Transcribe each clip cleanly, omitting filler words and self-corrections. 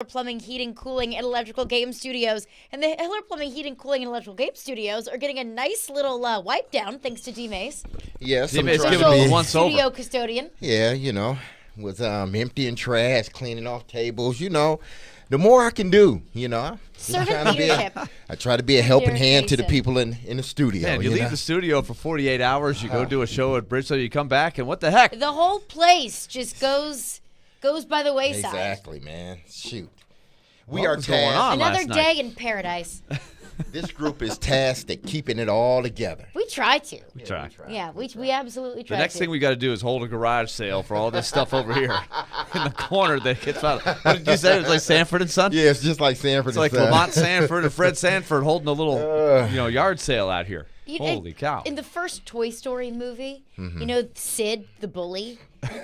Plumbing, Heating, Cooling, and Electrical Game Studios. And the Hiller Plumbing, Heating, Cooling, and Electrical Game Studios are getting a nice little wipe down thanks to D-Mase. Yes, D-Mase giving me once studio over. custodian. Yeah, with emptying trash, cleaning off tables, the more I can do, Servant leadership. I try to be a helping Derek hand to the Mason. people in the studio. Man, you leave the studio for 48 hours, you go do a show at Bridgestone, you come back, and what the heck? The whole place just goes by the wayside. Exactly, man. Shoot. We What are was going tasked. on? Another last day night. in paradise. This group is tasked at keeping it all together. We try to. We try. Yeah, we absolutely try The next to. thing we got to do is hold a garage sale for all this stuff over here in the corner that gets out. What did you say? It was like Sanford and Son? Yeah, it's just like Sanford. It's like and Son. Lamont Sanford and Fred Sanford holding a little, yard sale out here. Holy cow! In the first Toy Story movie, Mm-hmm. Sid the bully,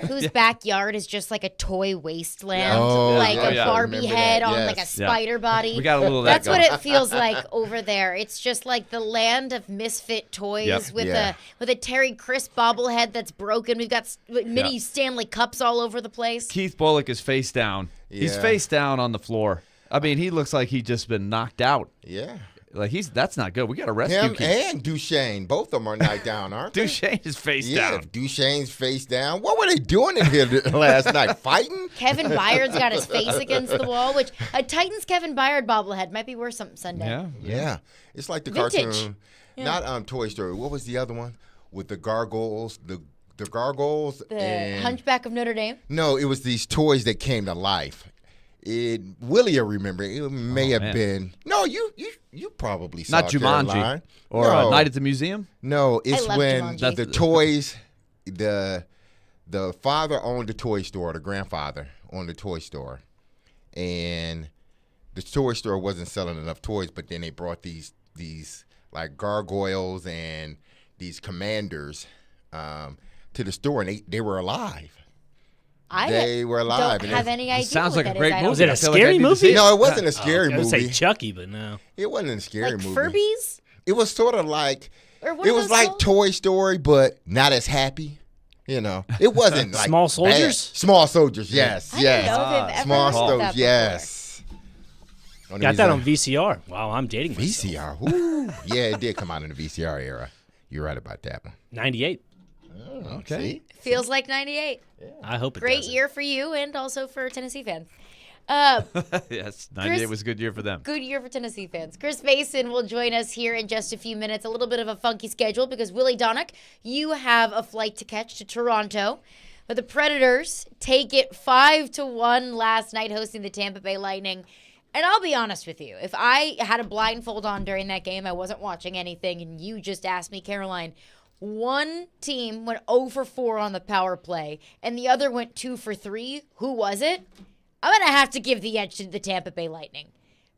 whose backyard is just like a toy wasteland, Oh, like yeah, a yeah. Barbie Remember head that, on like a yes. spider body. We got a little of that That's what going. it feels like over there. It's just like the land of misfit toys Yep. with Yeah. a Terry Crisp bobblehead that's broken. We've got mini Yeah. Stanley Cups all over the place. Keith Bullock is face down. He's Yeah. face down on the floor. I mean, he looks like he's just been knocked out. Yeah. Like that's not good. We got to rescue Him Keith. and Duchesne, both of them are knocked down, aren't they? Duchesne is face Yeah, down. Duchesne's face down. What were they doing in here last night? Fighting? Kevin Byard's got his face against the wall, which a Titans Kevin Byard bobblehead might be worth something Sunday. Yeah. Yeah. It's like the Vintage. cartoon. Not Toy Story. What was the other one? With the gargoyles, the gargoyles The and Hunchback of Notre Dame. No, it was these toys that came to life. Willy, I remember. It may have man. been. No, you probably saw Not it, Jumanji Caroline. or no, Night at the Museum. No, it's love when Jumanji. the toys, the father owned the toy store, the grandfather owned the toy store, and the toy store wasn't selling enough toys. But then they brought these like gargoyles and these commanders to the store, and they were alive. They were alive. Don't and have it- any idea. sounds what like a that great is. I movie. don't Was it know. a I feel like I scary need to movie? see No, it wasn't a scary I would say movie. Chucky, but no. It wasn't a scary Like movie. Furbies? It was sort of like Or what it are was those like called? Toy Story, but not as happy. It wasn't like Small bad. Soldiers? Small Soldiers, yes, I yes. don't know if I've ever Small heard of Soldiers, that before. yes. Got that on VCR. Wow, I'm dating myself. VCR. Woo. Yeah, it did come out in the VCR era. You're right about that one. 98. Okay. See? Feels like 98. I hope it Great doesn't. year for you and also for Tennessee fans. Yes, 98 was a good year for them. Good year for Tennessee fans. Chris Mason will join us here in just a few minutes. A little bit of a funky schedule because Willy Donnock, you have a flight to catch to Toronto. But the Predators take it 5-1 last night, hosting the Tampa Bay Lightning. And I'll be honest with you, if I had a blindfold on during that game, I wasn't watching anything, and you just asked me, Caroline, one team went 0 for 4 on the power play, and the other went 2 for 3. Who was it? I'm going to have to give the edge to the Tampa Bay Lightning.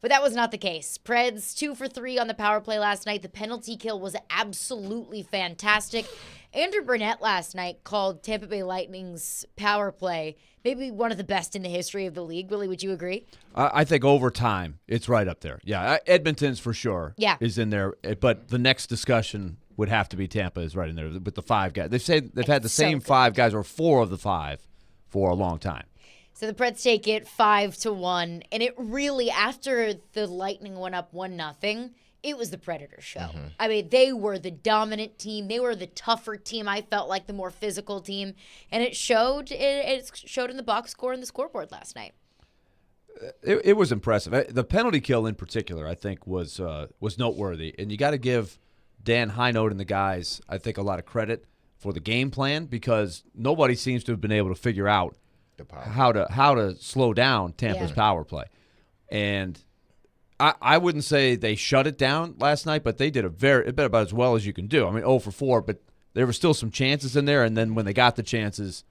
But that was not the case. Preds 2 for 3 on the power play last night. The penalty kill was absolutely fantastic. Andrew Burnett last night called Tampa Bay Lightning's power play maybe one of the best in the history of the league. Willie, would you agree? I think over time, it's right up there. Yeah, Edmonton's for sure is in there. But the next discussion would have to be Tampa is right in there with the 5 guys. They've said they've had the same 5 guys or 4 of the 5 for a long time. So the Preds take it 5-1, and it really, after the Lightning went up 1-0, it was the Predators show. Mm-hmm. I mean, they were the dominant team. They were the tougher team. I felt like the more physical team, and it showed. It showed in the box score and the scoreboard last night. It was impressive. The penalty kill in particular, I think, was noteworthy, and you got to give Dan Hinote and the guys, I think, a lot of credit for the game plan because nobody seems to have been able to figure out how to slow down Tampa's power play. And I wouldn't say they shut it down last night, but they did a bit about as well as you can do. I mean, 0 for 4, but there were still some chances in there. And then when they got the chances,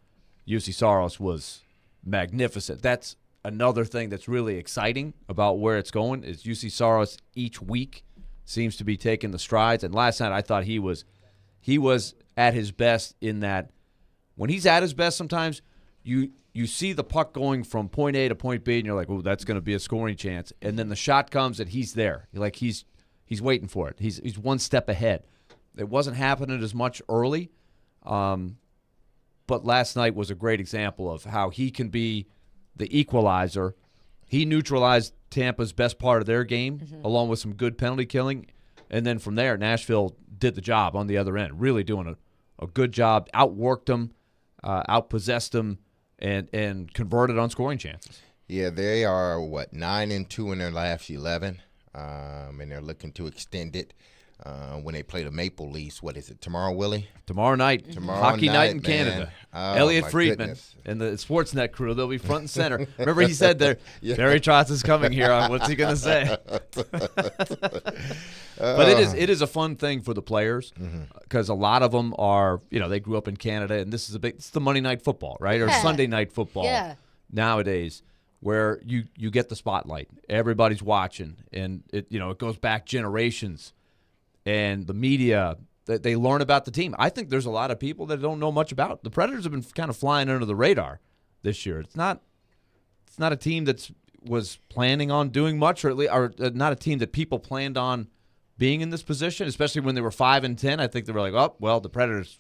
UC Saros was magnificent. That's another thing that's really exciting about where it's going is UC Saros each week seems to be taking the strides. And last night I thought he was at his best in that when he's at his best sometimes you see the puck going from point A to point B, and you're like, "Oh, that's going to be a scoring chance." And then the shot comes, and he's there. He's waiting for it. He's one step ahead. It wasn't happening as much early, but last night was a great example of how he can be the equalizer He neutralized Tampa's best part of their game, along with some good penalty killing. And then from there, Nashville did the job on the other end, really doing a good job, outworked them, outpossessed them, and converted on scoring chances. Yeah, they are, 9-2 in their last 11, and they're looking to extend it when they play the Maple Leafs. What is it, tomorrow, Willie? Tomorrow night. Tomorrow Hockey night in man. Canada. Oh, Elliot my Friedman goodness. and the Sportsnet crew, they'll be front and center. Remember he said there, Barry Trotz is coming here. What's he going to say? But it is a fun thing for the players because a lot of them are, they grew up in Canada, and it's the Monday Night Football, right? Or Sunday Night Football nowadays, where you get the spotlight. Everybody's watching, and it goes back generations. And the media, they learn about the team. I think there's a lot of people that don't know much about. The Predators have been kind of flying under the radar this year. It's not a team that was planning on doing much, or not a team that people planned on being in this position, especially when they were 5-10. I think they were like, oh, well, the Predators,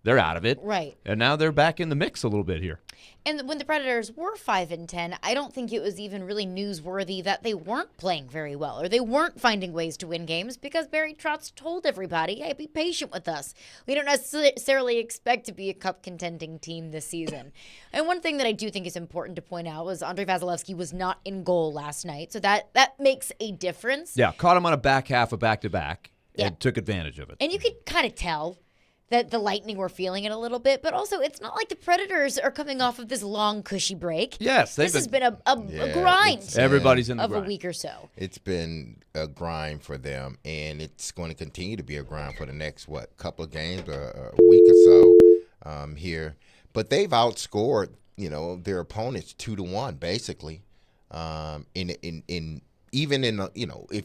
they're out of it. Right. And now they're back in the mix a little bit here. And when the Predators were 5-10, I don't think it was even really newsworthy that they weren't playing very well or they weren't finding ways to win games because Barry Trotz told everybody, hey, be patient with us. We don't necessarily expect to be a cup contending team this season. And one thing that I do think is important to point out was Andrei Vasilevsky was not in goal last night, so that makes a difference. Yeah, caught him on a back half of back-to-back and took advantage of it. And you could kind of tell that the Lightning were feeling it a little bit, but also it's not like the Predators are coming off of this long, cushy break. Yes, this has been a grind. Everybody's in the of grind. A week or so. It's been a grind for them, and it's going to continue to be a grind for the next couple of games, a week or so here. But they've outscored their opponents 2-1 basically. If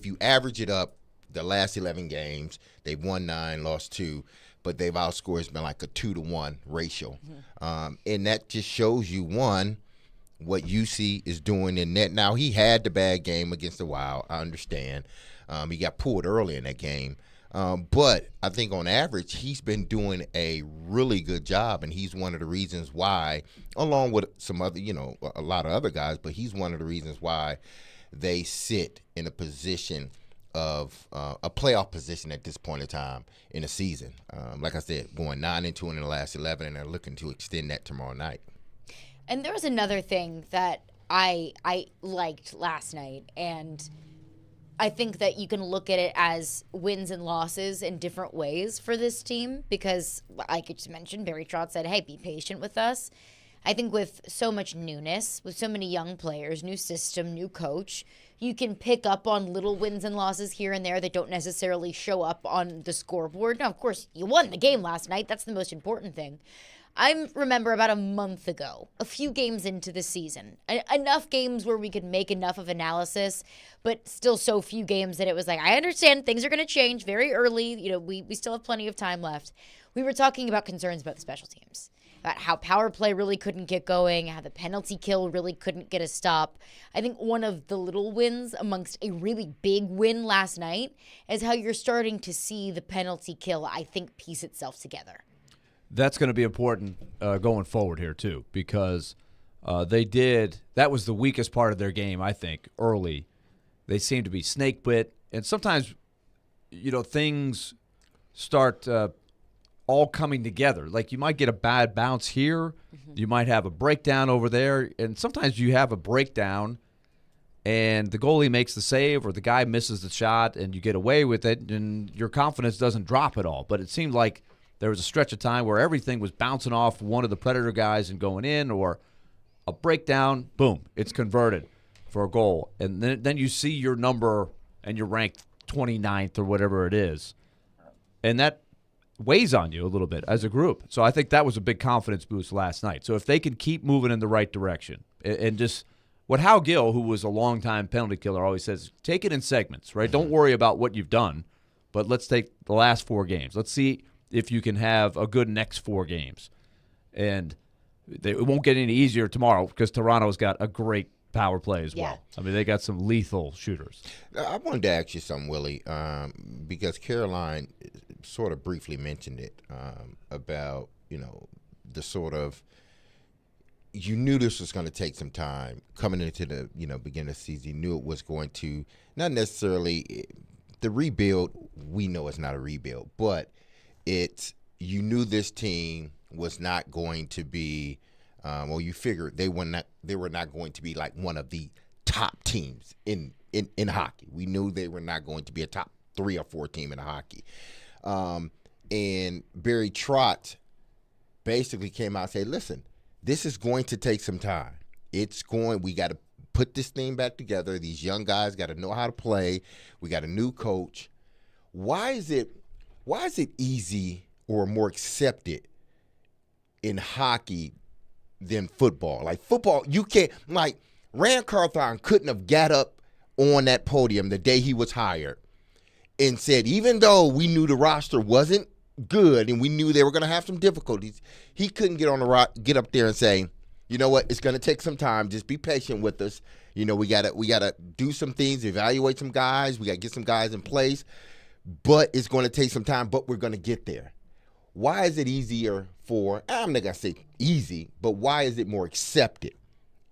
you average it up, the last 11 games they've won 9, lost 2. But they've outscored. It's been like a 2-to-1 ratio. And that just shows you, one, what UC is doing in net. Now, he had the bad game against the Wild. I understand. He got pulled early in that game. But I think on average, he's been doing a really good job, and he's one of the reasons why, along with some other, a lot of other guys, but he's one of the reasons why they sit in a position of a playoff position at this point in time in the season. Like I said, going 9-2 in the last 11, and they're looking to extend that tomorrow night. And there was another thing that I liked last night, and I think that you can look at it as wins and losses in different ways for this team because, like I just mentioned, Barry Trotz said, hey, be patient with us. I think with so much newness, with so many young players, new system, new coach, you can pick up on little wins and losses here and there that don't necessarily show up on the scoreboard. Now, of course, you won the game last night. That's the most important thing. I remember about a month ago, a few games into the season, enough games where we could make enough of analysis, but still so few games that it was like, I understand things are going to change very early. We still have plenty of time left. We were talking about concerns about the special teams, about how power play really couldn't get going, how the penalty kill really couldn't get a stop. I think one of the little wins amongst a really big win last night is how you're starting to see the penalty kill, I think, piece itself together. That's going to be important going forward here, too, because that was the weakest part of their game, I think, early. They seemed to be snake bit, and sometimes, things start all coming together. Like you might get a bad bounce here, you might have a breakdown over there, and sometimes you have a breakdown and the goalie makes the save or the guy misses the shot and you get away with it and your confidence doesn't drop at all. But it seemed like there was a stretch of time where everything was bouncing off one of the Predator guys and going in, or a breakdown, boom, it's converted for a goal. And then you see your number and you're ranked 29th or whatever it is. And that weighs on you a little bit as a group. So I think that was a big confidence boost last night. So if they can keep moving in the right direction and just what Hal Gill, who was a longtime penalty killer, always says, take it in segments, right? Don't worry about what you've done, but let's take the last 4 games. Let's see if you can have a good next 4 games. And it won't get any easier tomorrow because Toronto's got a great power play as well. I mean, they got some lethal shooters. I wanted to ask you something, Willie, because Caroline sort of briefly mentioned it about, the sort of, you knew this was going to take some time coming into the beginning of the season. You knew it was going to not necessarily the rebuild. We know it's not a rebuild, but you knew this team was not going to be. You figured they were not going to be like one of the top teams in hockey. We knew they were not going to be a top 3 or 4 team in hockey. And Barry Trotz basically came out and said, listen, this is going to take some time. We got to put this thing back together. These young guys got to know how to play. We got a new coach. Why is it easy or more accepted in hockey than football? Like football, you can't, like Rand Carthon couldn't have got up on that podium the day he was hired and said, even though we knew the roster wasn't good and we knew they were going to have some difficulties, he couldn't get up there and say, you know what, it's going to take some time. Just be patient with us. We gotta do some things, evaluate some guys. We got to get some guys in place, but it's going to take some time. But we're going to get there. Why is it easier I'm not going to say easy, but why is it more accepted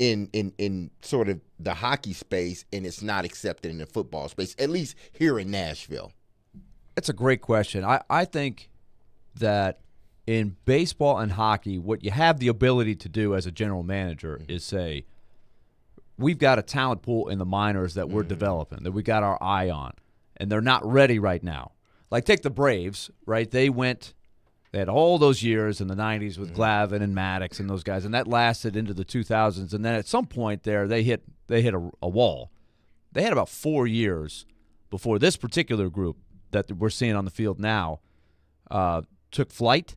in sort of the hockey space, and it's not accepted in the football space, at least here in Nashville? It's a great question. I think that in baseball and hockey, what you have the ability to do as a general manager is say, we've got a talent pool in the minors that we're developing, that we got our eye on, and they're not ready right now. Like take the Braves, right? They had all those years in the 90s with Glavine and Maddox and those guys, and that lasted into the 2000s. And then at some point there, they hit a wall. They had about 4 years before this particular group that we're seeing on the field now took flight.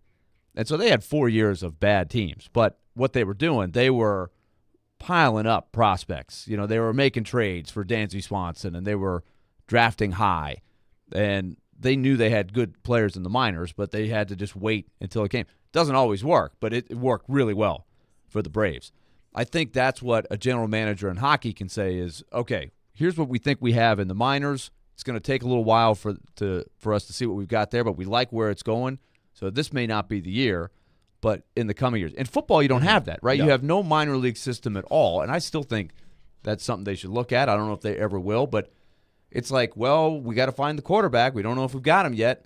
And so they had 4 years of bad teams. But what they were doing, they were piling up prospects. They were making trades for Dansby Swanson, and they were drafting high. And they knew they had good players in the minors, but they had to just wait until it came. Doesn't always work, but it worked really well for the Braves. I think that's what a general manager in hockey can say is, okay, here's what we think we have in the minors. It's going to take a little while for us to see what we've got there, but we like where it's going. So this may not be the year, but in the coming years. In football, you don't have that, right? No. You have no minor league system at all, and I still think that's something they should look at. I don't know if they ever will, but it's like, well, we got to find the quarterback. We don't know if we've got him yet,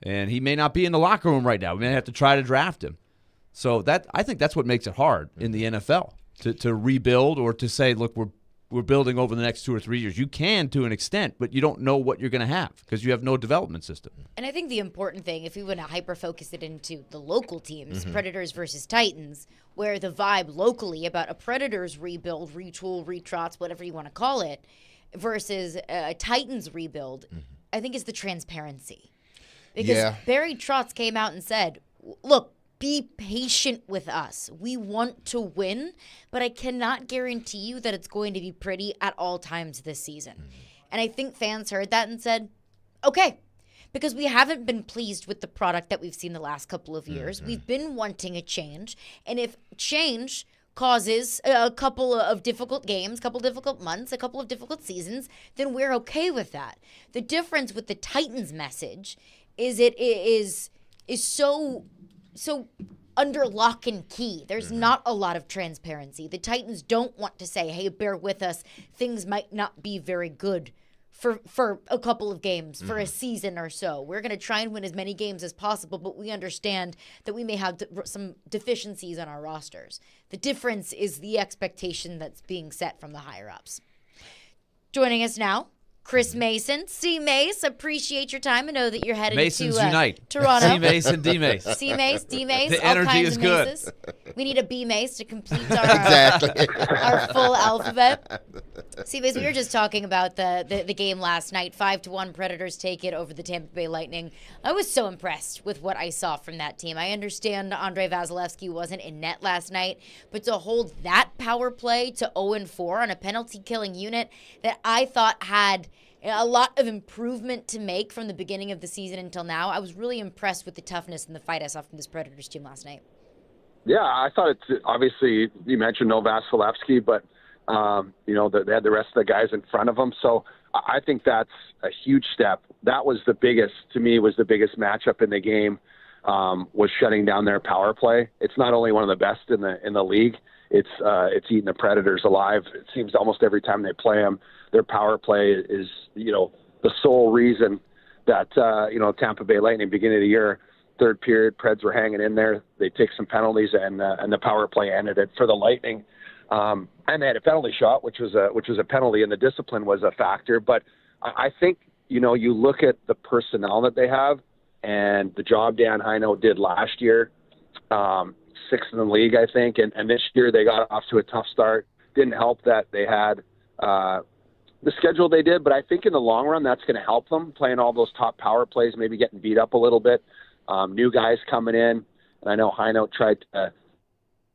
and he may not be in the locker room right now. We may have to try to draft him. So I think that's what makes it hard in the NFL to rebuild or to say, look, we're building over the next 2 or 3 years. You can to an extent, but you don't know what you're going to have because you have no development system. And I think the important thing, if we want to hyper-focus it into the local teams, Predators versus Titans, where the vibe locally about a Predators rebuild, retool, retrots, whatever you want to call it, versus a Titans rebuild, I think is the transparency. Because Barry Trotz came out and said, look, be patient with us. We want to win, but I cannot guarantee you that it's going to be pretty at all times this season. And I think fans heard that and said, okay, because we haven't been pleased with the product that we've seen the last couple of years. We've been wanting a change. And if change causes a couple of difficult games, a couple of difficult months, a couple of difficult seasons, then we're okay with that. The difference with the Titans message is it is so under lock and key. There's not a lot of transparency. The Titans don't want to say, hey, bear with us. Things might not be very good for a couple of games, for a season or so. We're going to try and win as many games as possible, but we understand that we may have some deficiencies on our rosters. The difference is the expectation that's being set from the higher-ups. Joining us now, Chris Mason. C-Mase, appreciate your time. I know that you're headed Masons to unite. Toronto. C-Mase and D-Mase. C-Mase, D-Mase, The all energy kinds is of good. Maces. We need a B-Mase to complete our, Exactly. our full alphabet. C-Mase, we were just talking about the game last night. 5-1 Predators take it over the Tampa Bay Lightning. I was so impressed with what I saw from that team. I understand Andrei Vasilevsky wasn't in net last night, but to hold that power play to 0-4 on a penalty-killing unit that I thought had a lot of improvement to make from the beginning of the season until now. I was really impressed with the toughness and the fight I saw from this Predators team last night. Yeah, I thought it's obviously you mentioned no Vasilevsky, but they had the rest of the guys in front of them. So I think that's a huge step. That was the biggest matchup in the game. Was shutting down their power play. It's not only one of the best in the league. it's eating the Predators alive. It seems almost every time they play them, their power play is, the sole reason that, Tampa Bay Lightning, beginning of the year, third period, Preds were hanging in there. They take some penalties, and the power play ended it for the Lightning. And they had a penalty shot, which was a penalty, and the discipline was a factor. But I think, you look at the personnel that they have and the job Dan Heino did last year, sixth in the league, I think, and this year they got off to a tough start. Didn't help that they had the schedule they did, but I think in the long run that's going to help them, playing all those top power plays, maybe getting beat up a little bit. New guys coming in, and I know Heino tried to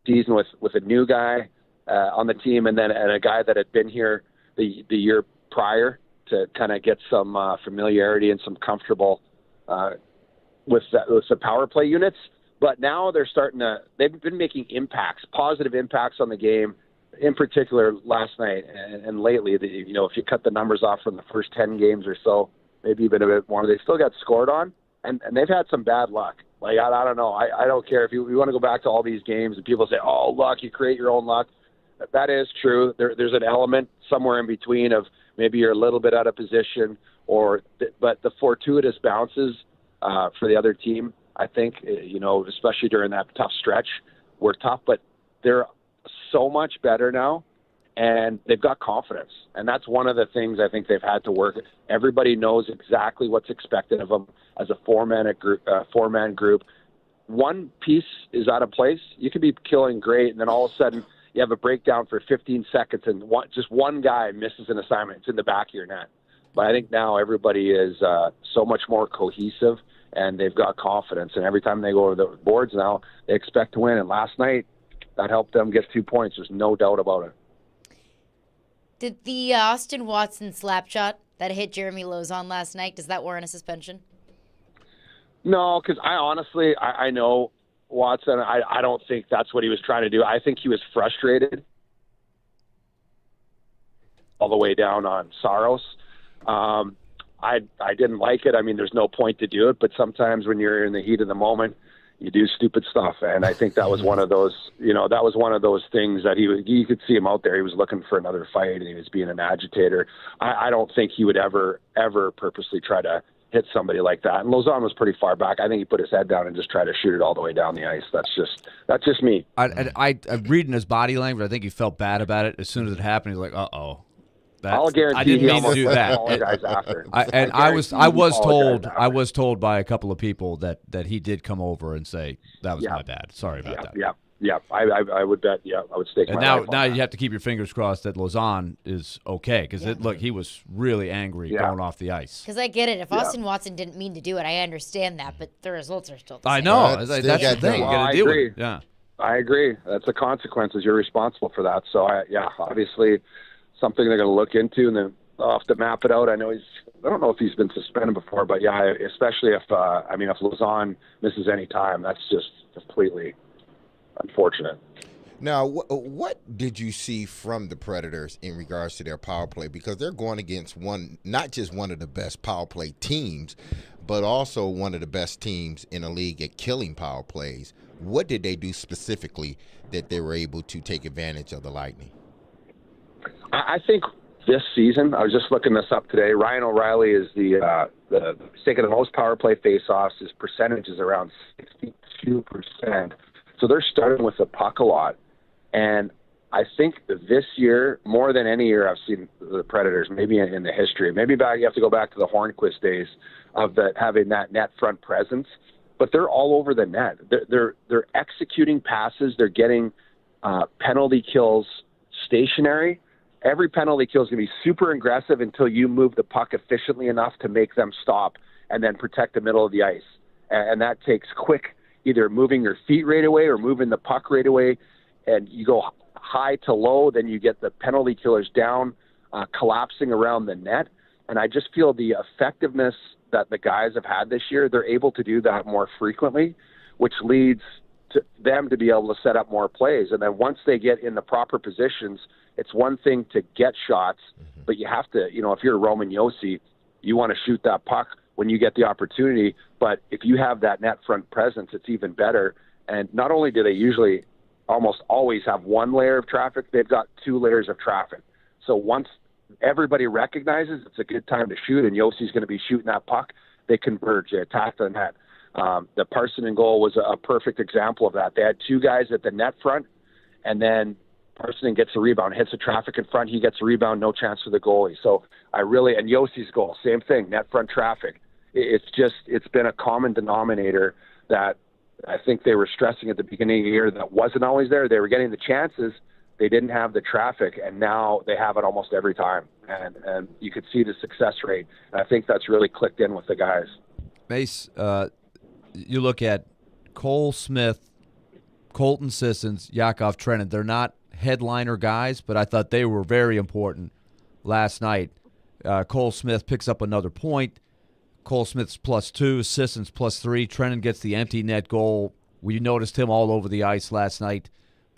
season with a new guy on the team, and a guy that had been here the year prior to kind of get some familiarity and some comfortable with the power play units. But now they've been making positive impacts on the game, in particular last night and lately. If you cut the numbers off from the first 10 games or so, maybe even a bit more, they still got scored on, and they've had some bad luck. Like, I don't know. I don't care if you want to go back to all these games and people say, oh, luck, you create your own luck. That is true. There's an element somewhere in between of maybe you're a little bit out of position, but the fortuitous bounces for the other team, I think, especially during that tough stretch, were tough. But they're so much better now, and they've got confidence. And that's one of the things I think they've had to work. Everybody knows exactly what's expected of them as a four-man group. One piece is out of place. You could be killing great, and then all of a sudden you have a breakdown for 15 seconds, and just one guy misses an assignment. It's in the back of your net. But I think now everybody is so much more cohesive, and they've got confidence. And every time they go over the boards now, they expect to win. And last night, that helped them get 2 points. There's no doubt about it. Did the Austin Watson slap shot that hit Jeremy Lauzon last night, does that warrant a suspension? No, because I know Watson. I don't think that's what he was trying to do. I think he was frustrated all the way down on Saros. I didn't like it. I mean, there's no point to do it, but sometimes when you're in the heat of the moment, you do stupid stuff. And I think that was one of those, things that you could see him out there. He was looking for another fight, and he was being an agitator. I don't think he would ever purposely try to hit somebody like that. And Lauzon was pretty far back. I think he put his head down and just tried to shoot it all the way down the ice. That's just me. I read in his body language, I think he felt bad about it. As soon as it happened, he's like, uh-oh. I'll guarantee I didn't mean to do that. I was told by a couple of people that he did come over and say that was my bad. Sorry about that. Yeah. I would bet. Yeah, I would stake my life on now that. You have to keep your fingers crossed that Lauzon is okay, because he was really angry going off the ice. Because I get it. If Austin Watson didn't mean to do it, I understand that, but the results are still the same. I know. That's the thing. You got to deal with it. Yeah. I agree. That's the consequences. You're responsible for that. So obviously, something they're going to look into, and then they'll have to map it out. I don't know if he's been suspended before, but especially if Lauzon misses any time, that's just completely unfortunate. Now, what did you see from the Predators in regards to their power play? Because they're going against not just one of the best power play teams, but also one of the best teams in the league at killing power plays. What did they do specifically that they were able to take advantage of the Lightning? I think this season, I was just looking this up today, Ryan O'Reilly is the taking the most power play faceoffs. His percentage is around 62%. So they're starting with the puck a lot. And I think this year, more than any year I've seen the Predators, maybe in the history, you have to go back to the Hornquist days of having that net front presence. But they're all over the net. They're executing passes. They're getting penalty kills stationary. Every penalty kill is going to be super aggressive until you move the puck efficiently enough to make them stop and then protect the middle of the ice. And that takes quick, either moving your feet right away or moving the puck right away. And you go high to low, then you get the penalty killers down, collapsing around the net. And I just feel the effectiveness that the guys have had this year, they're able to do that more frequently, which leads to them to be able to set up more plays. And then once they get in the proper positions, it's one thing to get shots, but you have to, if you're Roman Josi, you want to shoot that puck when you get the opportunity. But if you have that net front presence, it's even better. And not only do they usually almost always have one layer of traffic. They've got 2 layers of traffic. So once everybody recognizes it's a good time to shoot and Yossi's going to be shooting that puck, they converge, they attack the net. The Parsonen goal was a perfect example of that. They had 2 guys at the net front, and then Parsonen gets a rebound, hits the traffic in front, he gets a rebound, no chance for the goalie. So and Yossi's goal, same thing, net front traffic. It's been a common denominator that I think they were stressing at the beginning of the year that wasn't always there. They were getting the chances, they didn't have the traffic, and now they have it almost every time. And you could see the success rate. And I think that's really clicked in with the guys. Mase, you look at Cole Smith, Colton Sissons, Yakov Trenin. They're not headliner guys, but I thought they were very important last night. Cole Smith picks up another point. Cole Smith's +2, Sissons +3. Trenin gets the empty net goal. We noticed him all over the ice last night.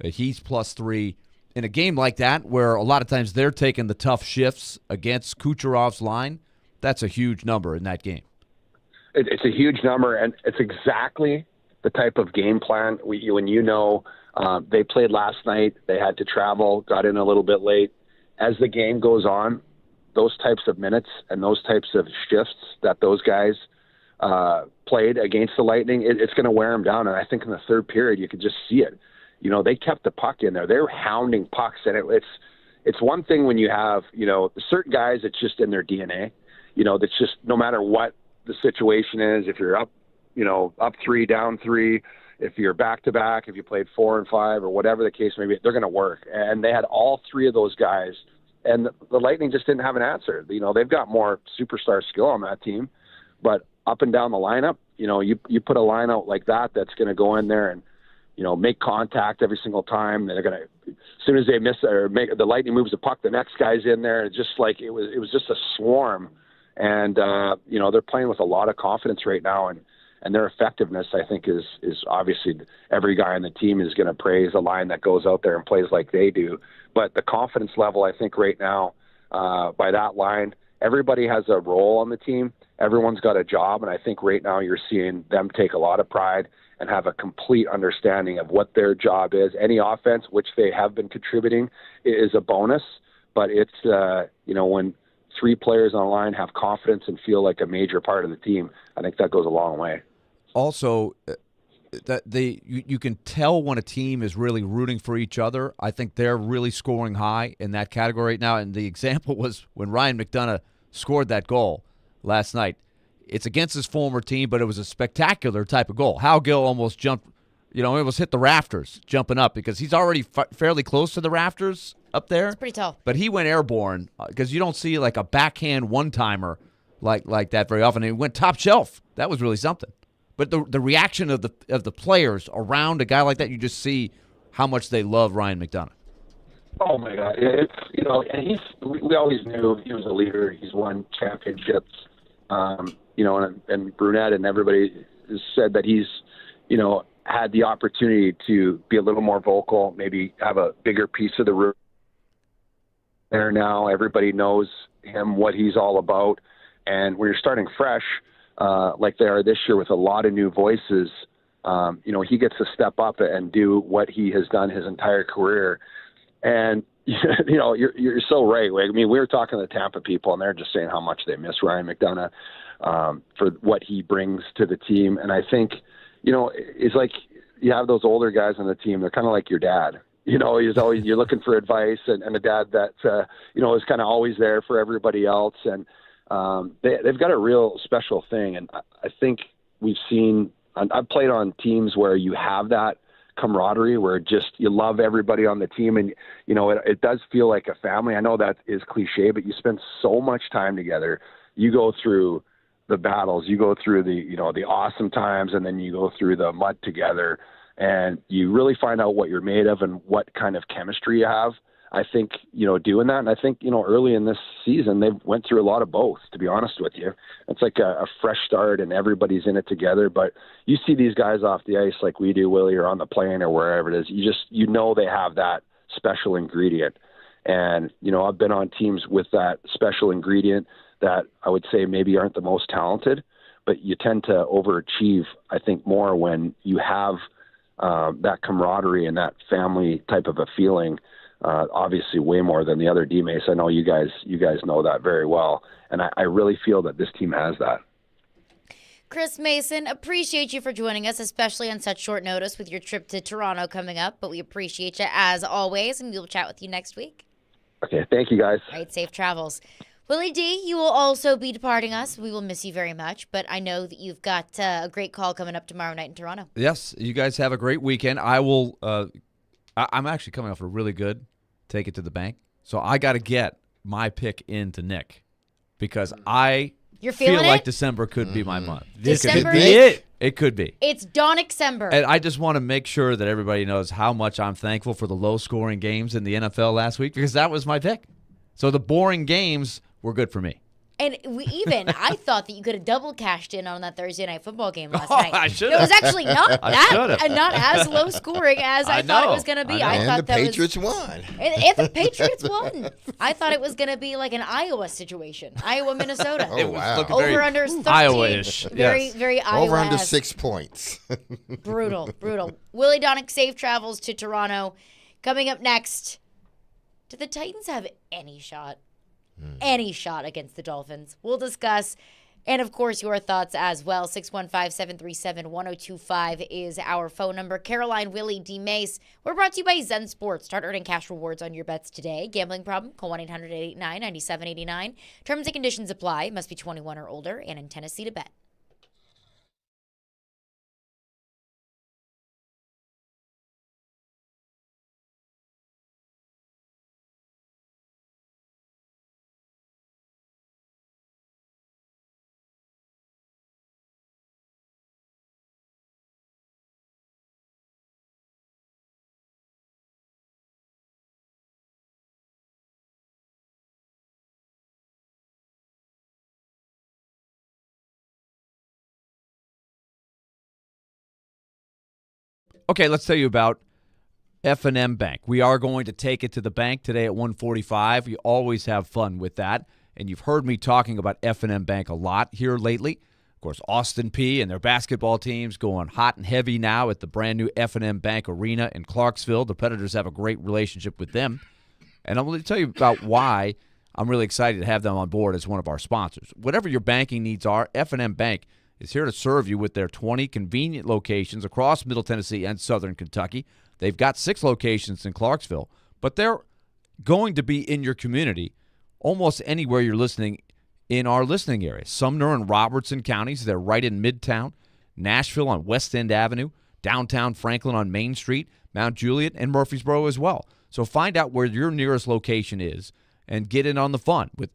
He's +3. In a game like that, where a lot of times they're taking the tough shifts against Kucherov's line, that's a huge number in that game. It's a huge number, and it's exactly the type of game plan they played last night. They had to travel, got in a little bit late. As the game goes on, those types of minutes and those types of shifts that those guys played against the Lightning, it's going to wear them down. And I think in the third period, you could just see it. They kept the puck in there. They were hounding pucks, and it's one thing when you have, certain guys, it's just in their DNA. That's just no matter what the situation is, if you're up, up 3, down 3, if you're back-to-back, if you played 4 and 5 or whatever the case may be, they're going to work. And they had all 3 of those guys, and the Lightning just didn't have an answer. They've got more superstar skill on that team, but up and down the lineup, you put a line out like that's going to go in there and, make contact every single time. They're going to, as soon as they miss or make the Lightning moves the puck, the next guy's in there. It's just like it was just a swarm. And they're playing with a lot of confidence right now, and their effectiveness, I think, is obviously every guy on the team is going to praise a line that goes out there and plays like they do. But the confidence level, I think, right now by that line, everybody has a role on the team. Everyone's got a job, and I think right now you're seeing them take a lot of pride and have a complete understanding of what their job is. Any offense, which they have been contributing, is a bonus, but it's, when 3 players on the line have confidence and feel like a major part of the team, I think that goes a long way. Also, you can tell when a team is really rooting for each other. I think they're really scoring high in that category right now, and the example was when Ryan McDonough scored that goal last night. It's against his former team, but it was a spectacular type of goal. Hal Gill almost jumped, almost hit the rafters jumping up because he's already fairly close to the rafters up there. It's pretty tall. But he went airborne because you don't see like a backhand one-timer like that very often. And he went top shelf. That was really something. But the reaction of the players around a guy like that, you just see how much they love Ryan McDonough. Oh my God! It's and we always knew he was a leader. He's won championships. And Brunette and everybody has said that he's, had the opportunity to be a little more vocal, maybe have a bigger piece of the room. There now, everybody knows him, what he's all about, and when you're starting fresh, like they are this year with a lot of new voices, he gets to step up and do what he has done his entire career. And you're so right. I mean, we were talking to the Tampa people, and they're just saying how much they miss Ryan McDonough for what he brings to the team. And I think, it's like you have those older guys on the team. They're kind of like your dad. He's always you're looking for advice, and a dad that is kind of always there for everybody else. And they've got a real special thing. And I think we've seen. I've played on teams where you have that camaraderie, where just you love everybody on the team, and it does feel like a family. I know that is cliche, but you spend so much time together. You go through the battles, you go through the awesome times, and then you go through the mud together, and you really find out what you're made of and what kind of chemistry you have. I think, doing that. And I think, early in this season, they went through a lot of both, to be honest with you. It's like a fresh start and everybody's in it together. But you see these guys off the ice like we do, Willie, or on the plane or wherever it is. They have that special ingredient. And, I've been on teams with that special ingredient that I would say maybe aren't the most talented, but you tend to overachieve, I think, more when you have that camaraderie and that family type of a feeling. Obviously, way more than the other D-Mase. I know you guys know that very well, and I really feel that this team has that. Chris Mason, appreciate you for joining us, especially on such short notice with your trip to Toronto coming up. But we appreciate you as always, and we'll chat with you next week. Okay, thank you guys. All right, safe travels. Willie D, you will also be departing us. We will miss you very much, but I know that you've got a great call coming up tomorrow night in Toronto. Yes, you guys have a great weekend. I will. I'm actually coming off a really good take it to the bank, so I got to get my pick into Nick because I You're feeling feel like it? December could be my month. This December could be is- it. It could be. It's Dawn-December. And I just want to make sure that everybody knows how much I'm thankful for the low-scoring games in the NFL last week because that was my pick. So the boring games were good for me. And I thought that you could have double cashed in on that Thursday night football game last Oh, night. I should It was have. actually not I should have. and not as low scoring as I thought it know. was going to be. I know. I And thought the that Patriots won. was and the Patriots won. I thought it was going to be like an Iowa situation, Iowa Minnesota. Oh, wow. looking very Over under 13. Iowa-ish, Very yes. very Iowa. Over under 6 points. Brutal. Willie Donick, safe travels to Toronto. Coming up next, do the Titans have any shot? Any shot against the Dolphins? We'll discuss. And, of course, your thoughts as well. 615-737-1025 is our phone number. Caroline, Willie, D-Mase. We're brought to you by Zen Sports. Start earning cash rewards on your bets today. Gambling problem? Call 1-800-889-9789. Terms and conditions apply. Must be 21 or older and in Tennessee to bet. Okay, let's tell you about F&M Bank. We are going to take it to the bank today at 1:45. We always have fun with that, and you've heard me talking about F&M Bank a lot here lately. Of course, Austin Peay and their basketball teams going hot and heavy now at the brand new F&M Bank Arena in Clarksville. The Predators have a great relationship with them, and I'm going to tell you about why I'm really excited to have them on board as one of our sponsors. Whatever your banking needs are, F&M Bank is here to serve you with their 20 convenient locations across Middle Tennessee and Southern Kentucky. They've got 6 locations in Clarksville, but they're going to be in your community almost anywhere you're listening in our listening area. Sumner and Robertson counties, they're right in Midtown, Nashville on West End Avenue, downtown Franklin on Main Street, Mount Juliet, and Murfreesboro as well. So find out where your nearest location is and get in on the fun with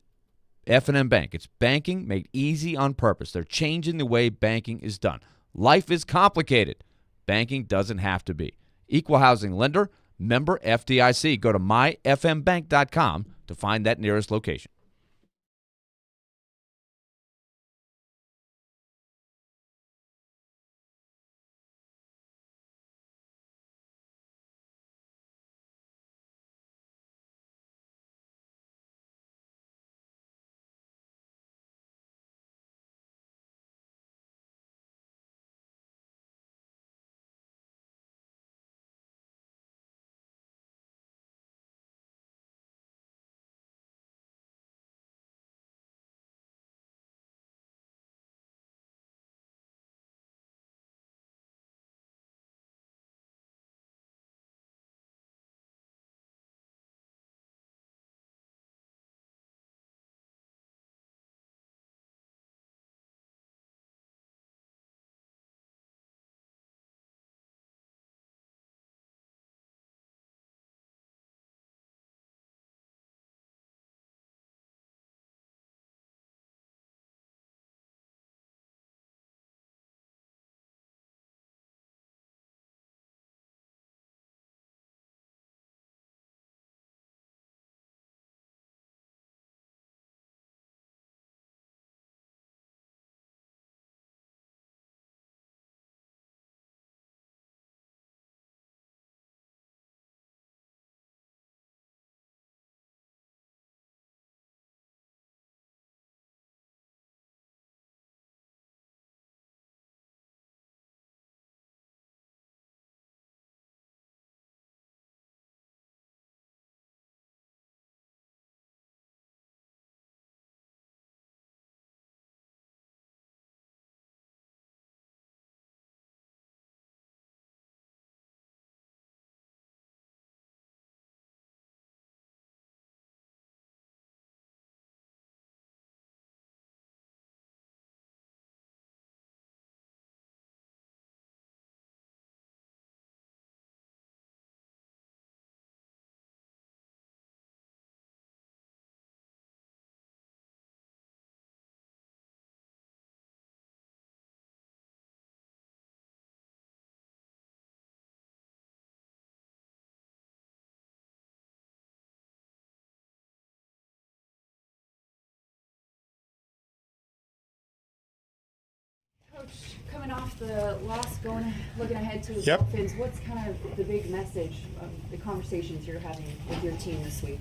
F&M Bank. It's banking made easy on purpose. They're changing the way banking is done. Life is complicated. Banking doesn't have to be. Equal housing lender, member FDIC. Go to myfmbank.com to find that nearest location. coming off the loss, looking ahead to the Yep. Dolphins, what's kind of the big message of the conversations you're having with your team this week?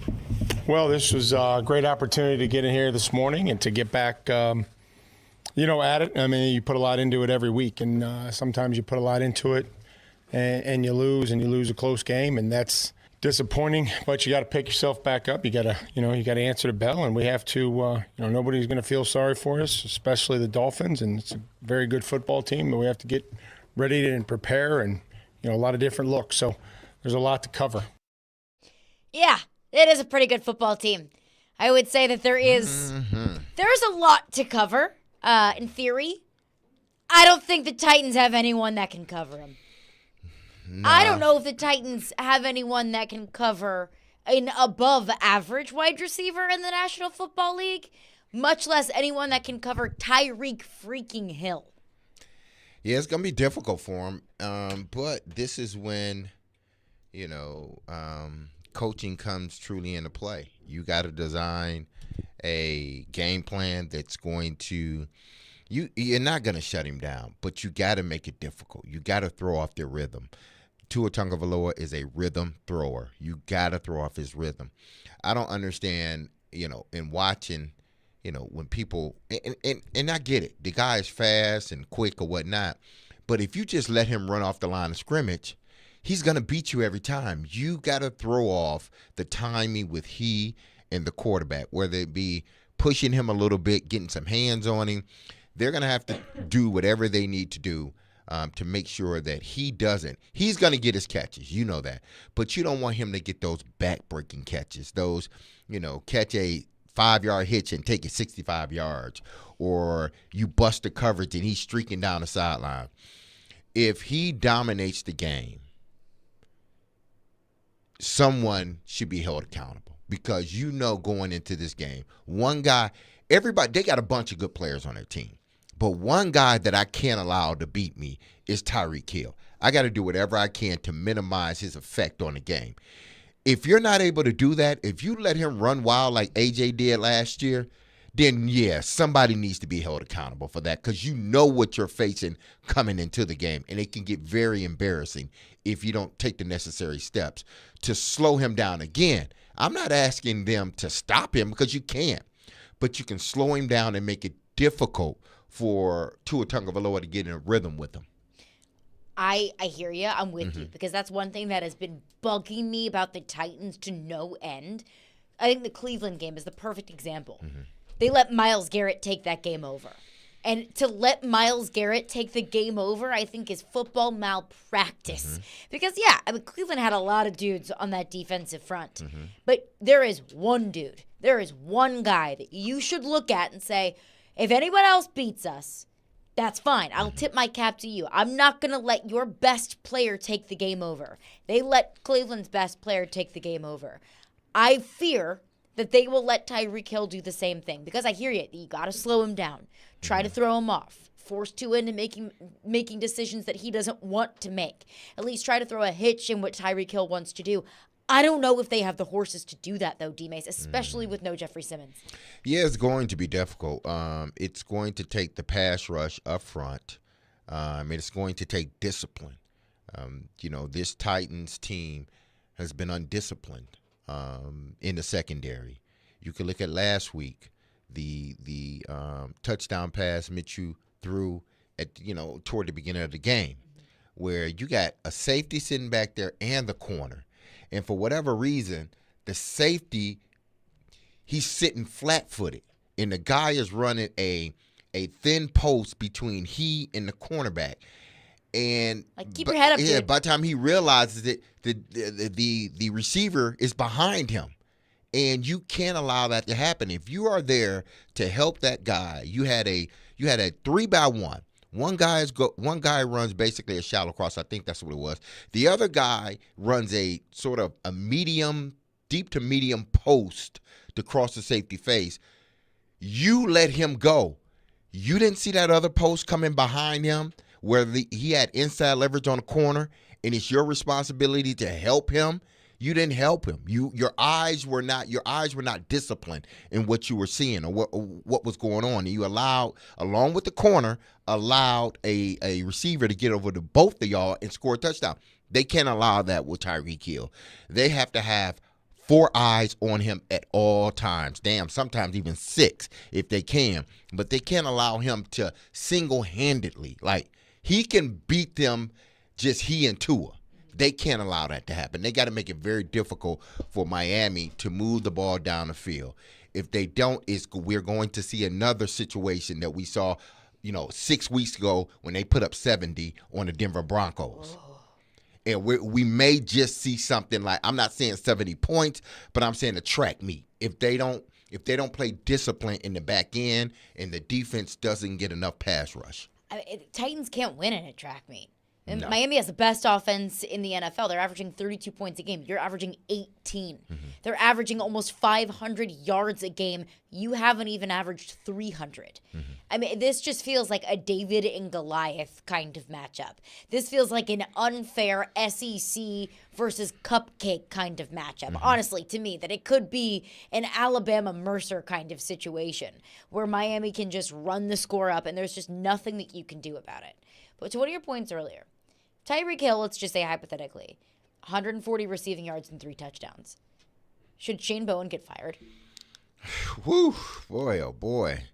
Well, this was a great opportunity to get in here this morning and to get back, at it. I mean, you put a lot into it every week, and sometimes you put a lot into it and you lose a close game, and that's disappointing. But you got to pick yourself back up. You got to answer the bell, and we have to. Nobody's going to feel sorry for us, especially the Dolphins, and it's a very good football team. But we have to get ready and prepare, and a lot of different looks. So there's a lot to cover. Yeah, it is a pretty good football team. I would say that there's a lot to cover. In theory, I don't think the Titans have anyone that can cover them. No. I don't know if the Titans have anyone that can cover an above average wide receiver in the National Football League, much less anyone that can cover Tyreek freaking Hill. Yeah, it's going to be difficult for him. But this is when, coaching comes truly into play. You got to design a game plan that's going to you're not going to shut him down, but you got to make it difficult. You got to throw off their rhythm. Tua Tagovailoa is a rhythm thrower. You got to throw off his rhythm. I don't understand, in watching, when people and I get it. The guy is fast and quick or whatnot, but if you just let him run off the line of scrimmage, he's going to beat you every time. You got to throw off the timing with he and the quarterback, whether it be pushing him a little bit, getting some hands on him. They're going to have to do whatever they need to do to make sure that he doesn't. He's going to get his catches, you know that. But you don't want him to get those back-breaking catches, those, catch a 5-yard hitch and take it 65 yards, or you bust the coverage and he's streaking down the sideline. If he dominates the game, someone should be held accountable, because going into this game, one guy, everybody, they got a bunch of good players on their team. But one guy that I can't allow to beat me is Tyreek Hill. I got to do whatever I can to minimize his effect on the game. If you're not able to do that, if you let him run wild like AJ did last year, then, somebody needs to be held accountable for that, because you know what you're facing coming into the game, and it can get very embarrassing if you don't take the necessary steps to slow him down. Again, I'm not asking them to stop him, because you can't, but you can slow him down and make it difficult for Tua Tagovailoa to get in a rhythm with him. I hear you. I'm with you, because that's one thing that has been bugging me about the Titans to no end. I think the Cleveland game is the perfect example. They let Myles Garrett take that game over. And to let Myles Garrett take the game over, I think, is football malpractice. Because, Cleveland had a lot of dudes on that defensive front. But there is one dude, there is one guy that you should look at and say, if anyone else beats us, that's fine. I'll tip my cap to you. I'm not going to let your best player take the game over. They let Cleveland's best player take the game over. I fear that they will let Tyreek Hill do the same thing, because I hear you. You got to slow him down. Try to throw him off. Force Tua into making decisions that he doesn't want to make. At least try to throw a hitch in what Tyreek Hill wants to do. I don't know if they have the horses to do that, though, D-Mase, especially with no Jeffrey Simmons. Yeah, it's going to be difficult. It's going to take the pass rush up front. It's going to take discipline. This Titans team has been undisciplined in the secondary. You can look at last week, the touchdown pass Minshew threw at toward the beginning of the game, where you got a safety sitting back there and the corner. And for whatever reason, the safety, he's sitting flat-footed, and the guy is running a thin post between he and the cornerback. And keep your head up, dude. By the time he realizes it, the receiver is behind him, and you can't allow that to happen. If you are there to help that guy, you had a 3-by-1. One guy runs basically a shallow cross. I think that's what it was. The other guy runs a sort of a medium, deep to medium post to cross the safety face. You let him go. You didn't see that other post coming behind him where he had inside leverage on the corner, and it's your responsibility to help him You didn't help him. Your eyes were not disciplined in what you were seeing or what was going on. And you allowed, along with the corner, a receiver to get over to both of y'all and score a touchdown. They can't allow that with Tyreek Hill. They have to have 4 eyes on him at all times. Damn, sometimes even 6 if they can. But they can't allow him to single-handedly. Like, he can beat them just he and Tua. They can't allow that to happen. They got to make it very difficult for Miami to move the ball down the field. If they don't, we're going to see another situation that we saw, 6 weeks ago when they put up 70 on the Denver Broncos. And we may just see something like, I'm not saying 70 points, but I'm saying a track meet. If they don't play discipline in the back end and the defense doesn't get enough pass rush. Titans can't win in a track meet. No. Miami has the best offense in the NFL. They're averaging 32 points a game. You're averaging 18. They're averaging almost 500 yards a game. You haven't even averaged 300. I mean, this just feels like a David and Goliath kind of matchup. This feels like an unfair SEC versus cupcake kind of matchup. Honestly, to me, that it could be an Alabama-Mercer kind of situation where Miami can just run the score up and there's just nothing that you can do about it. But to one of your points earlier, Tyreek Hill, let's just say hypothetically, 140 receiving yards and 3 touchdowns. Should Shane Bowen get fired? Whew, boy, oh boy.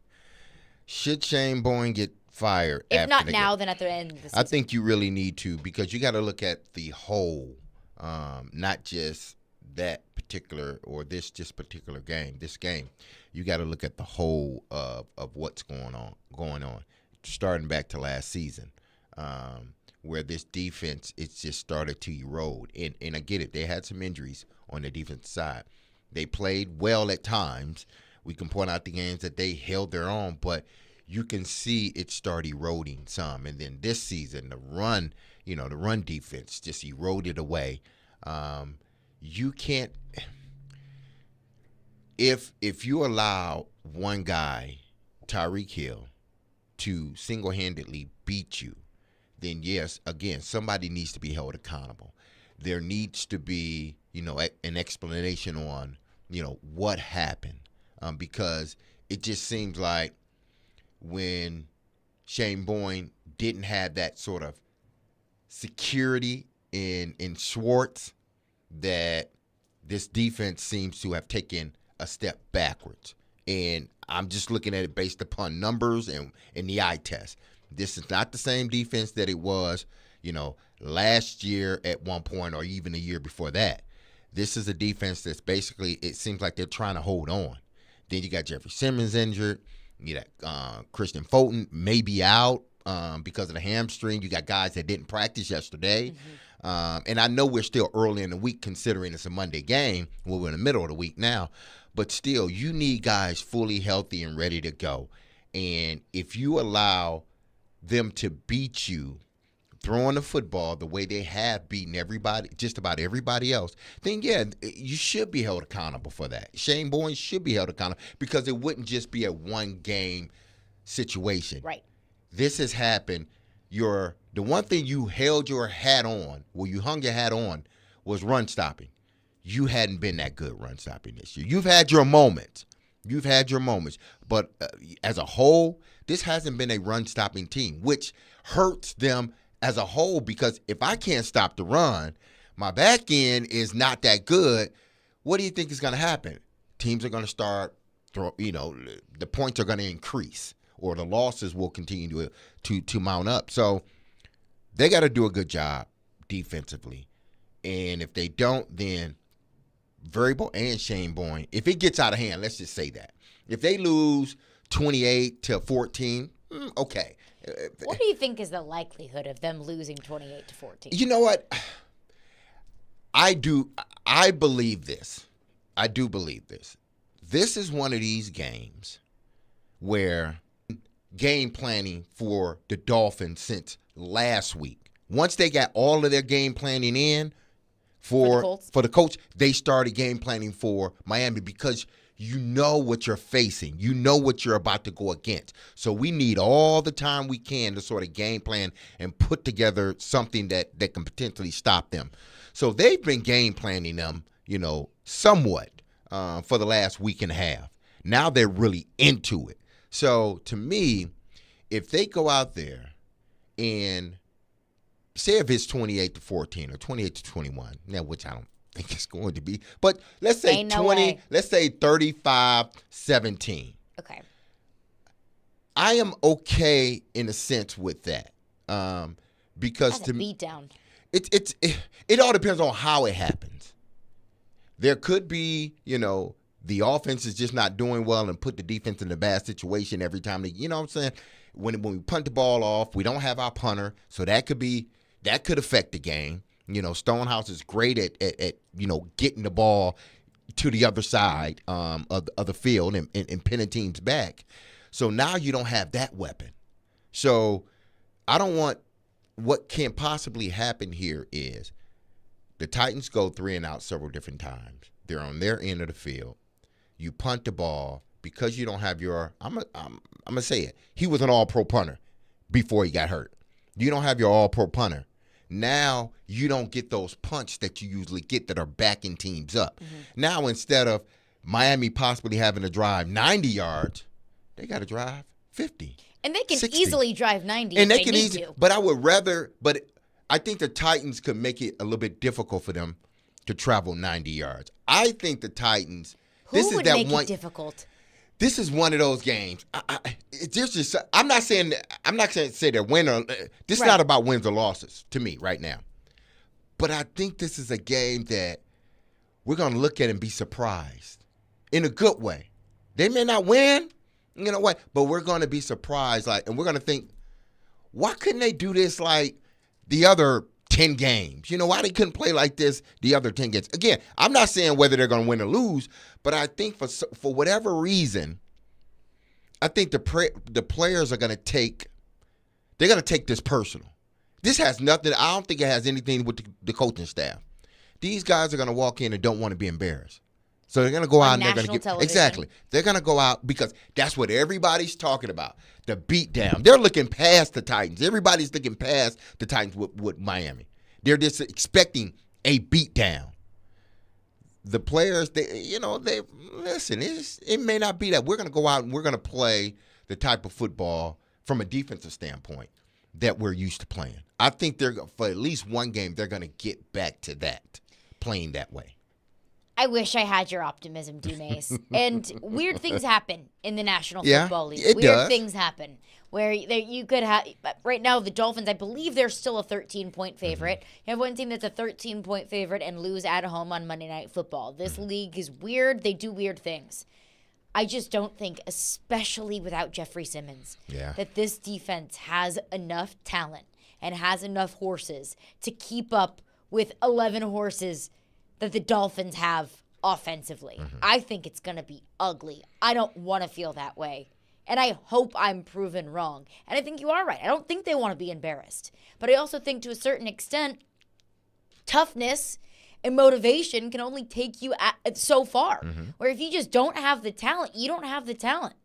Should Shane Bowen get fired? If not now, then at the end of the season. I think you really need to, because you got to look at the whole, not just that particular or this particular game. This game, you got to look at the whole of what's going on, starting back to last season. Where this defense, it's just started to erode. And I get it. They had some injuries on the defensive side. They played well at times. We can point out the games that they held their own, but you can see it start eroding some. And then this season, the run defense just eroded away. You can't – if you allow one guy, Tyreek Hill, to single-handedly beat you, then yes, again, somebody needs to be held accountable. There needs to be, an explanation on, what happened. Because it just seems like when Shane Bowen didn't have that sort of security in Schwartz, that this defense seems to have taken a step backwards. And I'm just looking at it based upon numbers and the eye test. This is not the same defense that it was, last year at one point or even a year before that. This is a defense that's basically, it seems like they're trying to hold on. Then you got Jeffrey Simmons injured. You got Christian Fulton maybe out because of the hamstring. You got guys that didn't practice yesterday. And I know we're still early in the week considering it's a Monday game. Well, we're in the middle of the week now. But still, you need guys fully healthy and ready to go. And if you allow them to beat you throwing the football the way they have beaten everybody, just about everybody else, then yeah, you should be held accountable for that. Shane Bowen should be held accountable because it wouldn't just be a one-game situation. Right. This has happened. The one thing you held your hat on, you hung your hat on, was run stopping. You hadn't been that good run stopping this year. You've had your moments. But as a whole, this hasn't been a run-stopping team, which hurts them as a whole because if I can't stop the run, my back end is not that good. What do you think is going to happen? Teams are going to start the points are going to increase or the losses will continue to mount up. So they got to do a good job defensively. And if they don't, then Variable and Shane Bowen, if it gets out of hand, let's just say that. If they lose 28-14, okay. What do you think is the likelihood of them losing 28-14? You know what? I believe this. I do believe this. This is one of these games where game planning for the Dolphins since last week. Once they got all of their game planning in, for the coach, they started game planning for Miami because you know what you're facing. You know what you're about to go against. So we need all the time we can to sort of game plan and put together something that can potentially stop them. So they've been game planning them, somewhat for the last week and a half. Now they're really into it. So to me, if they go out there and say if it's 28-14 or 28-21, now which I don't think it's going to be, but let's say Ain't no way. let's say 35-17. Okay. I am okay in a sense with that, because That's to a me, beatdown. it all depends on how it happens. There could be, the offense is just not doing well and put the defense in a bad situation every time. You know what I'm saying? When we punt the ball off, we don't have our punter, so that could affect the game. Stonehouse is great at getting the ball to the other side of the field and pinning teams back. So now you don't have that weapon. So I don't want what can possibly happen here is the Titans go 3 and out several different times. They're on their end of the field. You punt the ball because you don't have your I'm gonna say it. He was an all-pro punter before he got hurt. You don't have your all-pro punter. Now you don't get those punts that you usually get that are backing teams up. Mm-hmm. Now instead of Miami possibly having to drive 90 yards, they got to drive 50. And they can 60. easily drive 90 and if they can need to. But I think the Titans could make it a little bit difficult for them to travel 90 yards. I think the Titans. Who would make it difficult? This is one of those games. I'm not saying say they're winner. This is not about wins or losses to me right now. But I think this is a game that we're going to look at and be surprised in a good way. They may not win, but we're going to be surprised, and we're going to think, why couldn't they do this like the other 10 games? Why they couldn't play like this the other 10 games? Again, I'm not saying whether they're going to win or lose, but I think for whatever reason, I think the players are going to take this personal. This has nothing. I don't think it has anything with the coaching staff. These guys are going to walk in and don't want to be embarrassed. So they're going to go out and they're going to get television. Exactly. They're going to go out because that's what everybody's talking about. The beat down. They're looking past the Titans. Everybody's looking past the Titans with Miami. They're just expecting a beat down. The players, they listen. It may not be that. We're going to go out and we're going to play the type of football from a defensive standpoint that we're used to playing. I think for at least one game, they're going to get back to that, playing that way. I wish I had your optimism, D-Mase. And weird things happen in the National Football League. Weird things happen where you could have – right now the Dolphins, I believe they're still a 13-point favorite. Mm-hmm. You have one team that's a 13-point favorite and lose at home on Monday Night Football. This league is weird. They do weird things. I just don't think, especially without Jeffrey Simmons, that this defense has enough talent and has enough horses to keep up with 11 horses that the Dolphins have offensively. Mm-hmm. I think it's going to be ugly. I don't want to feel that way. And I hope I'm proven wrong. And I think you are right. I don't think they want to be embarrassed. But I also think to a certain extent, toughness and motivation can only take you so far. Mm-hmm. Where if you just don't have the talent, you don't have the talent.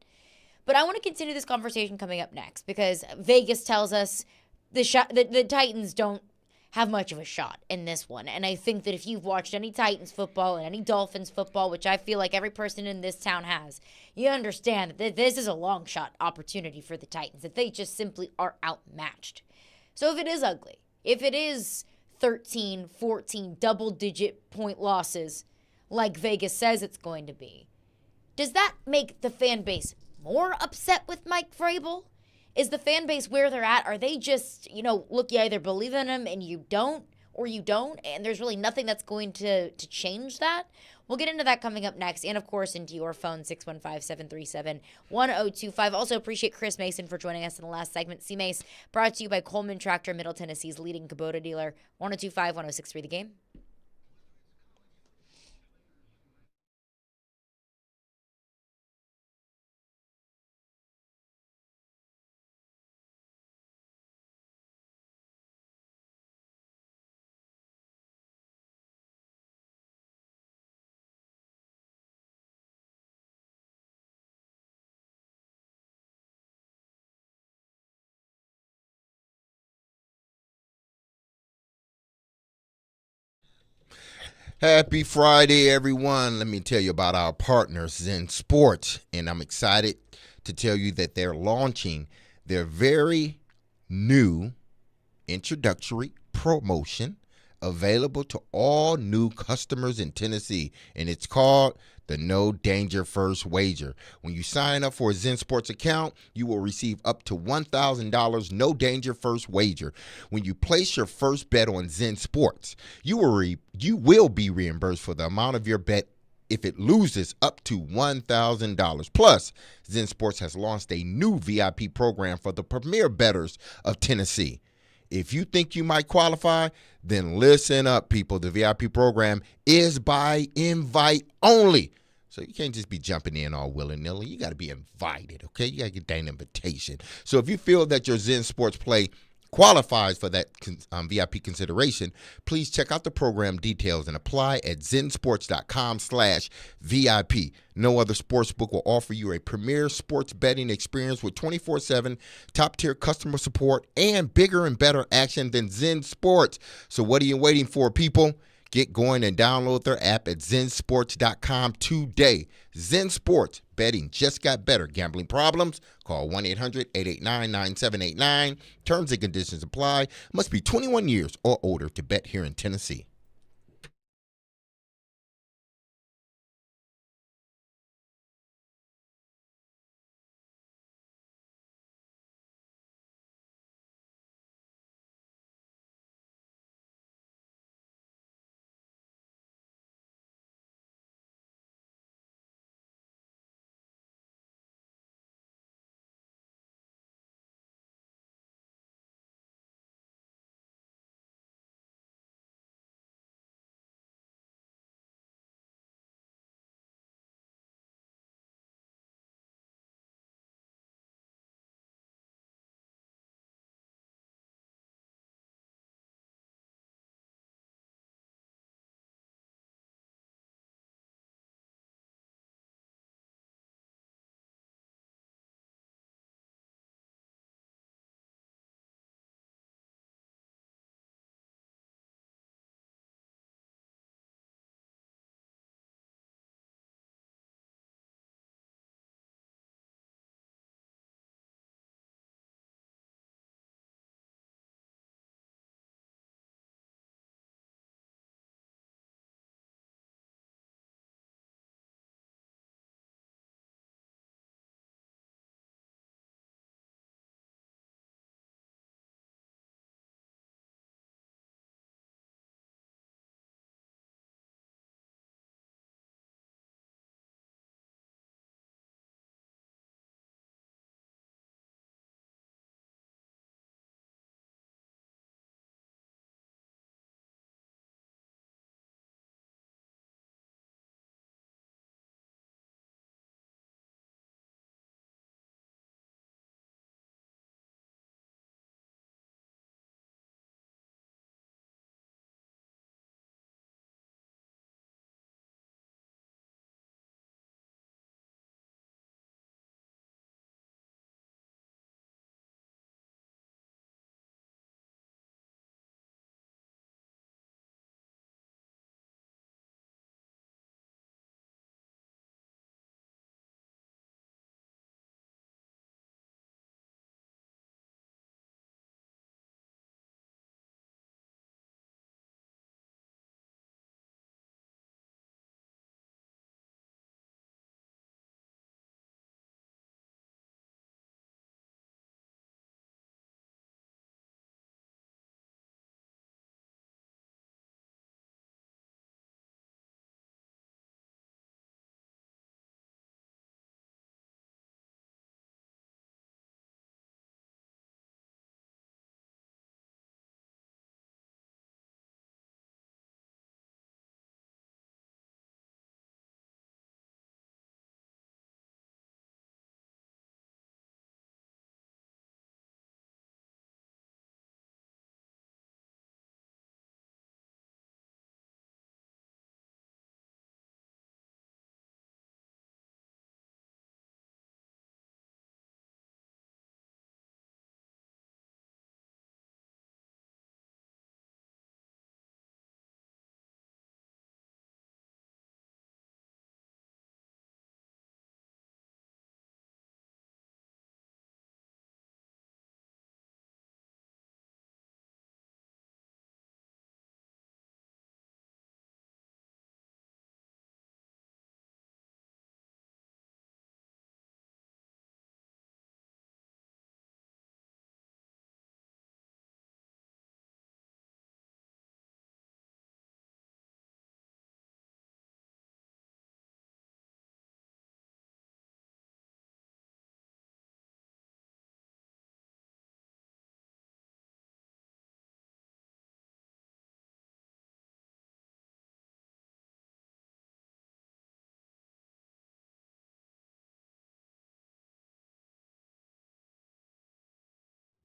But I want to continue this conversation coming up next because Vegas tells us the Titans don't have much of a shot in this one. And I think that if you've watched any Titans football and any Dolphins football, which I feel like every person in this town has, you understand that this is a long shot opportunity for the Titans, that they just simply are outmatched. So if it is ugly, if it is 13, 14, double-digit point losses like Vegas says it's going to be, does that make the fan base more upset with Mike Vrabel? Is the fan base where they're at? Are they just, look, you either believe in him and you don't, or you don't, and there's really nothing that's going to change that? We'll get into that coming up next, and of course into your phone, 615-737-1025. Also appreciate Chris Mason for joining us in the last segment. C-Mase, brought to you by Coleman Tractor, Middle Tennessee's leading Kubota dealer. 1025-1063 The Game. Happy Friday, everyone. Let me tell you about our partners, Zen Sports. And I'm excited to tell you that they're launching their very new introductory promotion available to all new customers in Tennessee. And it's called the No Danger First Wager. When you sign up for a Zen Sports account, you will receive up to $1,000 No Danger First Wager. When you place your first bet on Zen Sports, you will be reimbursed for the amount of your bet if it loses up to $1,000. Plus, Zen Sports has launched a new VIP program for the premier bettors of Tennessee. If you think you might qualify, then listen up, people. The VIP program is by invite only. So you can't just be jumping in all willy-nilly. You got to be invited, okay? You got to get that invitation. So if you feel that your Zen Sports play qualifies for that VIP consideration, please check out the program details and apply at zensports.com/VIP. No other sportsbook will offer you a premier sports betting experience with 24/7 top-tier customer support and bigger and better action than Zen Sports. So what are you waiting for, people? Get going and download their app at zensports.com today. Zen Sports, betting just got better. Gambling problems? Call 1-800-889-9789. Terms and conditions apply. Must be 21 years or older to bet here in Tennessee.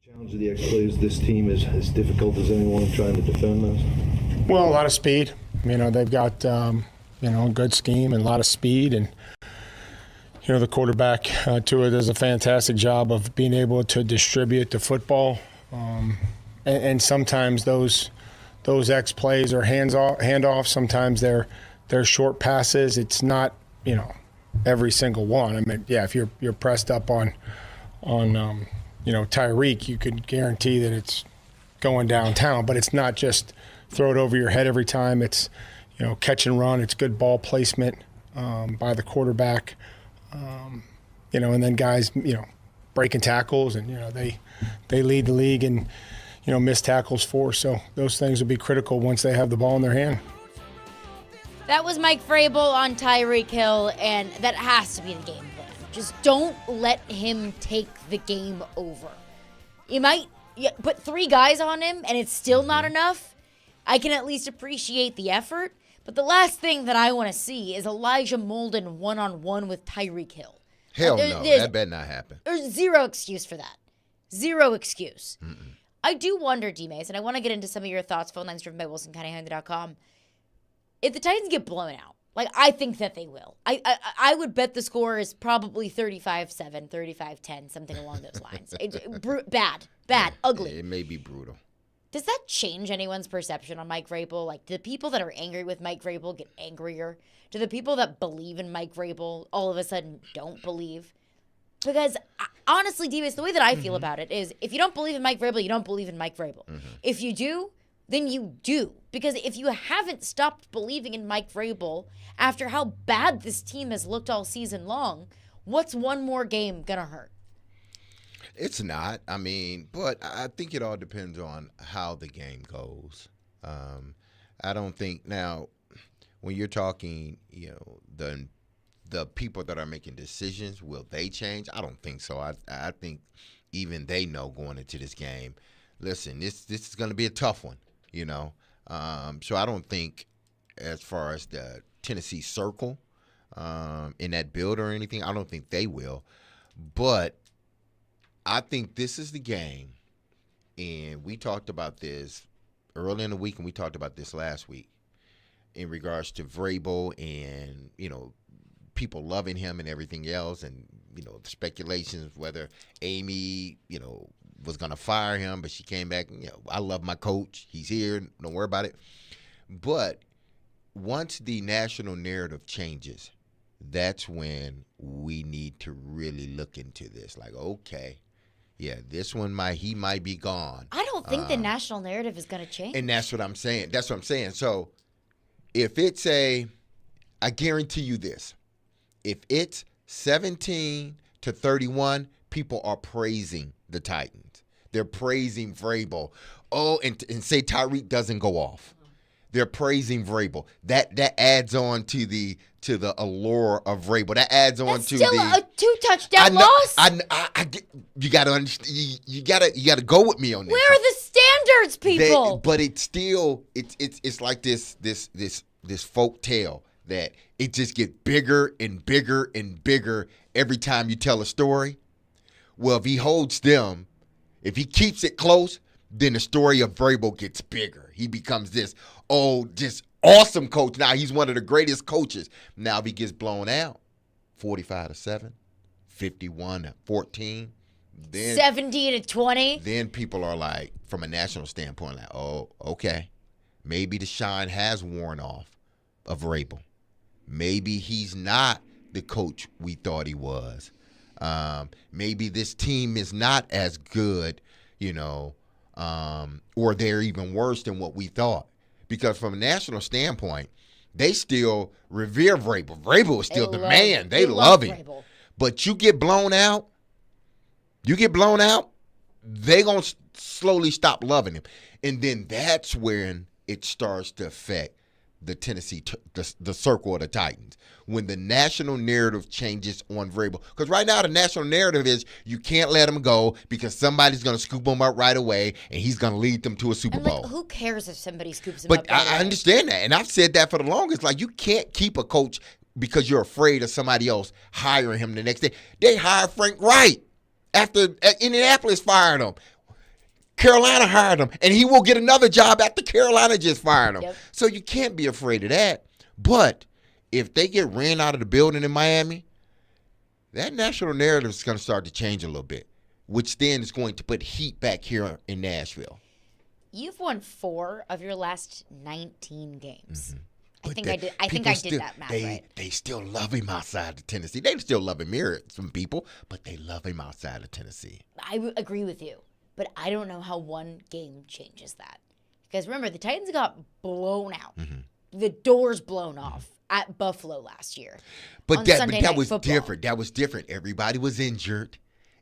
Challenge of the X-Plays, this team is as difficult as anyone trying to defend this? Well, a lot of speed. They've got, a good scheme and a lot of speed. And, the quarterback, Tua, does a fantastic job of being able to distribute the football. And sometimes those X-plays are handoffs. Sometimes they're short passes. It's not, every single one. If you're pressed up on Tyreek, you could guarantee that it's going downtown, but it's not just throw it over your head every time. It's, catch and run. It's good ball placement by the quarterback, and then guys, breaking tackles, and, they lead the league in, missed tackles for. So those things will be critical once they have the ball in their hand. That was Mike Vrabel on Tyreek Hill, and that has to be the game plan. Just don't let him take the game over. You might put 3 guys on him, and it's still not enough. I can at least appreciate the effort, but the last thing that I want to see is Elijah Molden one-on-one with Tyreek Hill. Hell no, that better not happen. There's zero excuse for that. Zero excuse. Mm-mm. I do wonder, D-Mase, and I want to get into some of your thoughts. Phone lines driven by WilsonCountyHunter.com. If the Titans get blown out, I think that they will. I would bet the score is probably 35-7, 35-10, something along those lines. Bad, ugly. It may be brutal. Does that change anyone's perception on Mike Vrabel? Do the people that are angry with Mike Vrabel get angrier? Do the people that believe in Mike Vrabel all of a sudden don't believe? Because honestly, D-Mase, the way that I feel about it is if you don't believe in Mike Vrabel, you don't believe in Mike Vrabel. If you do, then you do. Because if you haven't stopped believing in Mike Vrabel after how bad this team has looked all season long, what's one more game going to hurt? It's not. But I think it all depends on how the game goes. I don't think now when you're talking, the people that are making decisions, will they change? I don't think so. I think even they know going into this game, listen, this is going to be a tough one, So I don't think as far as the Tennessee circle in that build or anything, I don't think they will. But I think this is the game, and we talked about this early in the week, and we talked about this last week in regards to Vrabel and, people loving him and everything else, and, the speculations whether Amy, was going to fire him, but she came back. I love my coach. He's here. Don't worry about it. But once the national narrative changes, that's when we need to really look into this. Okay, yeah, this one he might be gone. I don't think the national narrative is going to change. And that's what I'm saying. So if it's I guarantee you this, if it's 17-31, people are praising the Titans. They're praising Vrabel. Oh, and say Tyreek doesn't go off. They're praising Vrabel. That adds on to the allure of Vrabel. That adds on That's to still the a 2-touchdown loss. You got to understand. You got to go with me on this. Where are the standards, people? But it's still it's like this folk tale that it just gets bigger and bigger and bigger every time you tell a story. Well, if he holds them, if he keeps it close, then the story of Vrabel gets bigger. He becomes this just awesome coach. Now he's one of the greatest coaches. Now if he gets blown out, 45-7, 51-14, then 70-20. Then people are like, from a national standpoint, like, oh, okay, maybe the shine has worn off of Vrabel. Maybe he's not the coach we thought he was. Maybe this team is not as good, or they're even worse than what we thought. Because from a national standpoint, they still revere Vrabel. Vrabel is still the man. They love him. Vrabel. But you get blown out, they going to slowly stop loving him. And then that's when it starts to affect the Tennessee, the circle of the Titans, when the national narrative changes on Vrabel. Because right now the national narrative is you can't let him go because somebody's going to scoop him up right away and he's going to lead them to a Super Bowl. Who cares if somebody scoops him up? But I understand that, and I've said that for the longest. You can't keep a coach because you're afraid of somebody else hiring him the next day. They hired Frank Wright after Indianapolis fired him. Carolina hired him, and he will get another job after Carolina just fired him. Yep. So you can't be afraid of that. But if they get ran out of the building in Miami, that national narrative is going to start to change a little bit, which then is going to put heat back here in Nashville. You've won 4 of your last 19 games. Mm-hmm. I think I did that math right. They still love him outside of Tennessee. They still love him here, some people, but they love him outside of Tennessee. I agree with you, but I don't know how one game changes that. Because remember, the Titans got blown out. Mm-hmm. The doors blown off at Buffalo last year. But that was different. That was different. Everybody was injured,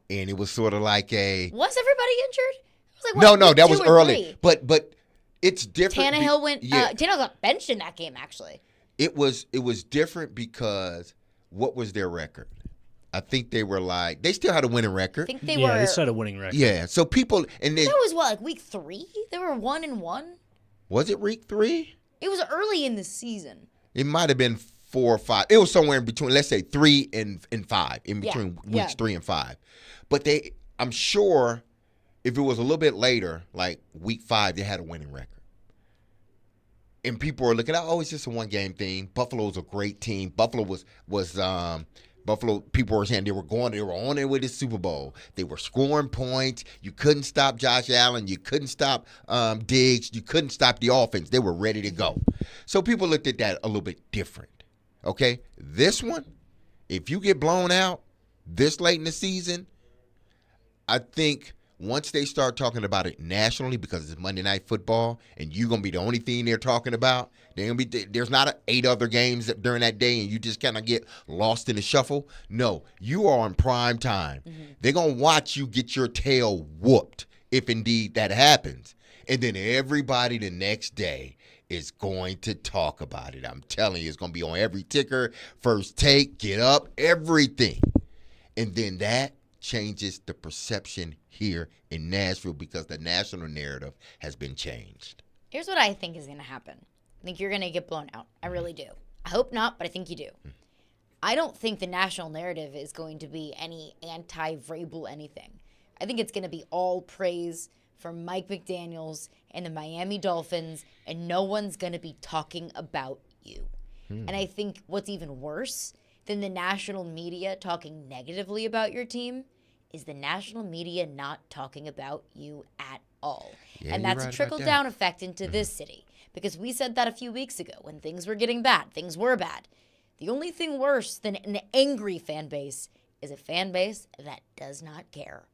and it was sort of like a. Was everybody injured? It was like, no, that was early. 3? But it's different. Tannehill went. Tannehill got benched in that game. Actually, it was different because what was their record? I think they were they still had a winning record. I think they they still had a winning record. Yeah, so people and that was like week 3. They were 1-1. Was it week 3? It was early in the season. It might have been 4 or 5. It was somewhere in between. Let's say 3 and 5, in between weeks 3 and 5. But I'm sure, if it was a little bit later, like week 5, they had a winning record. And people were looking at, it's just a one-game thing. Buffalo's a great team. Buffalo was Buffalo, people were saying they were on there with the Super Bowl. They were scoring points. You couldn't stop Josh Allen. You couldn't stop Diggs. You couldn't stop the offense. They were ready to go. So people looked at that a little bit different. Okay? This one, if you get blown out this late in the season, I think once they start talking about it nationally, because it's Monday Night Football and you're going to be the only thing they're talking about, there's not 8 other games during that day and you just kind of get lost in the shuffle. No, you are on prime time. Mm-hmm. They're going to watch you get your tail whooped if indeed that happens. And then everybody the next day is going to talk about it. I'm telling you, it's going to be on every ticker, first take, get up, everything. And then that changes the perception here in Nashville because the national narrative has been changed. Here's what I think is going to happen. I think you're going to get blown out. I really do. I hope not, but I think you do. I don't think the national narrative is going to be any anti-Vrabel anything. I think it's going to be all praise for Mike McDaniels and the Miami Dolphins, and no one's going to be talking about you. And I think what's even worse than the national media talking negatively about your team is the national media not talking about you at all. Yeah, and that's a trickle-down effect into this city. Because we said that a few weeks ago when things were getting bad. Things were bad. The only thing worse than an angry fan base is a fan base that does not care.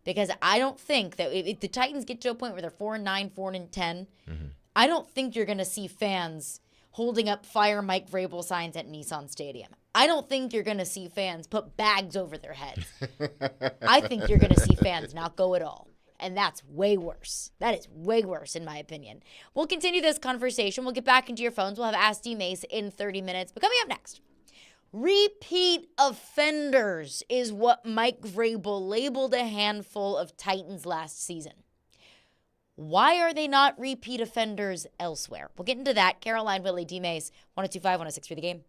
Because I don't think that if the Titans get to a point where they're 4-9, 4-10, I don't think you're going to see fans holding up "Fire Mike Vrabel" signs at Nissan Stadium. I don't think you're going to see fans put bags over their heads. I think you're going to see fans not go at all. And that's way worse. That is way worse, in my opinion. We'll continue this conversation. We'll get back into your phones. We'll have Ask D-Mase in 30 minutes. But coming up next, repeat offenders is what Mike Vrabel labeled a handful of Titans last season. Why are they not repeat offenders elsewhere? We'll get into that. Caroline, Willy, D-Mase, 102.5, 106 for the game.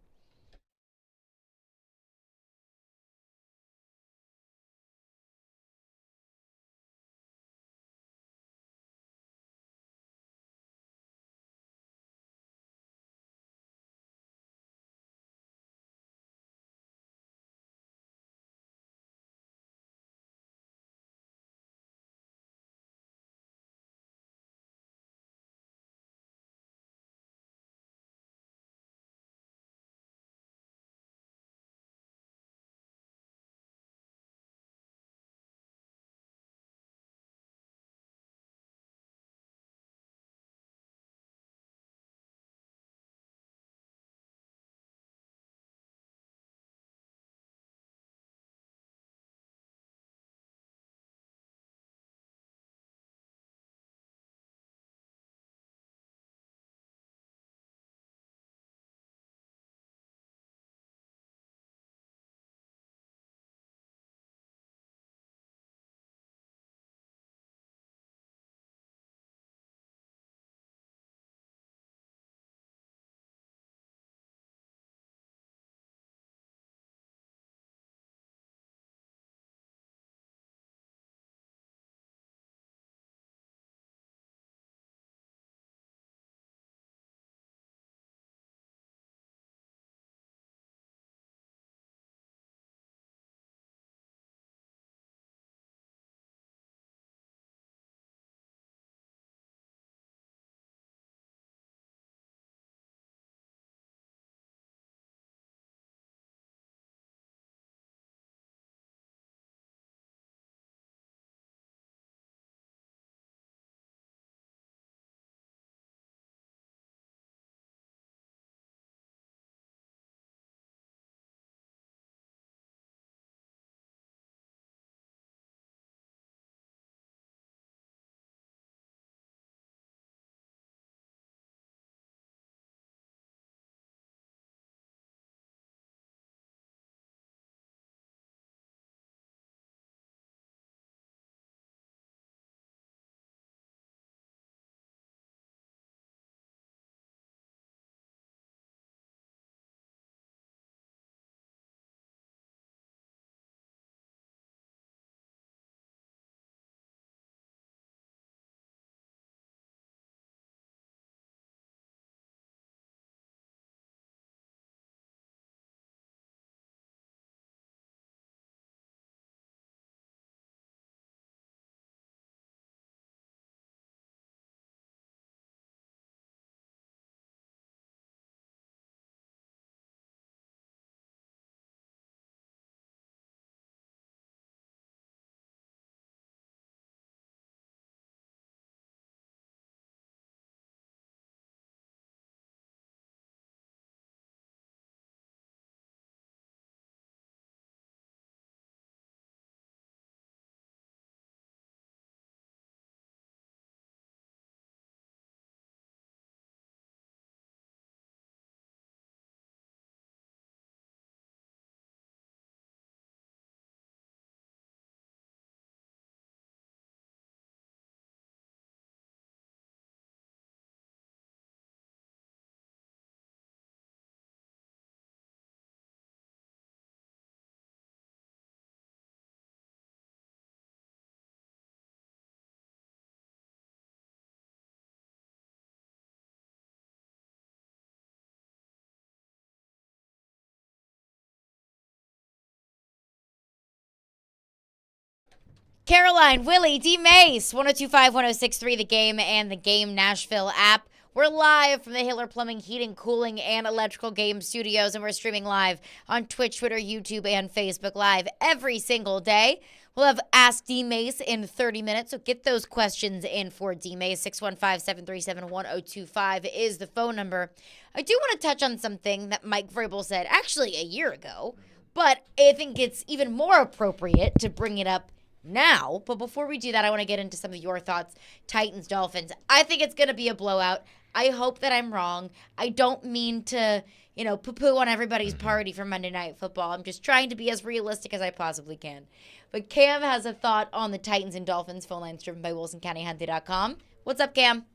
Caroline, Willy, D-Mase, 1025, 1063, The Game, and the Game Nashville app. We're live from the Hiller Plumbing, Heating, Cooling, and Electrical Game Studios, and we're streaming live on Twitch, Twitter, YouTube, and Facebook Live every single day. We'll have Ask D-Mase in 30 minutes, so get those questions in for D-Mase. 615-737-1025 is the phone number. I do want to touch on something that Mike Vrabel said actually a year ago, but I think it's even more appropriate to bring it up now. But before we do that, I want to get into some of your thoughts. Titans, Dolphins. I think it's going to be a blowout. I hope that I'm wrong. I don't mean to, poo-poo on everybody's party for Monday Night Football. I'm just trying to be as realistic as I possibly can. But Cam has a thought on the Titans and Dolphins. Phone lines driven by WilsonCountyHunting.com. What's up, Cam?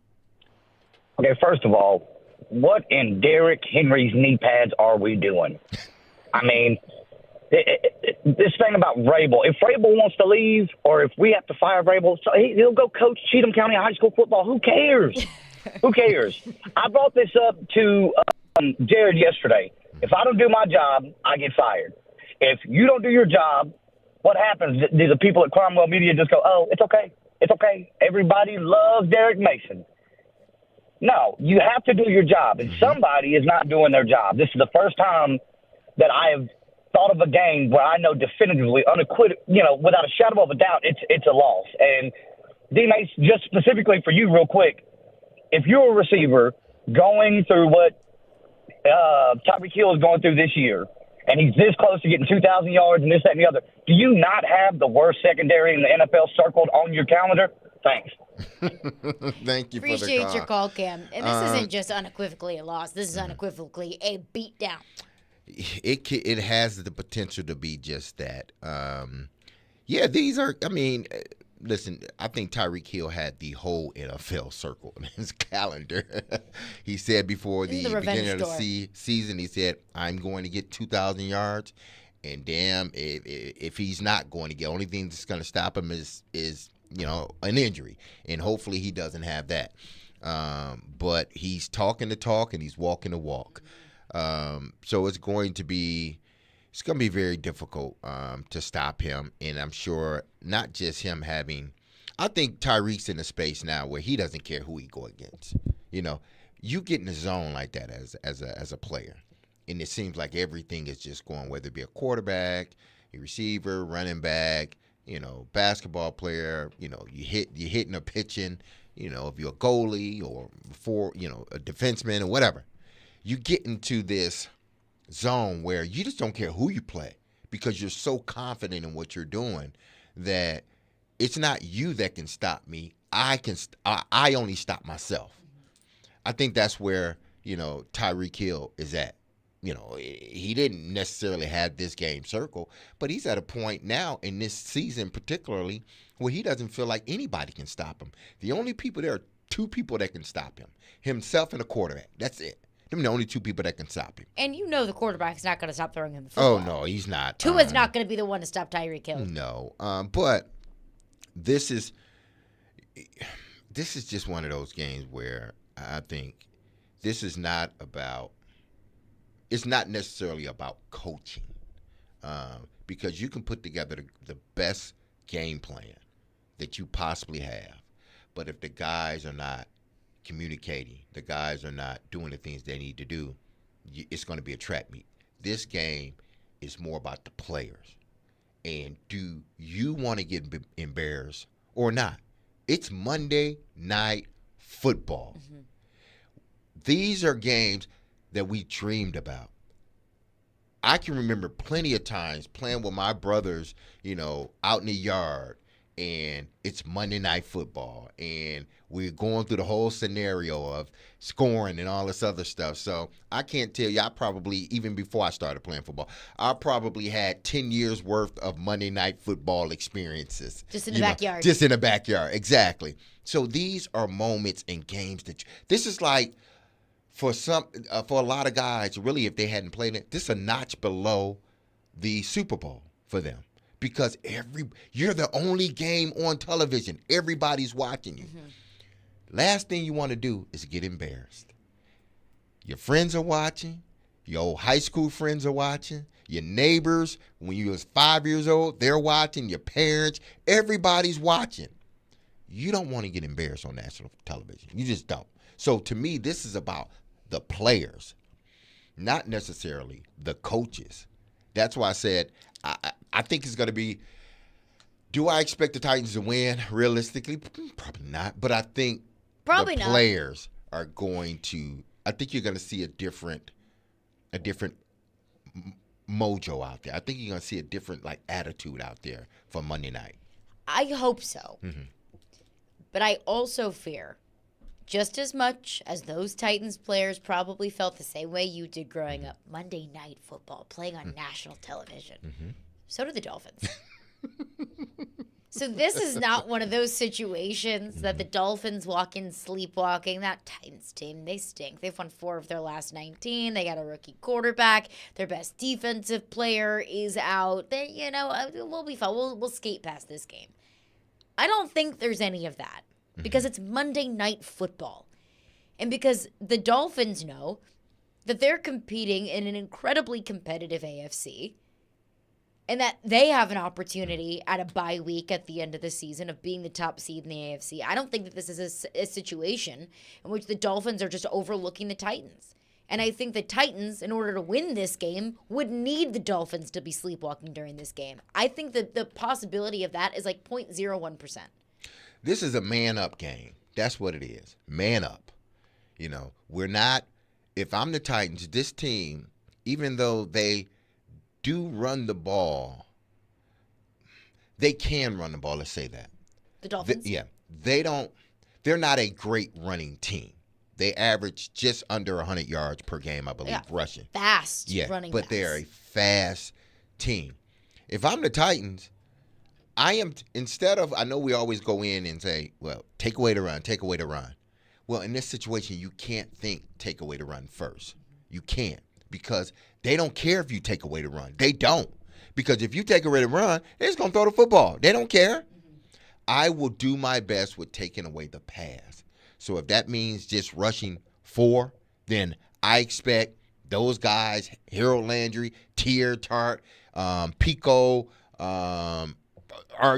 Okay, first of all, what in Derrick Henry's knee pads are we doing? I mean, this thing about Vrabel, if Vrabel wants to leave or if we have to fire Vrabel, so he'll go coach Cheatham County High School football. Who cares? Who cares? I brought this up to Jared yesterday. If I don't do my job, I get fired. If you don't do your job, what happens? Do the people at Cromwell Media just go, oh, it's okay. It's okay. Everybody loves Derek Mason. No, you have to do your job, and somebody is not doing their job. This is the first time that I have thought of a game where I know definitively, without a shadow of a doubt, it's a loss. And D-Mase, just specifically for you real quick, if you're a receiver going through what Tyreek Hill is going through this year, and he's this close to getting 2,000 yards and this, that, and the other, do you not have the worst secondary in the NFL circled on your calendar? Thanks. Thank you for the call. Appreciate your call, Cam. And this isn't just unequivocally a loss. This is unequivocally a beatdown. It has the potential to be just that. These are, listen, I think Tyreek Hill had the whole NFL circle in his calendar. He said before the beginning of the season, he said, I'm going to get 2,000 yards. And damn, if he's not going to get, only thing that's going to stop him is an injury. And hopefully he doesn't have that. But he's talking the talk and he's walking the walk. So it's going to be very difficult to stop him, and I'm sure not just him having. I think Tyreek's in a space now where he doesn't care who he go against. You get in the zone like that as a player, and it seems like everything is just going, whether it be a quarterback, a receiver, running back, basketball player. You're hitting or pitching. If you're a goalie or a defenseman or whatever. You get into this zone where you just don't care who you play because you're so confident in what you're doing that it's not you that can stop me. I only stop myself. I think that's where, Tyreek Hill is at. He didn't necessarily have this game circle, but he's at a point now in this season particularly where he doesn't feel like anybody can stop him. There are two people that can stop him, himself and a quarterback. That's it. Them the only two people that can stop him. And the quarterback's not going to stop throwing him the football. Oh, no, he's not. Tua's not going to be the one to stop Tyreek Hill. No. But this is just one of those games where I think this is not about – it's not necessarily about coaching because you can put together the best game plan that you possibly have. But if the guys are not communicating, the guys are not doing the things they need to do, it's going to be a trap meet. This game is more about the players. And do you want to get embarrassed or not? It's Monday Night Football. Mm-hmm. These are games that we dreamed about. I can remember plenty of times playing with my brothers, out in the yard, and it's Monday Night Football, and we're going through the whole scenario of scoring and all this other stuff. So I can't tell you, I probably, even before I started playing football, I probably had 10 years worth of Monday Night Football experiences. Just in the backyard. Just in the backyard, exactly. So these are moments and games this is like, for a lot of guys, really, if they hadn't played it, this is a notch below the Super Bowl for them. Because you're the only game on television. Everybody's watching you. Mm-hmm. Last thing you want to do is get embarrassed. Your friends are watching. Your old high school friends are watching. Your neighbors, when you was 5 years old, they're watching. Your parents, everybody's watching. You don't want to get embarrassed on national television. You just don't. So to me, this is about the players, not necessarily the coaches. That's why I said I think it's going to be, do I expect the Titans to win realistically? Probably not. But I think Probably the not. players are going to, I think you're going to see a different mojo out there. I think you're going to see a different attitude out there for Monday night. I hope so. Mm-hmm. But I also fear, just as much as those Titans players probably felt the same way you did growing up, Monday Night Football, playing on national television. Mm-hmm. So do the Dolphins. So this is not one of those situations that the Dolphins walk in sleepwalking. That Titans team, they stink. They've won 4 of their last 19. They got a rookie quarterback. Their best defensive player is out. We'll be fine. We'll skate past this game. I don't think there's any of that because it's Monday Night Football. And because the Dolphins know that they're competing in an incredibly competitive AFC and that they have an opportunity at a bye week at the end of the season of being the top seed in the AFC. I don't think that this is a situation in which the Dolphins are just overlooking the Titans. And I think the Titans, in order to win this game, would need the Dolphins to be sleepwalking during this game. I think that the possibility of that is 0.01%. This is a man-up game. That's what it is. Man up. We're not, if I'm the Titans, this team, even though they do run the ball, they can run the ball, let's say that. The Dolphins? They're not a great running team. They average just under 100 yards per game, I believe, rushing. Fast running but backs. they're a fast team. If I'm the Titans, I know we always go in and say, well, take away the run. Well, in this situation, you can't think take away the run first. You can't, because they don't care if you take away the run. They don't. Because if you take away the run, they're just going to throw the football. They don't care. I will do my best with taking away the pass. So if that means just rushing 4, then I expect those guys, Harold Landry, Tier Tart, Pico, Arden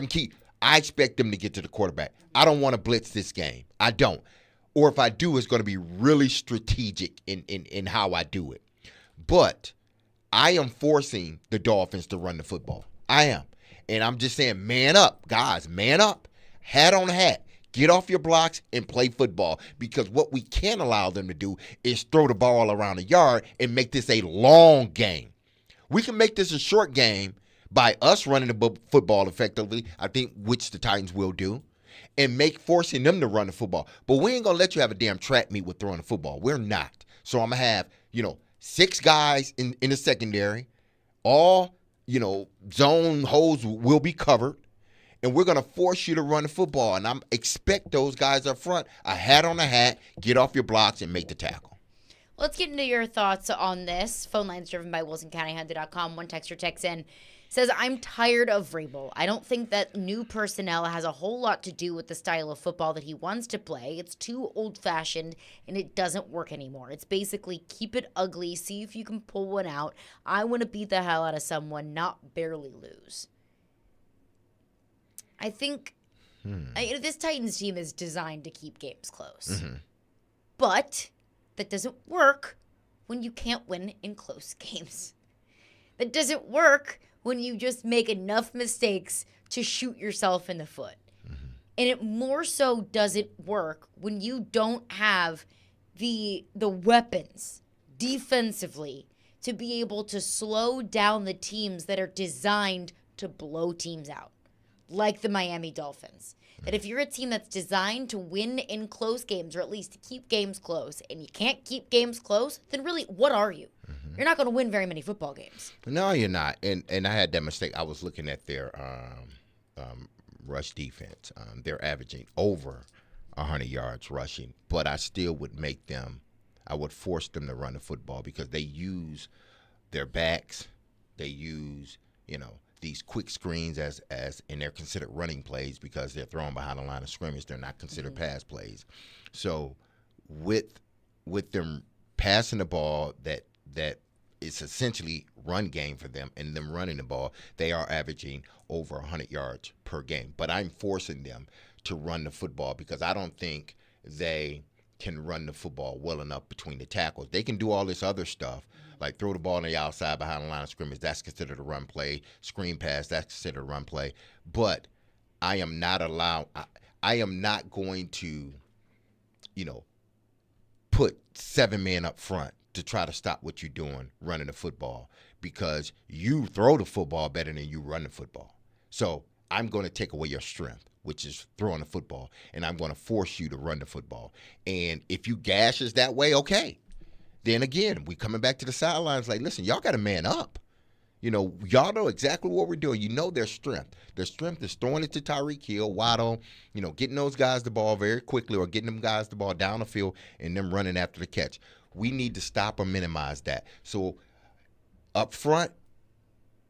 Key, I expect them to get to the quarterback. I don't want to blitz this game. I don't. Or if I do, it's going to be really strategic in how I do it. But I am forcing the Dolphins to run the football. I am. And I'm just saying, man up, guys, man up. Hat on hat. Get off your blocks and play football, because what we can't allow them to do is throw the ball around the yard and make this a long game. We can make this a short game by us running the football effectively, I think, which the Titans will do, and forcing them to run the football. But we ain't going to let you have a damn track meet with throwing the football. We're not. So I'm going to have, 6 guys in the secondary. All, zone holes will be covered. And we're going to force you to run the football. And I expect those guys up front, a hat on a hat, get off your blocks and make the tackle. Let's get into your thoughts on this. Phone lines driven by WilsonCountyHunter.com. One texter texts in, says, I'm tired of Vrabel. I don't think that new personnel has a whole lot to do with the style of football that he wants to play. It's too old-fashioned, and it doesn't work anymore. It's basically keep it ugly, see if you can pull one out. I want to beat the hell out of someone, not barely lose. I think this Titans team is designed to keep games close. Mm-hmm. But that doesn't work when you can't win in close games. That doesn't work when you just make enough mistakes to shoot yourself in the foot. Mm-hmm. And it more so doesn't work when you don't have the weapons defensively to be able to slow down the teams that are designed to blow teams out. Like the Miami Dolphins. That if you're a team that's designed to win in close games, or at least to keep games close, and you can't keep games close, then really, what are you? Mm-hmm. You're not going to win very many football games. No, you're not. And I had that mistake. I was looking at their rush defense. They're averaging over 100 yards rushing, but I still would I would force them to run the football because they use their backs. They use, these quick screens as and they're considered running plays because they're thrown behind the line of scrimmage. They're not considered pass plays. So with them passing the ball that it's essentially run game for them and them running the ball. They are averaging over 100 yards per game. But I'm forcing them to run the football because I don't think they can run the football well enough between the tackles. They can do all this other stuff, like throw the ball on the outside behind the line of scrimmage. That's considered a run play. Screen pass, that's considered a run play. But I am not going to, put 7 men up front to try to stop what you're doing running the football because you throw the football better than you run the football. So I'm going to take away your strength, which is throwing the football, and I'm going to force you to run the football. And if you gash us that way, okay. Then again, we coming back to the sidelines like, listen, y'all got to man up. Y'all know exactly what we're doing. You know their strength. Their strength is throwing it to Tyreek Hill, Waddle, getting those guys the ball very quickly or getting them guys the ball down the field and them running after the catch. We need to stop or minimize that. So up front,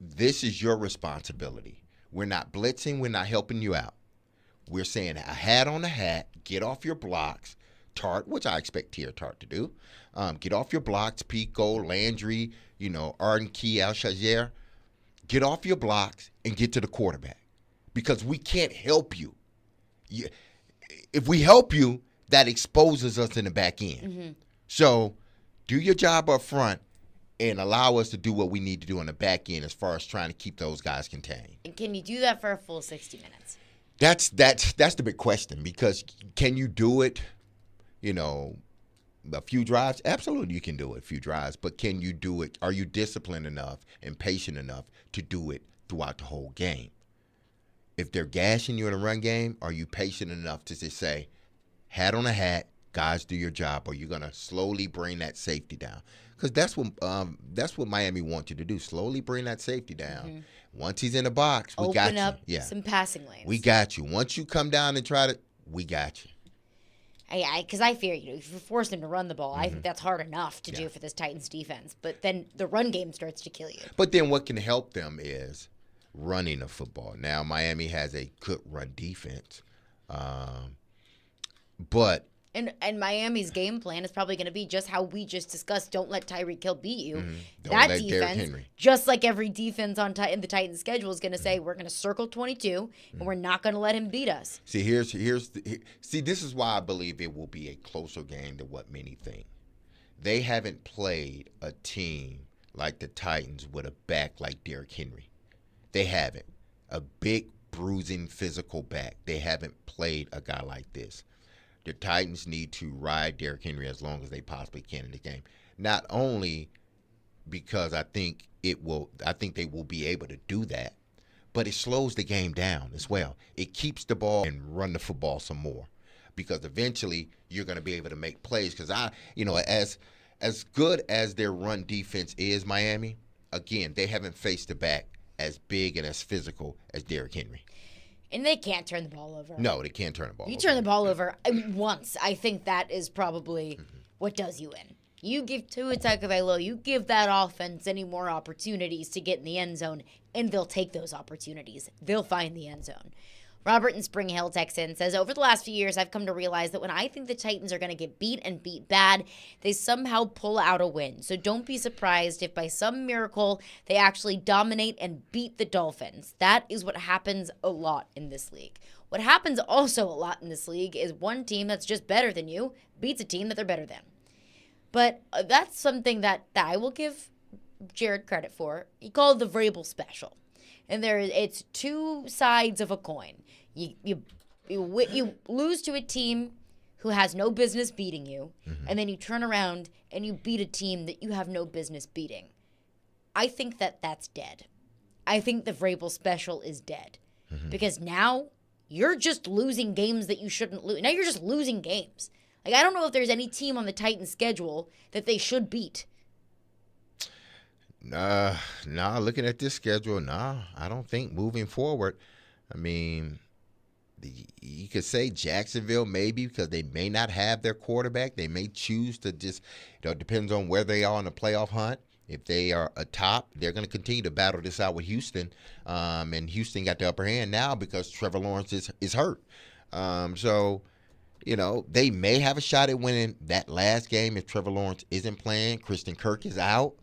this is your responsibility. We're not blitzing. We're not helping you out. We're saying a hat on a hat, get off your blocks, Tart, which I expect Tart to do. Get off your blocks, Pico, Landry, Arden Key, Al-Shazier. Get off your blocks and get to the quarterback because we can't help you. If we help you, that exposes us in the back end. Mm-hmm. So do your job up front and allow us to do what we need to do on the back end as far as trying to keep those guys contained. And can you do that for a full 60 minutes? That's the big question because can you do it, a few drives? Absolutely, you can do it, a few drives. But can you do it? Are you disciplined enough and patient enough to do it throughout the whole game? If they're gashing you in a run game, are you patient enough to just say, hat on a hat, guys, do your job, or you're going to slowly bring that safety down? Because that's what Miami wants you to do, slowly bring that safety down. Mm-hmm. Once he's in the box, we got you. Open up some passing lanes. We got you. Once you come down and try to, we got you. Because I fear, if you're forcing him to run the ball, I think that's hard enough to do for this Titans defense. But then the run game starts to kill you. But then what can help them is running the football. Now, Miami has a good run defense. But And Miami's game plan is probably going to be just how we just discussed. Don't let Tyreek Hill beat you. Mm-hmm. That defense, just like every defense in the Titans' schedule, is going to say we're going to circle 22 and we're not going to let him beat us. See, this is why I believe it will be a closer game than what many think. They haven't played a team like the Titans with a back like Derrick Henry. They haven't. A big, bruising, physical back. They haven't played a guy like this. The Titans need to ride Derrick Henry as long as they possibly can in the game. Not only because I think they will be able to do that, but it slows the game down as well. It keeps the ball and run the football some more because eventually you're going to be able to make plays. Because as good as their run defense is, Miami, again, they haven't faced a back as big and as physical as Derrick Henry. And they can't turn the ball over. No, they can't turn the ball over. You turn the ball over once. I think that is probably what does you in. You give Tua Tagovailoa, you give that offense any more opportunities to get in the end zone, and they'll take those opportunities. They'll find the end zone. Robert in Spring Hill, Texan, says, over the last few years, I've come to realize that when I think the Titans are going to get beat and beat bad, they somehow pull out a win. So don't be surprised if by some miracle they actually dominate and beat the Dolphins. That is what happens a lot in this league. What happens also a lot in this league is one team that's just better than you beats a team that they're better than. But that's something that I will give Jared credit for. He called the Vrabel special. And it's two sides of a coin. You lose to a team who has no business beating you, and then you turn around and you beat a team that you have no business beating. I think that's dead. I think the Vrabel special is dead. Because now you're just losing games that you shouldn't lose. Now you're just losing games. Like, I don't know if there's any team on the Titans' schedule that they should beat. Looking at this schedule, I don't think moving forward. I mean, you could say Jacksonville maybe because they may not have their quarterback. They may choose to just, it depends on where they are in the playoff hunt. If they are atop, they're going to continue to battle this out with Houston. And Houston got the upper hand now because Trevor Lawrence is hurt. So They may have a shot at winning that last game if Trevor Lawrence isn't playing. Christian Kirk is out.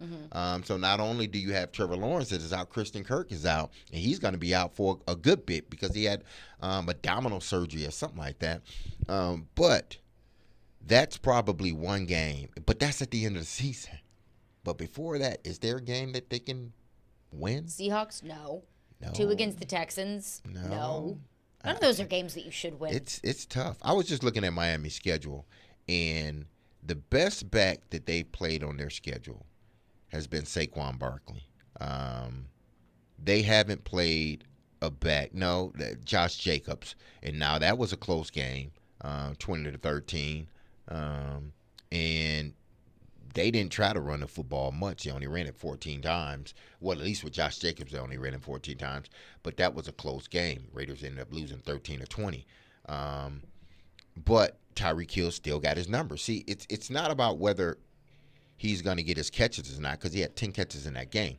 So not only do you have Trevor Lawrence that is out, Christian Kirk is out, and he's going to be out for a good bit because he had abdominal surgery or something like that. But that's probably one game. But that's at the end of the season. But before that, is there a game that they can win? Seahawks? No. No. 2 against the Texans? No. None of those are games that you should win. It's tough. I was just looking at Miami's schedule, and the best back that they've played on their schedule has been Saquon Barkley. They haven't played a back. No, Josh Jacobs. And now that was a close game, 20-13. And they didn't try to run the football much. They only ran it 14 times. Well, at least with Josh Jacobs, they only ran it 14 times. But that was a close game. Raiders ended up losing 13-20. But Tyreek Hill still got his numbers. See, it's not about whether he's going to get his catches or not because he had 10 catches in that game.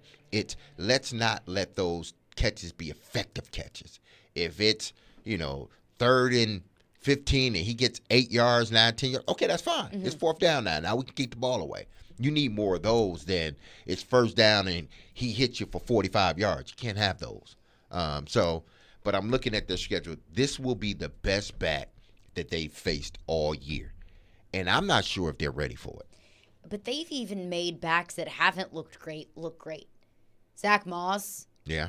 Let's not let those catches be effective catches. If it's, 3rd and 15 and he gets 8 yards, 9, 10 yards, okay, that's fine. It's 4th down now. Now we can kick the ball away. You need more of those than it's 1st down and he hits you for 45 yards. You can't have those. But I'm looking at their schedule. This will be the best back that they've faced all year. And I'm not sure if they're ready for it. But they've even made backs that haven't looked great look great. Zach Moss. Yeah.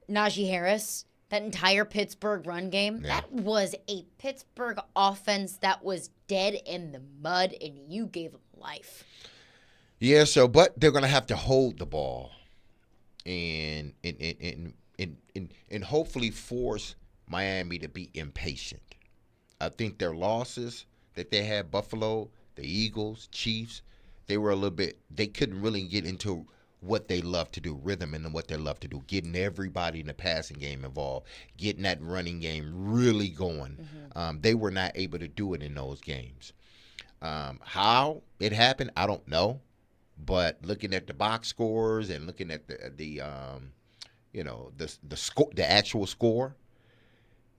Najee Harris. That entire Pittsburgh run game, That was a Pittsburgh offense that was dead in the mud, and you gave them life. Yeah, but they're going to have to hold the ball and hopefully force Miami to be impatient. I think their losses that they had, Buffalo, the Eagles, Chiefs, they couldn't really get into what they love to do, rhythm and what they love to do, getting everybody in the passing game involved, getting that running game really going. They were not able to do it in those games. How it happened, I don't know. But looking at the box scores and looking at the actual score,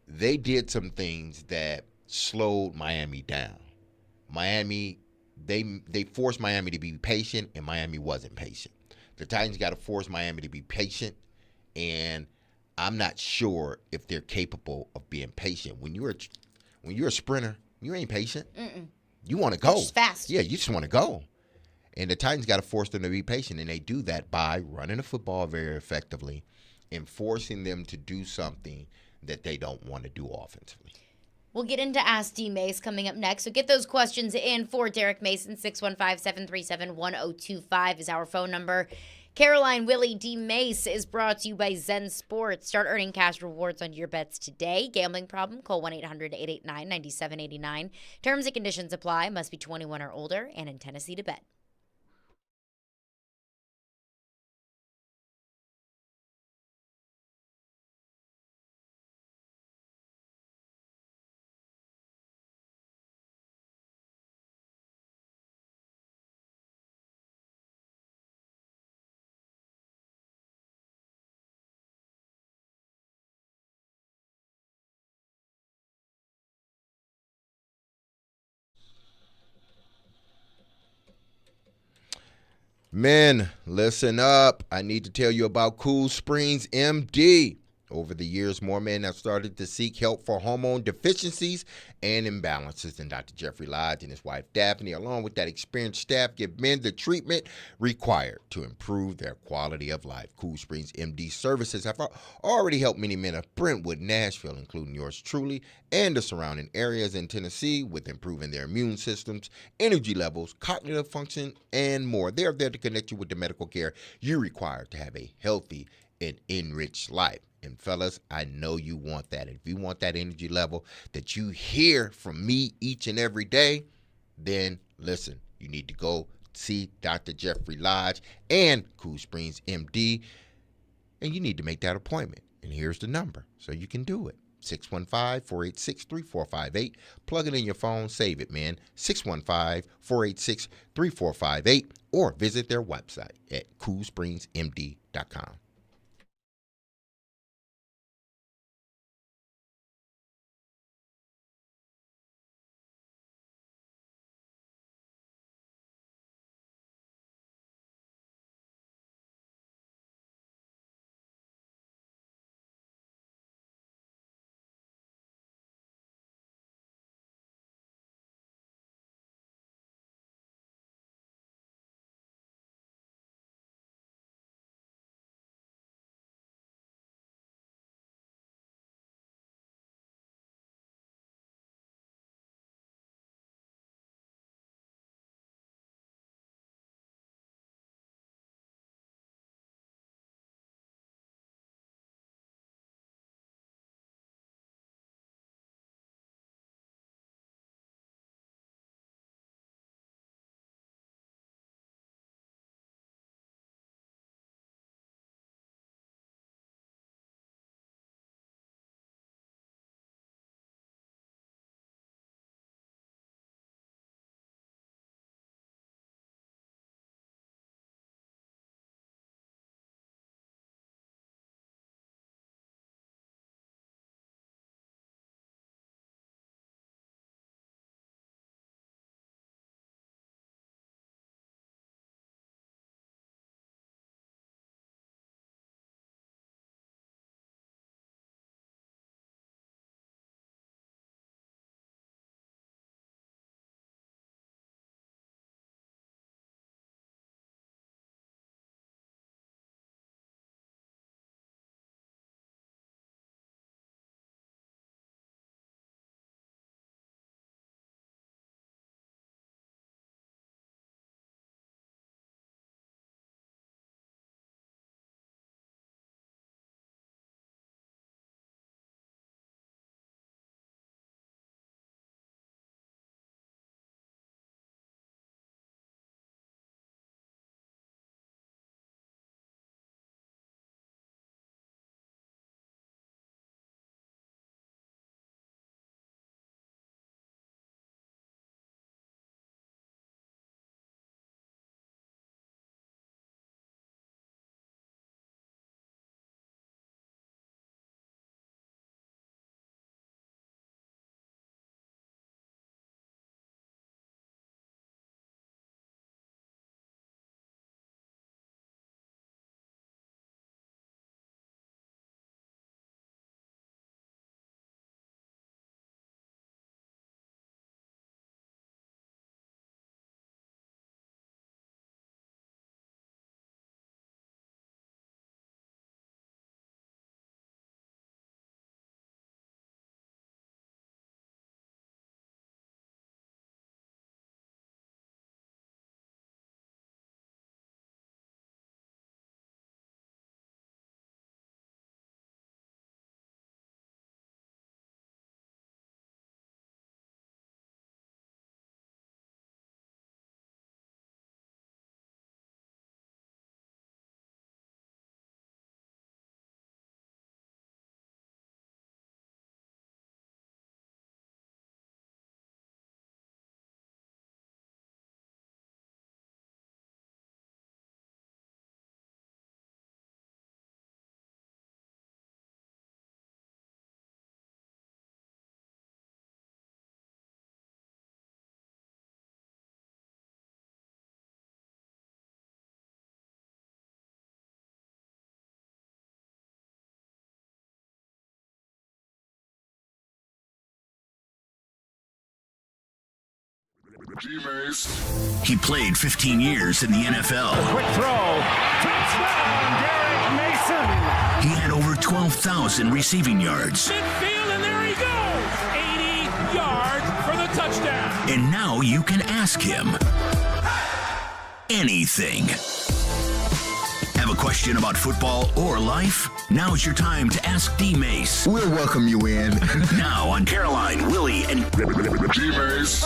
they did some things that slowed Miami down. Miami, they forced Miami to be patient, and Miami wasn't patient. The Titans got to force Miami to be patient, and I'm not sure if they're capable of being patient. When you're a sprinter, you ain't patient. You want to go. Just fast. Yeah, you just want to go. And the Titans got to force them to be patient, and they do that by running the football very effectively and forcing them to do something that they don't want to do offensively. We'll get into Ask D-Mase coming up next. So get those questions in for Derek Mason. 615-737-1025 is our phone number. Caroline, Willy, D-Mase is brought to you by Zen Sports. Start earning cash rewards on your bets today. Gambling problem? Call 1-800-889-9789. Terms and conditions apply. Must be 21 or older and in Tennessee to bet. Men, listen up. I need to tell you about Cool Springs MD. Over the years, more men have started to seek help for hormone deficiencies and imbalances. And Dr. Jeffrey Lodge and his wife Daphne, along with that experienced staff, give men the treatment required to improve their quality of life. Cool Springs MD services have already helped many men of Brentwood, Nashville, including yours truly, and the surrounding areas in Tennessee with improving their immune systems, energy levels, cognitive function, and more. They're there to connect you with the medical care you require to have a healthy and enriched life. And fellas, I know you want that. If you want that energy level that you hear from me each and every day, then listen, you need to go see Dr. Jeffrey Lodge and Cool Springs MD, and you need to make that appointment. And here's the number so you can do it. 615-486-3458. Plug it in your phone. Save it, man. 615-486-3458. Or visit their website at coolspringsmd.com. D-Mase. He played 15 years in the NFL. Quick throw. Touchdown, Derek Mason. He had over 12,000 receiving yards. Midfield, and there he goes. 80 yards for the touchdown. And now you can ask him anything. Have a question about football or life? Now's your time to ask D-Mase. We'll welcome you in. Now on Caroline, Willy, and D-Mase.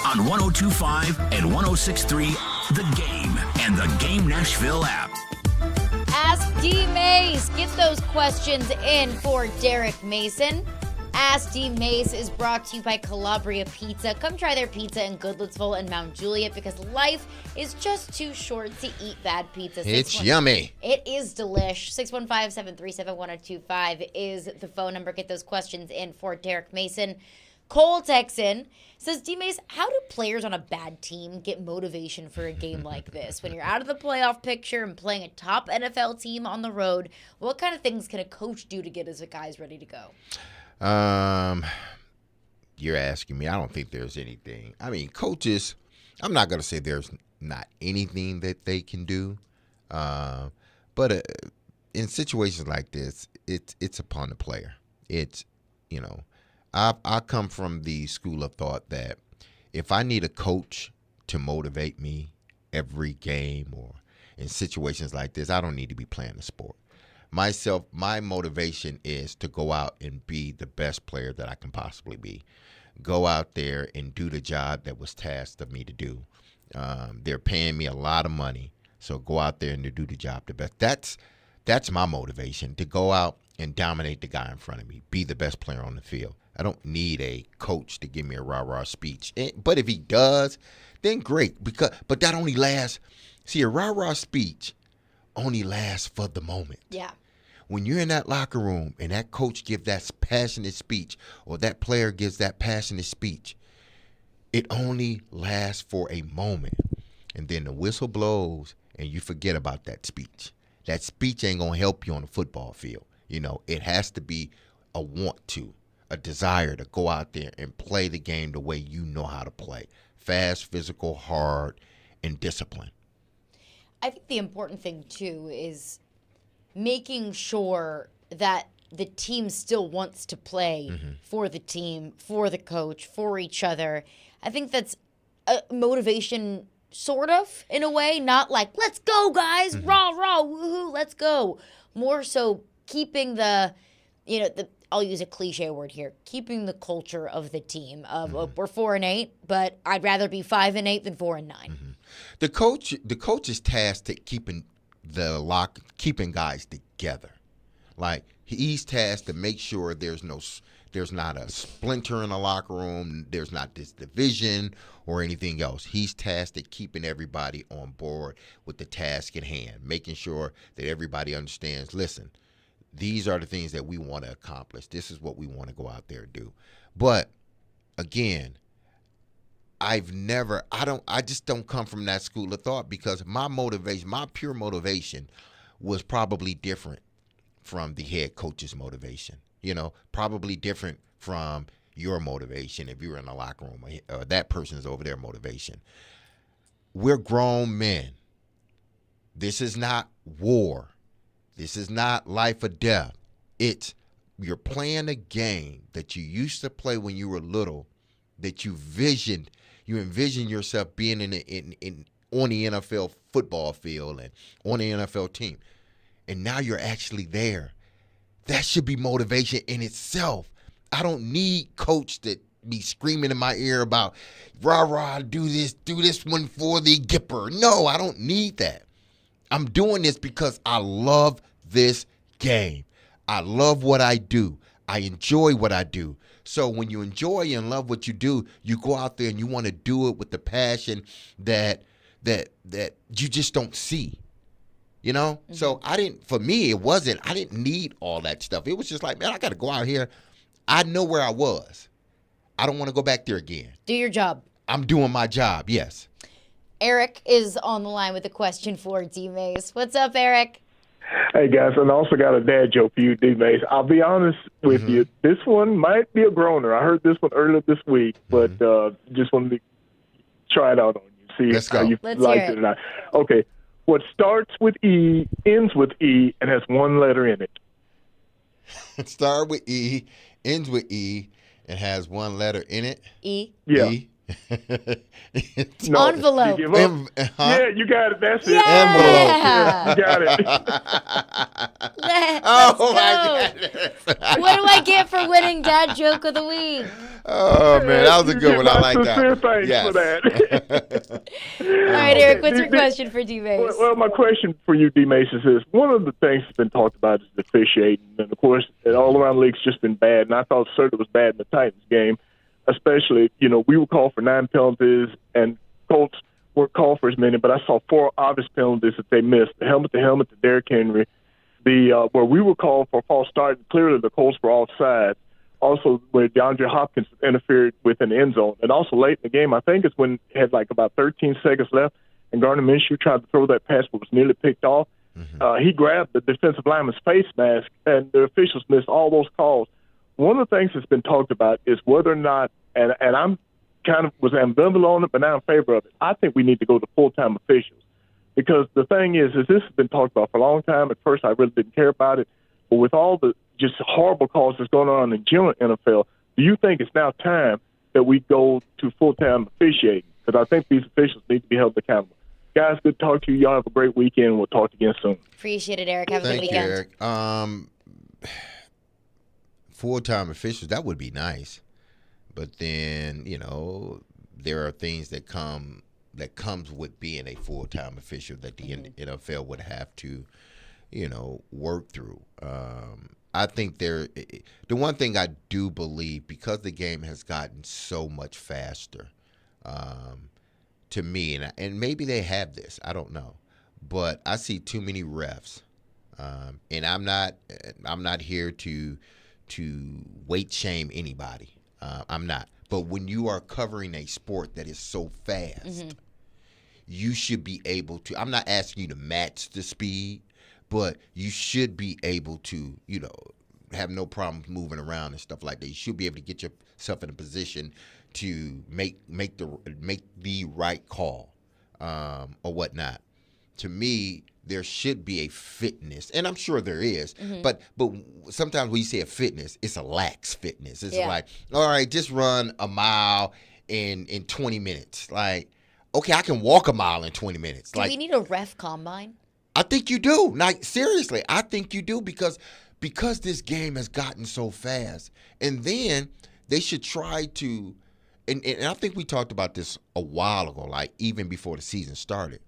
On 102.5 and 106.3, The Game and the Game Nashville app. Ask D-Mase. Get those questions in for Derek Mason. Ask D-Mase is brought to you by Calabria Pizza. Come try their pizza in Goodlettsville and Mount Juliet because life is just too short to eat bad pizza. It's yummy. It is delish. 615-737-1025 is the phone number. Get those questions in for Derek Mason. Cole Texan says, D-Mase, how do players on a bad team get motivation for a game like this? When you're out of the playoff picture and playing a top NFL team on the road, what kind of things can a coach do to get his guys ready to go? You're asking me. I don't think there's anything. I mean, coaches, I'm not going to say there's not anything that they can do. But in situations like this, it's upon the player. It's, I come from the school of thought that if I need a coach to motivate me every game or in situations like this, I don't need to be playing the sport. My motivation is to go out and be the best player that I can possibly be. Go out there and do the job that was tasked of me to do. They're paying me a lot of money, so go out there and to do the job the best. That's my motivation, to go out and dominate the guy in front of me, be the best player on the field. I don't need a coach to give me a rah-rah speech. But if he does, then great. But that only lasts. See, a rah-rah speech only lasts for the moment. Yeah. When you're in that locker room and that coach gives that passionate speech or that player gives that passionate speech, it only lasts for a moment. And then the whistle blows and you forget about that speech. That speech ain't going to help you on the football field. It has to be a want to, a desire to go out there and play the game the way you know how to play. Fast, physical, hard, and disciplined. I think the important thing, too, is making sure that the team still wants to play for the team, for the coach, for each other. I think that's a motivation, sort of, in a way. Not like, let's go, guys, rah, rah, woohoo, let's go. More so keeping the, I'll use a cliche word here, keeping the culture of the team. We're 4-8, but I'd rather be 5-8 than 4-9. The coach is tasked to keeping guys together. Like, he's tasked to make sure there's not a splinter in the locker room, there's not this division or anything else. He's tasked at keeping everybody on board with the task at hand, making sure that everybody understands, listen, these are the things that we want to accomplish. This is what we want to go out there and do. But again, I just don't come from that school of thought because my pure motivation was probably different from the head coach's motivation. Probably different from your motivation if you were in the locker room or that person's over their motivation. We're grown men. This is not war. This is not life or death. You're playing a game that you used to play when you were little, that you envision yourself being on the NFL football field and on the NFL team. And now you're actually there. That should be motivation in itself. I don't need coach to be screaming in my ear about, rah-rah, do this one for the Gipper. No, I don't need that. I'm doing this because I love this game. I love what I do. I enjoy what I do. So when you enjoy and love what you do, you go out there and you want to do it with the passion that you just don't see. So I didn't need all that stuff. It was just like, man, I got to go out here. I know where I was. I don't want to go back there again. Do your job. I'm doing my job, yes. Eric is on the line with a question for D-Mase. What's up, Eric? Hey, guys, and I also got a dad joke for you, D-Mase. I'll be honest with you. This one might be a groaner. I heard this one earlier this week, but just wanted to try it out on you. See Let's how go. you Let's like hear it or not. Okay. What starts with E, ends with E, and has one letter in it? Start with E, ends with E, and has one letter in it. E. Yeah. E. No. Envelope. You give up? Yeah, you got it. That's it. Yeah. You got it. Let's Oh, go. my goodness. What do I get for winning Dad Joke of the Week? Oh, man, that was a good one. I like sincere that. thanks Yes. for that. All right, Eric, what's your question for D-Mase? Well, my question for you, D-Mase, is this. One of the things that's been talked about is the officiating. And, of course, all around the league's just been bad. And I thought certainly was bad in the Titans game, especially, we were called for 9 penalties, and Colts weren't called for as many, but I saw 4 obvious penalties that they missed. The helmet to Derrick Henry. Where we were called for a false start, and clearly the Colts were offside. Also, where DeAndre Hopkins interfered with an end zone. And also late in the game, I think it's when it had like about 13 seconds left, and Gardner Minshew tried to throw that pass but was nearly picked off. He grabbed the defensive lineman's face mask, and the officials missed all those calls. One of the things that's been talked about is whether or not, and I'm kind of was ambivalent on it, but now in favor of it. I think we need to go to full-time officials. Because the thing is this has been talked about for a long time. At first, I really didn't care about it. But with all the just horrible calls that's going on in general NFL, do you think it's now time that we go to full-time officiating? Because I think these officials need to be held accountable. Guys, good to talk to you. Y'all have a great weekend. We'll talk again soon. Appreciate it, Eric. Have a good Thank you, weekend. Eric. Full-time officials, that would be nice. But then, there are things that comes with being a full-time official that the NFL would have to, work through. I think the one thing I do believe, because the game has gotten so much faster, to me, and maybe they have this, I don't know, but I see too many refs, and I'm not here to weight shame anybody. I'm not. But when you are covering a sport that is so fast, you should be able to. I'm not asking you to match the speed, but you should be able to, have no problems moving around and stuff like that. You should be able to get yourself in a position to make the right call, or whatnot. To me, there should be a fitness, and I'm sure there is, but sometimes when you say a fitness, it's a lax fitness. It's like, all right, just run a mile in 20 minutes. Like, okay, I can walk a mile in 20 minutes. Do we need a ref combine? I think you do. Like, seriously, I think you do, because this game has gotten so fast. And then they should try to, and I think we talked about this a while ago, like even before the season started,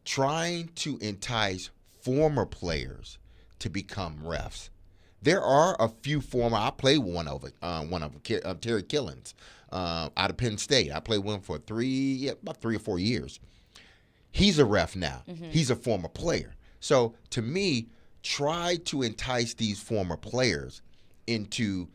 trying to entice former players to become refs. There are a few former. I played one of them, Terry Killens, out of Penn State. I played one for about 3 or 4 years. He's a ref now. He's a former player. So to me, try to entice these former players into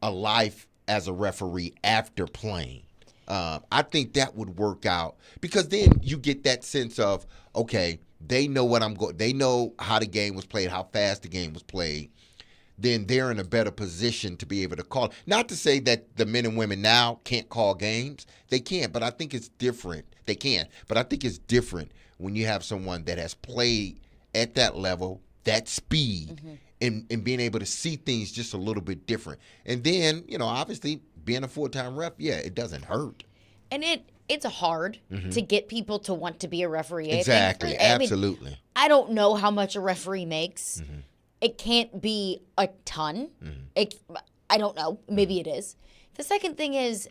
a life as a referee after playing. I think that would work out, because then you get that sense of, okay, they know what I'm going. They know how the game was played, how fast the game was played. Then they're in a better position to be able to call. Not to say that the men and women now can't call games. They can, but I think it's different. They can, but I think it's different when you have someone that has played at that level, that speed, and being able to see things just a little bit different. And then, obviously, being a full-time ref, it doesn't hurt. And it's hard to get people to want to be a referee. Exactly, absolutely. I don't know how much a referee makes. It can't be a ton. I don't know. Maybe it is. The second thing is,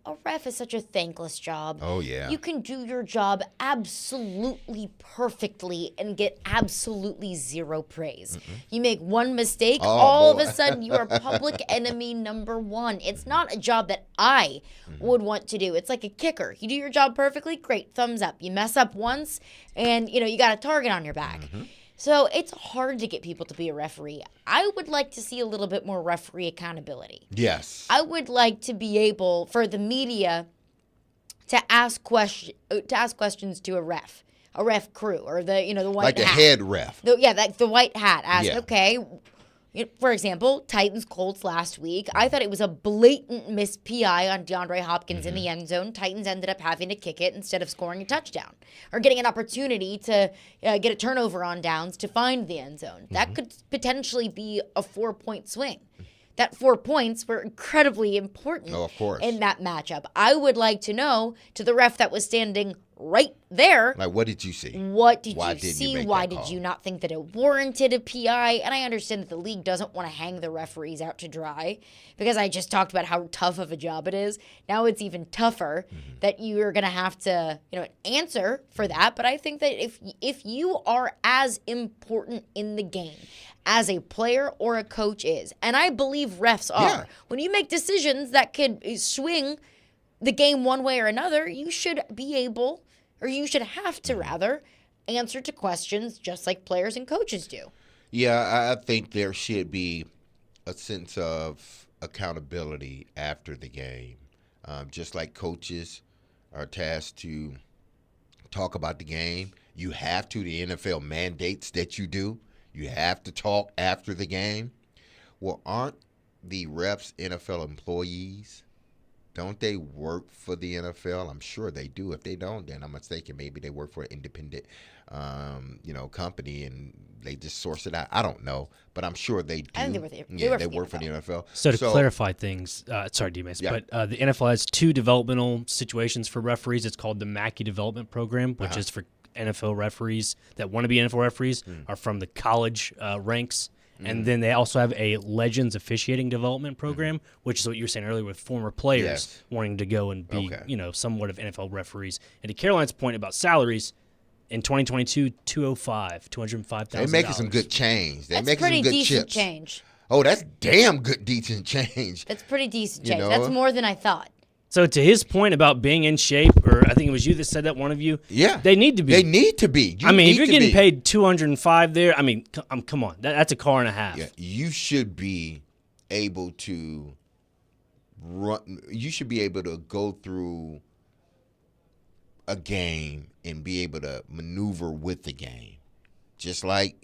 a ref is such a thankless job. Oh, yeah. You can do your job absolutely perfectly and get absolutely zero praise. You make one mistake, all of a sudden you are public enemy number 1. It's not a job that I would want to do. It's like a kicker. You do your job perfectly, great, thumbs up. You mess up once, and you got a target on your back. So it's hard to get people to be a referee. I would like to see a little bit more referee accountability. Yes. I would like to be able, for the media, to ask questions to a ref crew, or the white hat. Like the head ref. The white hat. Ask, okay, For example, Titans Colts last week. I thought it was a blatant missed PI on DeAndre Hopkins in the end zone. Titans ended up having to kick it instead of scoring a touchdown or getting an opportunity to get a turnover on downs to find the end zone. That could potentially be a 4-point swing. That 4 points were incredibly important in that matchup. I would like to know, to the ref that was standing right there, like, what did you see? What did you see? Why did you not think that it warranted a PI? And I understand that the league doesn't want to hang the referees out to dry, because I just talked about how tough of a job it is. Now it's even tougher that you're going to have to, answer for that. But I think that if you are as important in the game as a player or a coach is, and I believe refs are, when you make decisions that could swing the game one way or another, you should be able, or you should have to rather, answer to questions just like players and coaches do. Yeah, I think there should be a sense of accountability after the game. Just like coaches are tasked to talk about the game, you have to. The NFL mandates that you do. You have to talk after the game. Well, aren't the refs NFL employees? Don't they work for the NFL? I'm sure they do. If they don't, then I'm mistaken. Maybe they work for an independent, company, and they just source it out. I don't know, but I'm sure they do. I think they work for the NFL. So to clarify things, sorry, D-Mase, but the NFL has 2 developmental situations for referees. It's called the Mackey Development Program, which is for NFL referees that want to be NFL referees, are from the college ranks. And then they also have a Legends Officiating Development Program, which is what you were saying earlier with former players wanting to go and be, somewhat of NFL referees. And to Caroline's point about salaries, in 2022, $205,000. They're making some good change. They're That's making pretty some good decent chips. change. Oh, that's damn good, decent change. That's pretty decent change. That's more than I thought. So to his point about being in shape, or I think it was you that said that, one of you. Yeah, they need to be. They need to be. If you're getting paid $205 there, come on, that's a car and a half. Yeah, you should be able to run. You should be able to go through a game and be able to maneuver with the game, just like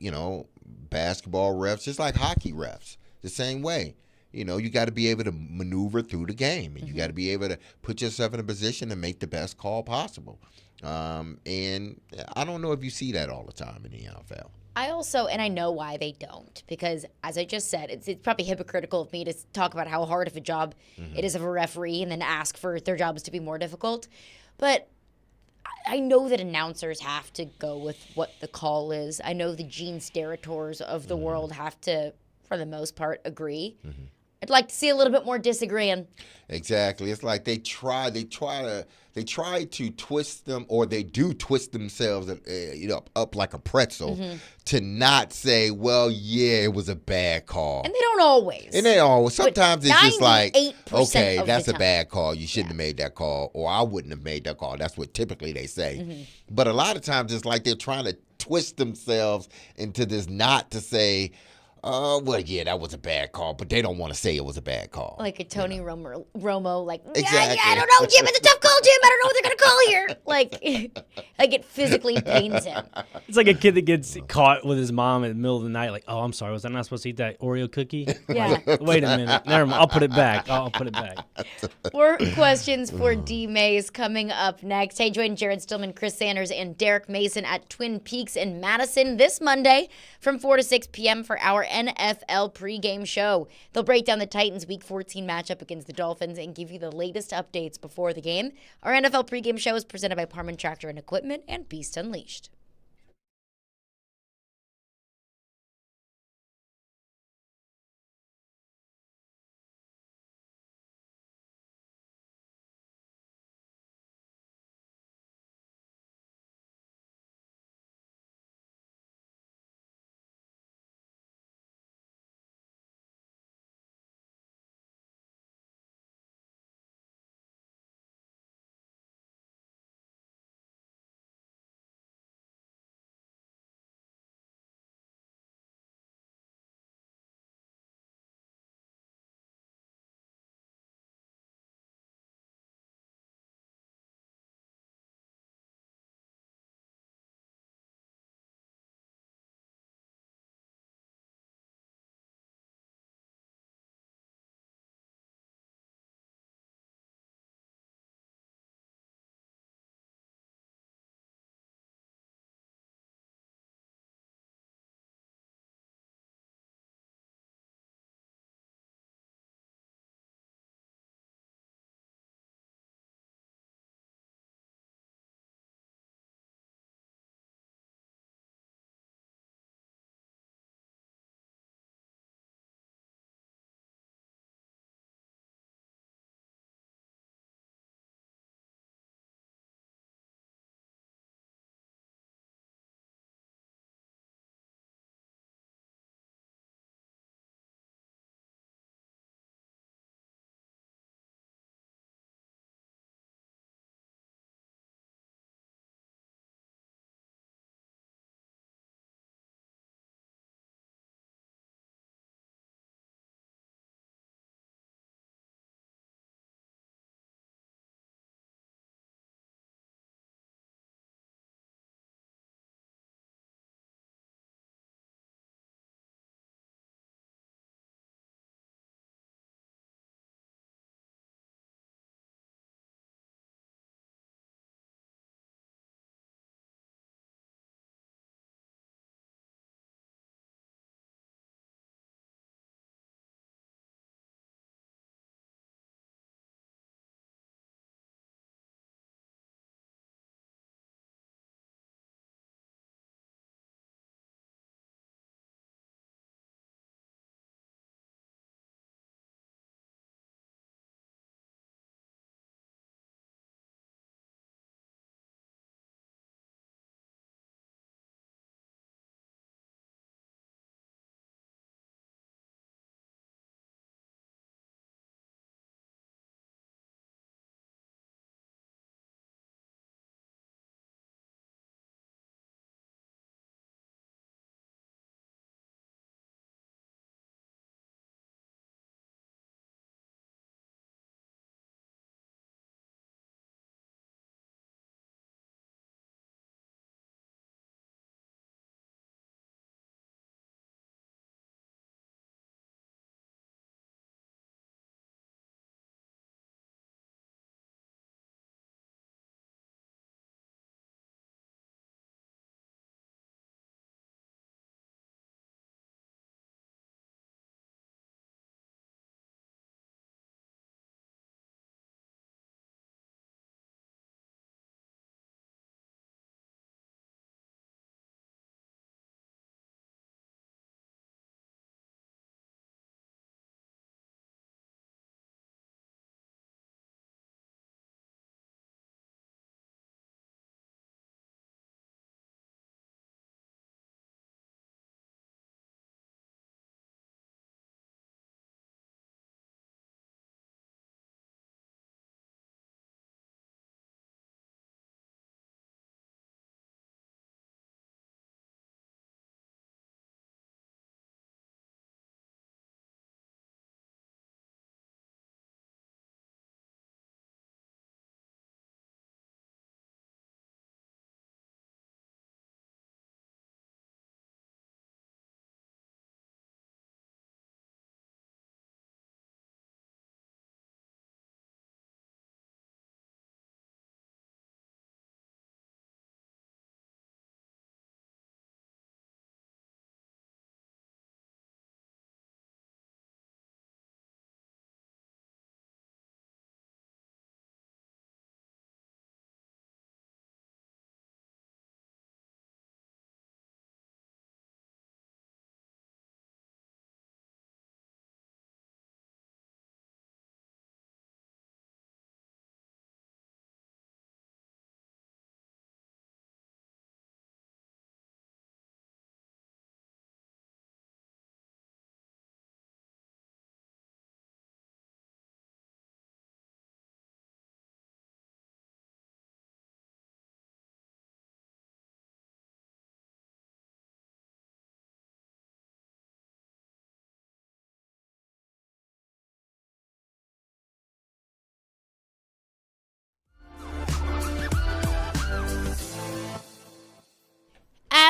basketball refs, just like hockey refs, the same way. You got to be able to maneuver through the game, and you got to be able to put yourself in a position to make the best call possible. And I don't know if you see that all the time in the NFL. I also, and I know why they don't, because as I just said, it's probably hypocritical of me to talk about how hard of a job it is of a referee and then ask for their jobs to be more difficult. But I know that announcers have to go with what the call is. I know the Gene Sterators of the world have to, for the most part, agree. I'd like to see a little bit more disagreeing. Exactly. It's like they try to twist them, or they do twist themselves, up like a pretzel, to not say, well, yeah, it was a bad call. And they don't always. Sometimes it's just like, okay, that's a time. bad call. You shouldn't have made that call, or I wouldn't have made that call. That's what typically they say. But a lot of times it's like they're trying to twist themselves into this knot to say, well, yeah, that was a bad call, but they don't want to say it was a bad call. Like a Tony Romo, like, Exactly. yeah, I don't know, Jim, it's a tough call, Jim. I don't know what they're going to call here. Like it physically pains him. It's like a kid that gets caught with his mom in the middle of the night, like, oh, I'm sorry, was I not supposed to eat that Oreo cookie? Yeah. Like, wait a minute. Never mind. I'll put it back. I'll put it back. More questions for D-Mase coming up next. Hey, join Jared Stillman, Chris Sanders, and Derek Mason at Twin Peaks in Madison this Monday from 4 to 6 p.m. for our NFL pregame show. They'll break down the Titans' Week 14 matchup against the Dolphins and give you the latest updates before the game. Our NFL pregame show is presented by Parman Tractor and Equipment and Beast Unleashed.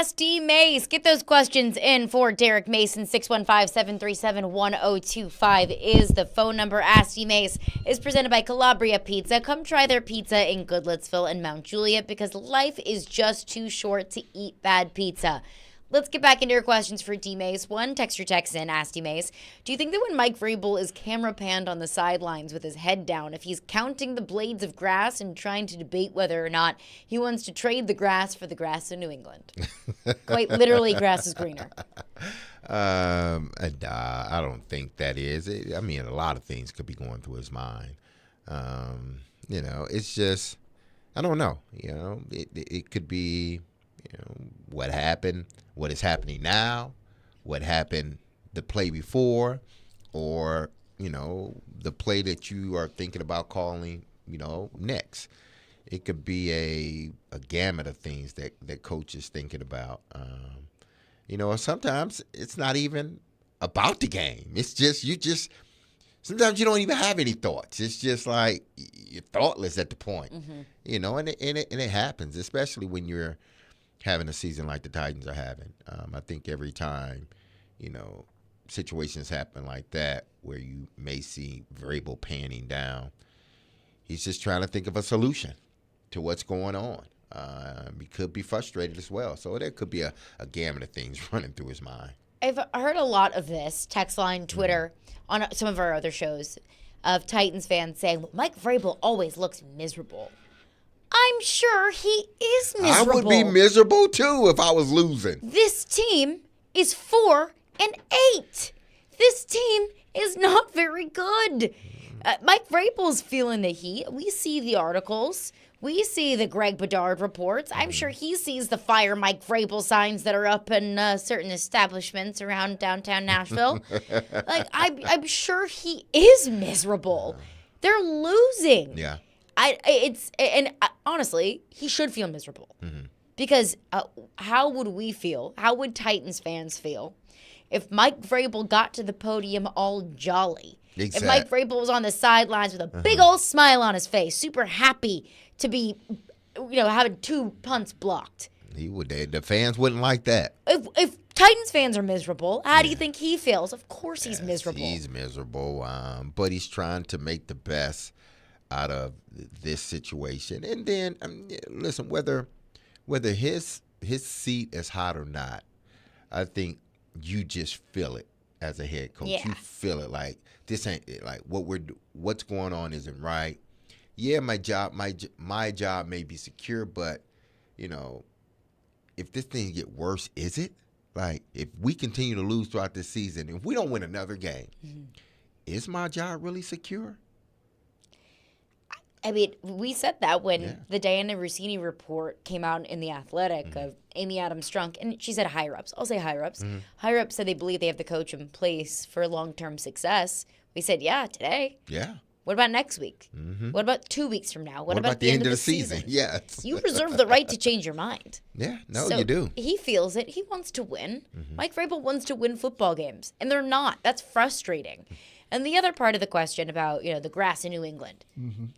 Ask D-Mase. Get those questions in for Derek Mason. 615-737-1025 is the phone number. Ask D-Mase is presented by Calabria Pizza. Come try their pizza in Goodlettsville and Mount Juliet because life is just too short to eat bad pizza. Let's get back into your questions for D-Mase. One texter texts in, ask D-Mase, do you think that when Mike Vrabel is camera panned on the sidelines with his head down, if he's counting the blades of grass and trying to debate whether or not he wants to trade the grass for the grass in New England? Quite literally, grass is greener. I don't think that is. I mean, a lot of things could be going through his mind. It's just, I don't know. It could be, what happened, what is happening now, what happened the play before, or, the play that you are thinking about calling, next. It could be a gamut of things that coach is thinking about. Sometimes it's not even about the game. It's just, sometimes you don't even have any thoughts. It's just like you're thoughtless at the point, and it happens, especially when you're having a season like the Titans are having. I think every time, situations happen like that where you may see Vrabel panning down, he's just trying to think of a solution to what's going on. He could be frustrated as well. So there could be a gamut of things running through his mind. I've heard a lot of this, text line, Twitter, on some of our other shows, of Titans fans saying, well, Mike Vrabel always looks miserable. I'm sure he is miserable. I would be miserable, too, if I was losing. This team is 4-8. This team is not very good. Mike Vrabel's feeling the heat. We see the articles. We see the Greg Bedard reports. I'm sure he sees the fire Mike Vrabel signs that are up in certain establishments around downtown Nashville. I'm sure he is miserable. They're losing. Yeah. Honestly, he should feel miserable because how would we feel? How would Titans fans feel if Mike Vrabel got to the podium all jolly? Exactly. If Mike Vrabel was on the sidelines with a big old smile on his face, super happy to be, having 2 punts blocked. He would. The fans wouldn't like that. If Titans fans are miserable, how do you think he feels? Of course, he's miserable. He's miserable, but he's trying to make the best out of this situation. And then, listen, whether his seat is hot or not, I think you just feel it as a head coach. Yeah. You feel it like this ain't like what's going on isn't right. Yeah, my job may be secure, but if this thing get worse, is it? Like if we continue to lose throughout this season, if we don't win another game, is my job really secure? I mean, we said that when the Diana Rossini report came out in The Athletic of Amy Adams Strunk, and she said higher-ups. I'll say higher-ups. Higher-ups said they believe they have the coach in place for long-term success. We said, yeah, today. Yeah. What about next week? What about 2 weeks from now? What about the end of the season? Yes. You reserve the right to change your mind. Yeah, you do. He feels it. He wants to win. Mike Vrabel wants to win football games, and they're not. That's frustrating. And the other part of the question about, the grass in New England.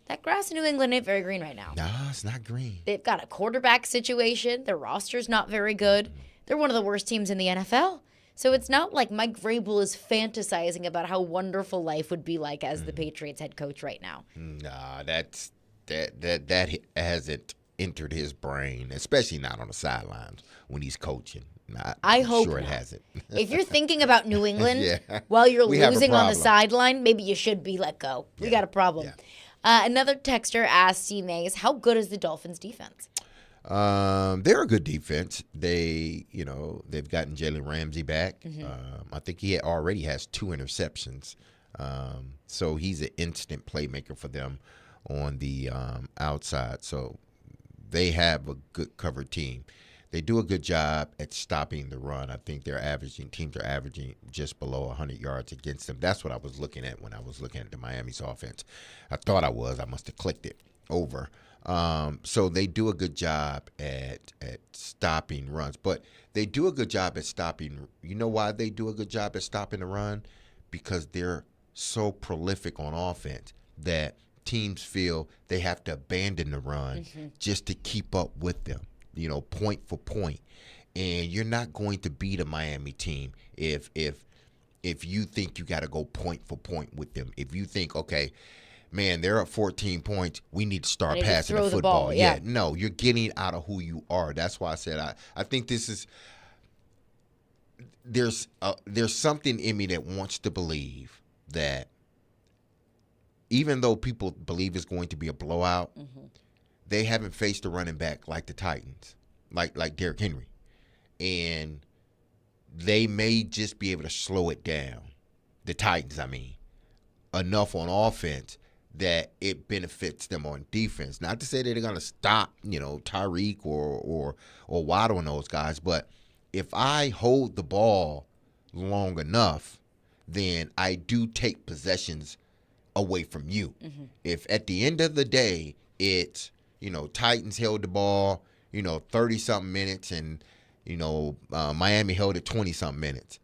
That grass in New England ain't very green right now. No, it's not green. They've got a quarterback situation. Their roster's not very good. They're one of the worst teams in the NFL. So it's not like Mike Vrabel is fantasizing about how wonderful life would be like as the Patriots head coach right now. Nah, that hasn't entered his brain, especially not on the sidelines when he's coaching. I hope sure not. It hasn't. If you're thinking about New England while you're losing on the sideline, maybe you should be let go. We got a problem. Yeah. Another texter asked D-Mase, how good is the Dolphins' defense? They're a good defense. They've gotten Jalen Ramsey back. I think he already has 2 interceptions. So he's an instant playmaker for them on the outside. So they have a good covered team. They do a good job at stopping the run. I think teams are averaging just below 100 yards against them. That's what I was looking at when I was looking at the Miami's offense. I thought I must have clicked it over. So they do a good job at stopping runs. But they do a good job at stopping. You know why they do a good job at stopping the run? Because they're so prolific on offense that teams feel they have to abandon the run just to keep up with them. Point for point. and you're not going to beat a Miami team if you think you got to go point for point with them. If you think, okay, man, they're up 14 points, we need to start passing the football. No, you're getting out of who you are. That's why I said I think this is there's something in me that wants to believe that even though people believe it's going to be a blowout, they haven't faced a running back like the Titans, like Derrick Henry. And they may just be able to slow it down, the Titans, I mean, enough on offense that it benefits them on defense. Not to say that they're going to stop, Tyreek or Waddle and those guys, but if I hold the ball long enough, then I do take possessions away from you. If at the end of the day it's, Titans held the ball, 30-something minutes and, Miami held it 20-something minutes,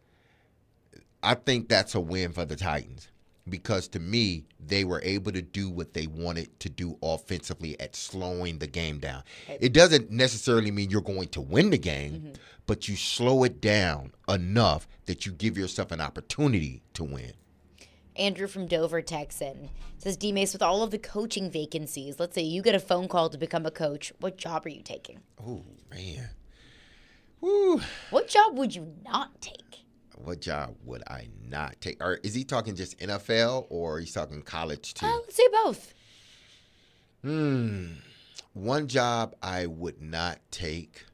I think that's a win for the Titans because to me, they were able to do what they wanted to do offensively at slowing the game down. It doesn't necessarily mean you're going to win the game, but you slow it down enough that you give yourself an opportunity to win. Andrew from Dover texts in, says, D-Mase, with all of the coaching vacancies, let's say you get a phone call to become a coach, what job are you taking? Oh, man. Woo. What job would you not take? What job would I not take? Or is he talking just NFL or he's talking college too? Let's say both. One job I would not take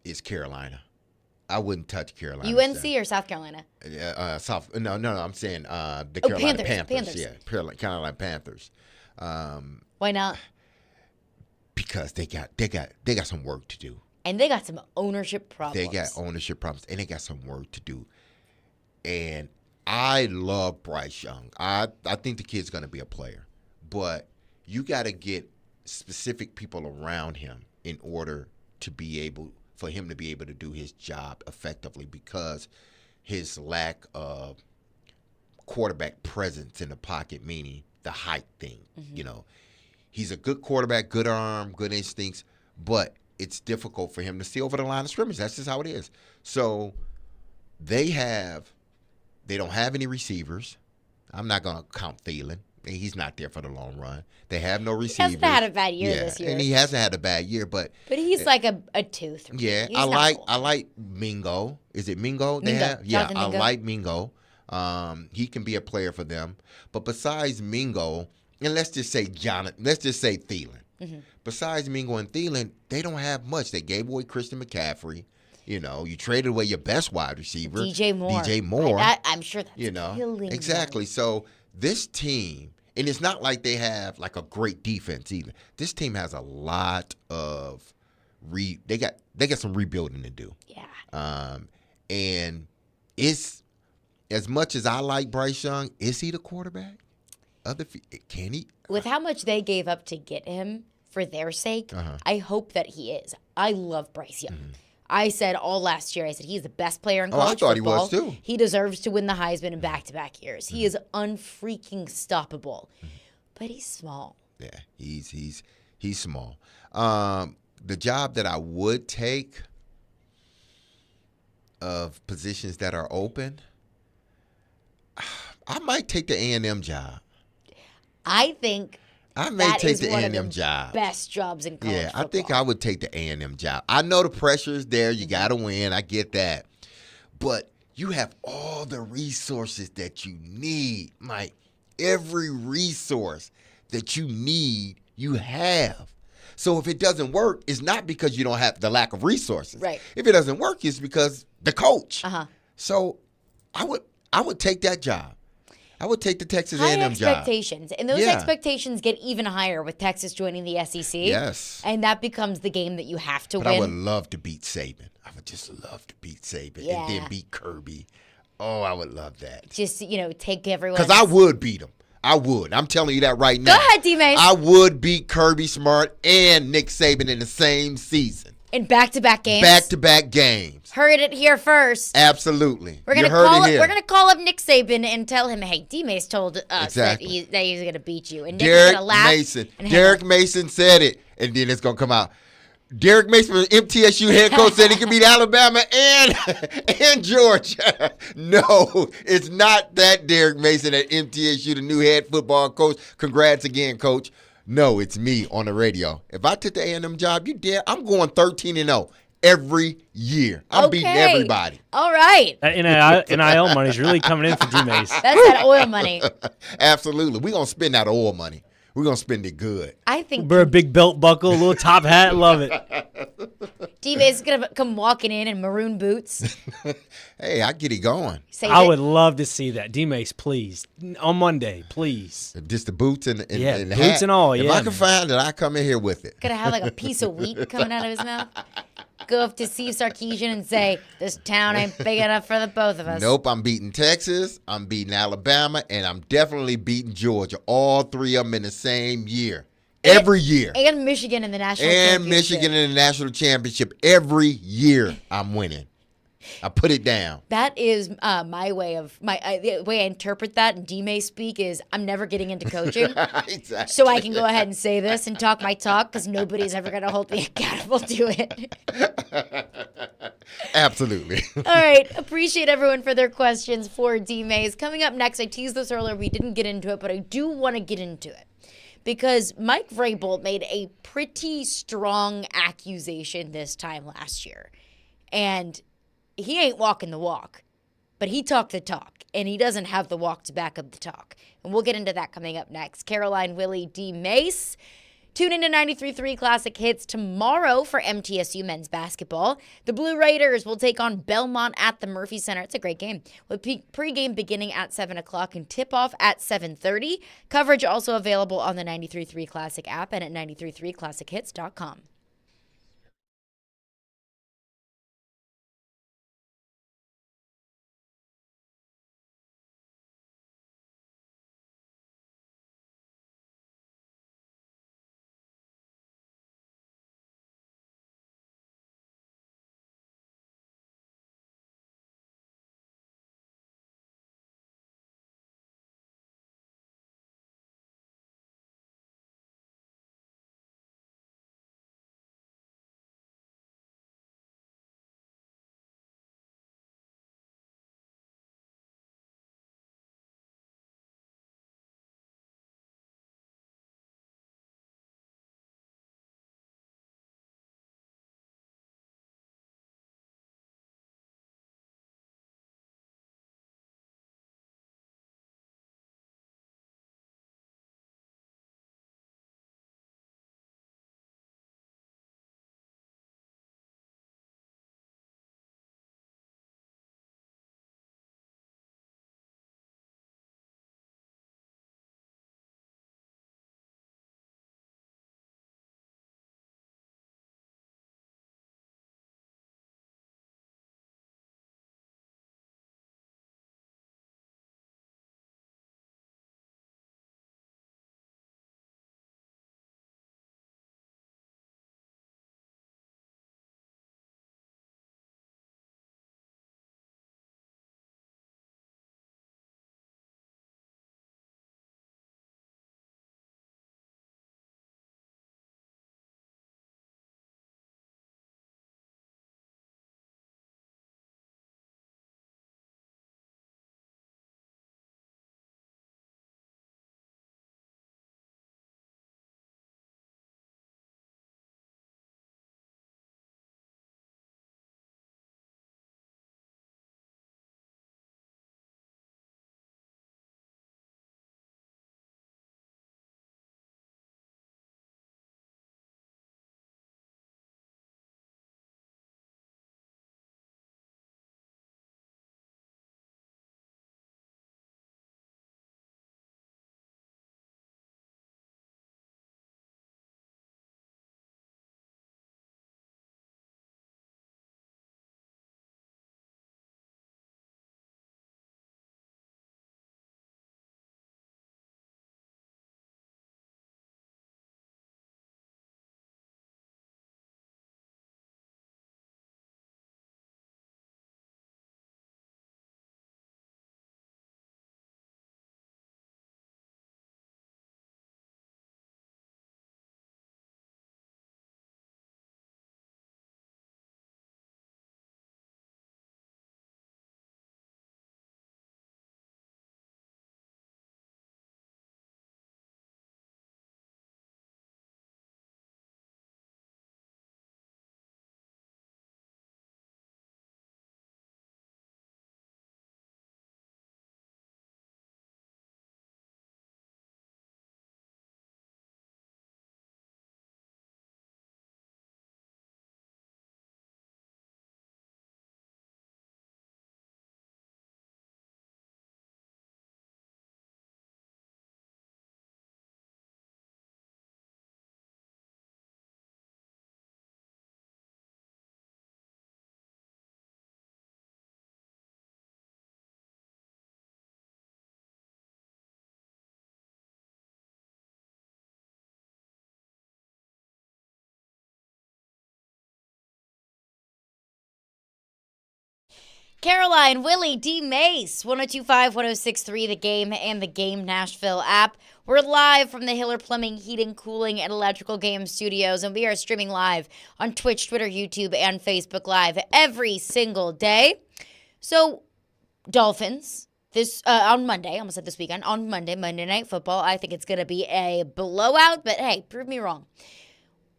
is Carolina. I wouldn't touch Carolina. UNC or South Carolina? No. I'm saying the Carolina Panthers. Yeah, Carolina Panthers. Why not? Because they got some work to do. And they got some ownership problems. They got ownership problems, and they got some work to do. And I love Bryce Young. I think the kid's going to be a player. But you got to get specific people around him in order for him to be able to do his job effectively because his lack of quarterback presence in the pocket, meaning the height thing, He's a good quarterback, good arm, good instincts, but it's difficult for him to see over the line of scrimmage. That's just how it is. So they don't have any receivers. I'm not going to count Thielen. He's not there for the long run. They have no receivers. He hasn't had a bad year this year. And he hasn't had a bad year, but he's like a 2, 3. Yeah, I like Mingo. Is it Mingo they have? Yeah, I like Mingo. He can be a player for them. But besides Mingo, and let's just say Thielen. Besides Mingo and Thielen, they don't have much. They gave away Christian McCaffrey. You traded away your best wide receiver, DJ Moore. I'm sure that's killing exactly. them. So this team, and it's not like they have like a great defense either. This team has a lot of they got some rebuilding to do. Yeah. And it's as much as I like Bryce Young, is he the quarterback? Can he? With how much they gave up to get him for their sake, I hope that he is. I love Bryce Young. I said all last year, he's the best player in college football. I thought he was too. He deserves to win the Heisman in back-to-back years. He is unfreaking stoppable. But he's small. Yeah, he's small. The job that I would take of positions that are open, I might take the A&M job. I think I may take the A&M job. Best jobs in college football. I think I would take the A&M job. I know the pressure is there. You got to win. I get that. But you have all the resources that you need. Like every resource that you need, you have. So if it doesn't work, it's not because you don't have the lack of resources. Right. If it doesn't work, it's because the coach. So I would take that job. I would take the Texas A&M job. Expectations. And those expectations get even higher with Texas joining the SEC. Yes. And that becomes the game that you have to win. I would love to beat Saban. I would just love to beat Saban and then beat Kirby. Oh, I would love that. Just, take everyone. Because I would beat him. I would. I'm telling you that right now. Go ahead, D-Mase. I would beat Kirby Smart and Nick Saban in the same season. In back-to-back games? Back-to-back games. Heard it here first. Absolutely. We're gonna call up Nick Saban and tell him, hey, D-Mase told us that he's going to beat you. And Nick's going to laugh. Derek Mason said it, and then it's going to come out. Derek Mason, MTSU head coach, said he could beat Alabama and Georgia. No, it's not that Derek Mason at MTSU, the new head football coach. Congrats again, coach. No, it's me on the radio. If I took the A&M job, you dare. I'm going 13-0 every year. I'm beating everybody. All right. That NIL money's really coming in for D-Mase. That's that oil money. Absolutely. We're going to spend that oil money. We're going to spend it good. I think Wear a big belt buckle, a little top hat. Love it. D-Mase is going to come walking in maroon boots. Hey, I get it going. I would love to see that. D-Mase, please. On Monday, please. Just the boots and the boots hat. and all, If I can find it, I come in here with it. Going to have like a piece of wheat coming out of his mouth. Go up to Steve Sarkisian and say, this town ain't big enough for the both of us. Nope, I'm beating Texas, I'm beating Alabama, and I'm definitely beating Georgia. All three of them in the same year. Every year. And Michigan in the national championship. And Michigan in the national championship. Every year I'm winning. I put it down. That is my way of the way I interpret that in D-Mase speak is I'm never getting into coaching. Exactly. So I can go ahead and say this and talk my talk because nobody's ever going to hold me accountable to it. Absolutely. All right. Appreciate everyone for their questions for D-Mase. Coming up next, I teased this earlier. We didn't get into it, but I do want to get into it because Mike Vrabel made a pretty strong accusation this time last year. And he ain't walking the walk, but he talked the talk, and he doesn't have the walk to back up the talk. And we'll get into that coming up next. Caroline, Willy, D-Mase. Tune into 93.3 Classic Hits tomorrow for MTSU men's basketball. The Blue Raiders will take on Belmont at the Murphy Center. It's a great game, with pregame beginning at 7 o'clock and tip-off at 7:30. Coverage also available on the 93.3 Classic app and at 93.3classichits.com. Caroline, Willy, D-Mase, 102.5, 106.3, The Game, and The Game Nashville app. We're live from the Hiller Plumbing, Heating, Cooling, and Electrical Game Studios, and we are streaming live on Twitch, Twitter, YouTube, and Facebook Live every single day. So, Dolphins, on Monday, I almost said this weekend, on Monday Night Football. I think it's going to be a blowout, but hey, prove me wrong.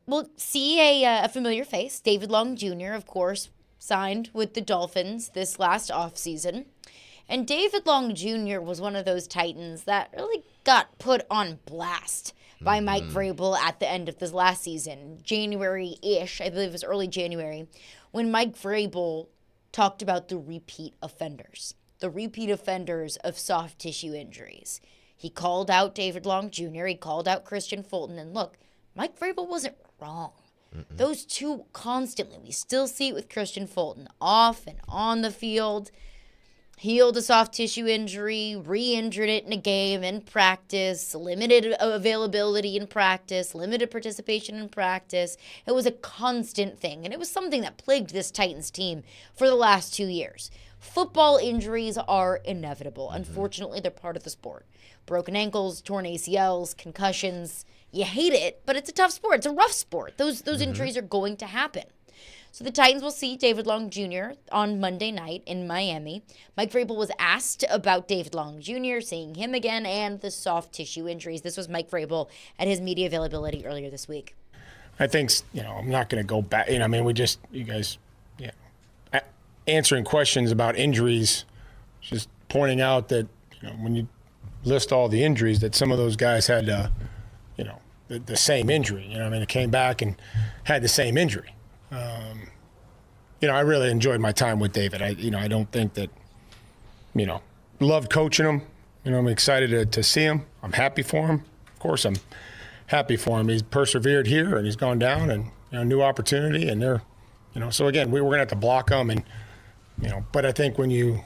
We'll see a familiar face, David Long Jr., of course, signed with the Dolphins this last offseason. And David Long Jr. was one of those Titans that really got put on blast by Mike Vrabel at the end of this last season, January-ish, I believe it was early January, when Mike Vrabel talked about the repeat offenders of soft tissue injuries. He called out David Long Jr., he called out Christian Fulton, and look, Mike Vrabel wasn't wrong. Those two constantly, we still see it with Christian Fulton, off and on the field, healed a soft tissue injury, re-injured it in a game, in practice, limited availability in practice, limited participation in practice. It was a constant thing, and it was something that plagued this Titans team for the last 2 years. Football injuries are inevitable. Unfortunately, they're part of the sport. Broken ankles, torn ACLs, concussions. You hate it, but it's a tough sport. It's a rough sport. Those injuries are going to happen. So the Titans will see David Long Jr. on Monday night in Miami. Mike Vrabel was asked about David Long Jr., seeing him again, and the soft tissue injuries. This was Mike Vrabel at his media availability earlier this week. I think, I'm not going to go back. You guys, answering questions about injuries, just pointing out that, when you list all the injuries, that some of those guys had, the same injury. They came back and had the same injury. I really enjoyed my time with David. I don't think that, loved coaching him. I'm excited to see him. I'm happy for him. Of course, I'm happy for him. He's persevered here and he's gone down and, new opportunity. And they're, so again, we're going to have to block him. And, but I think when you,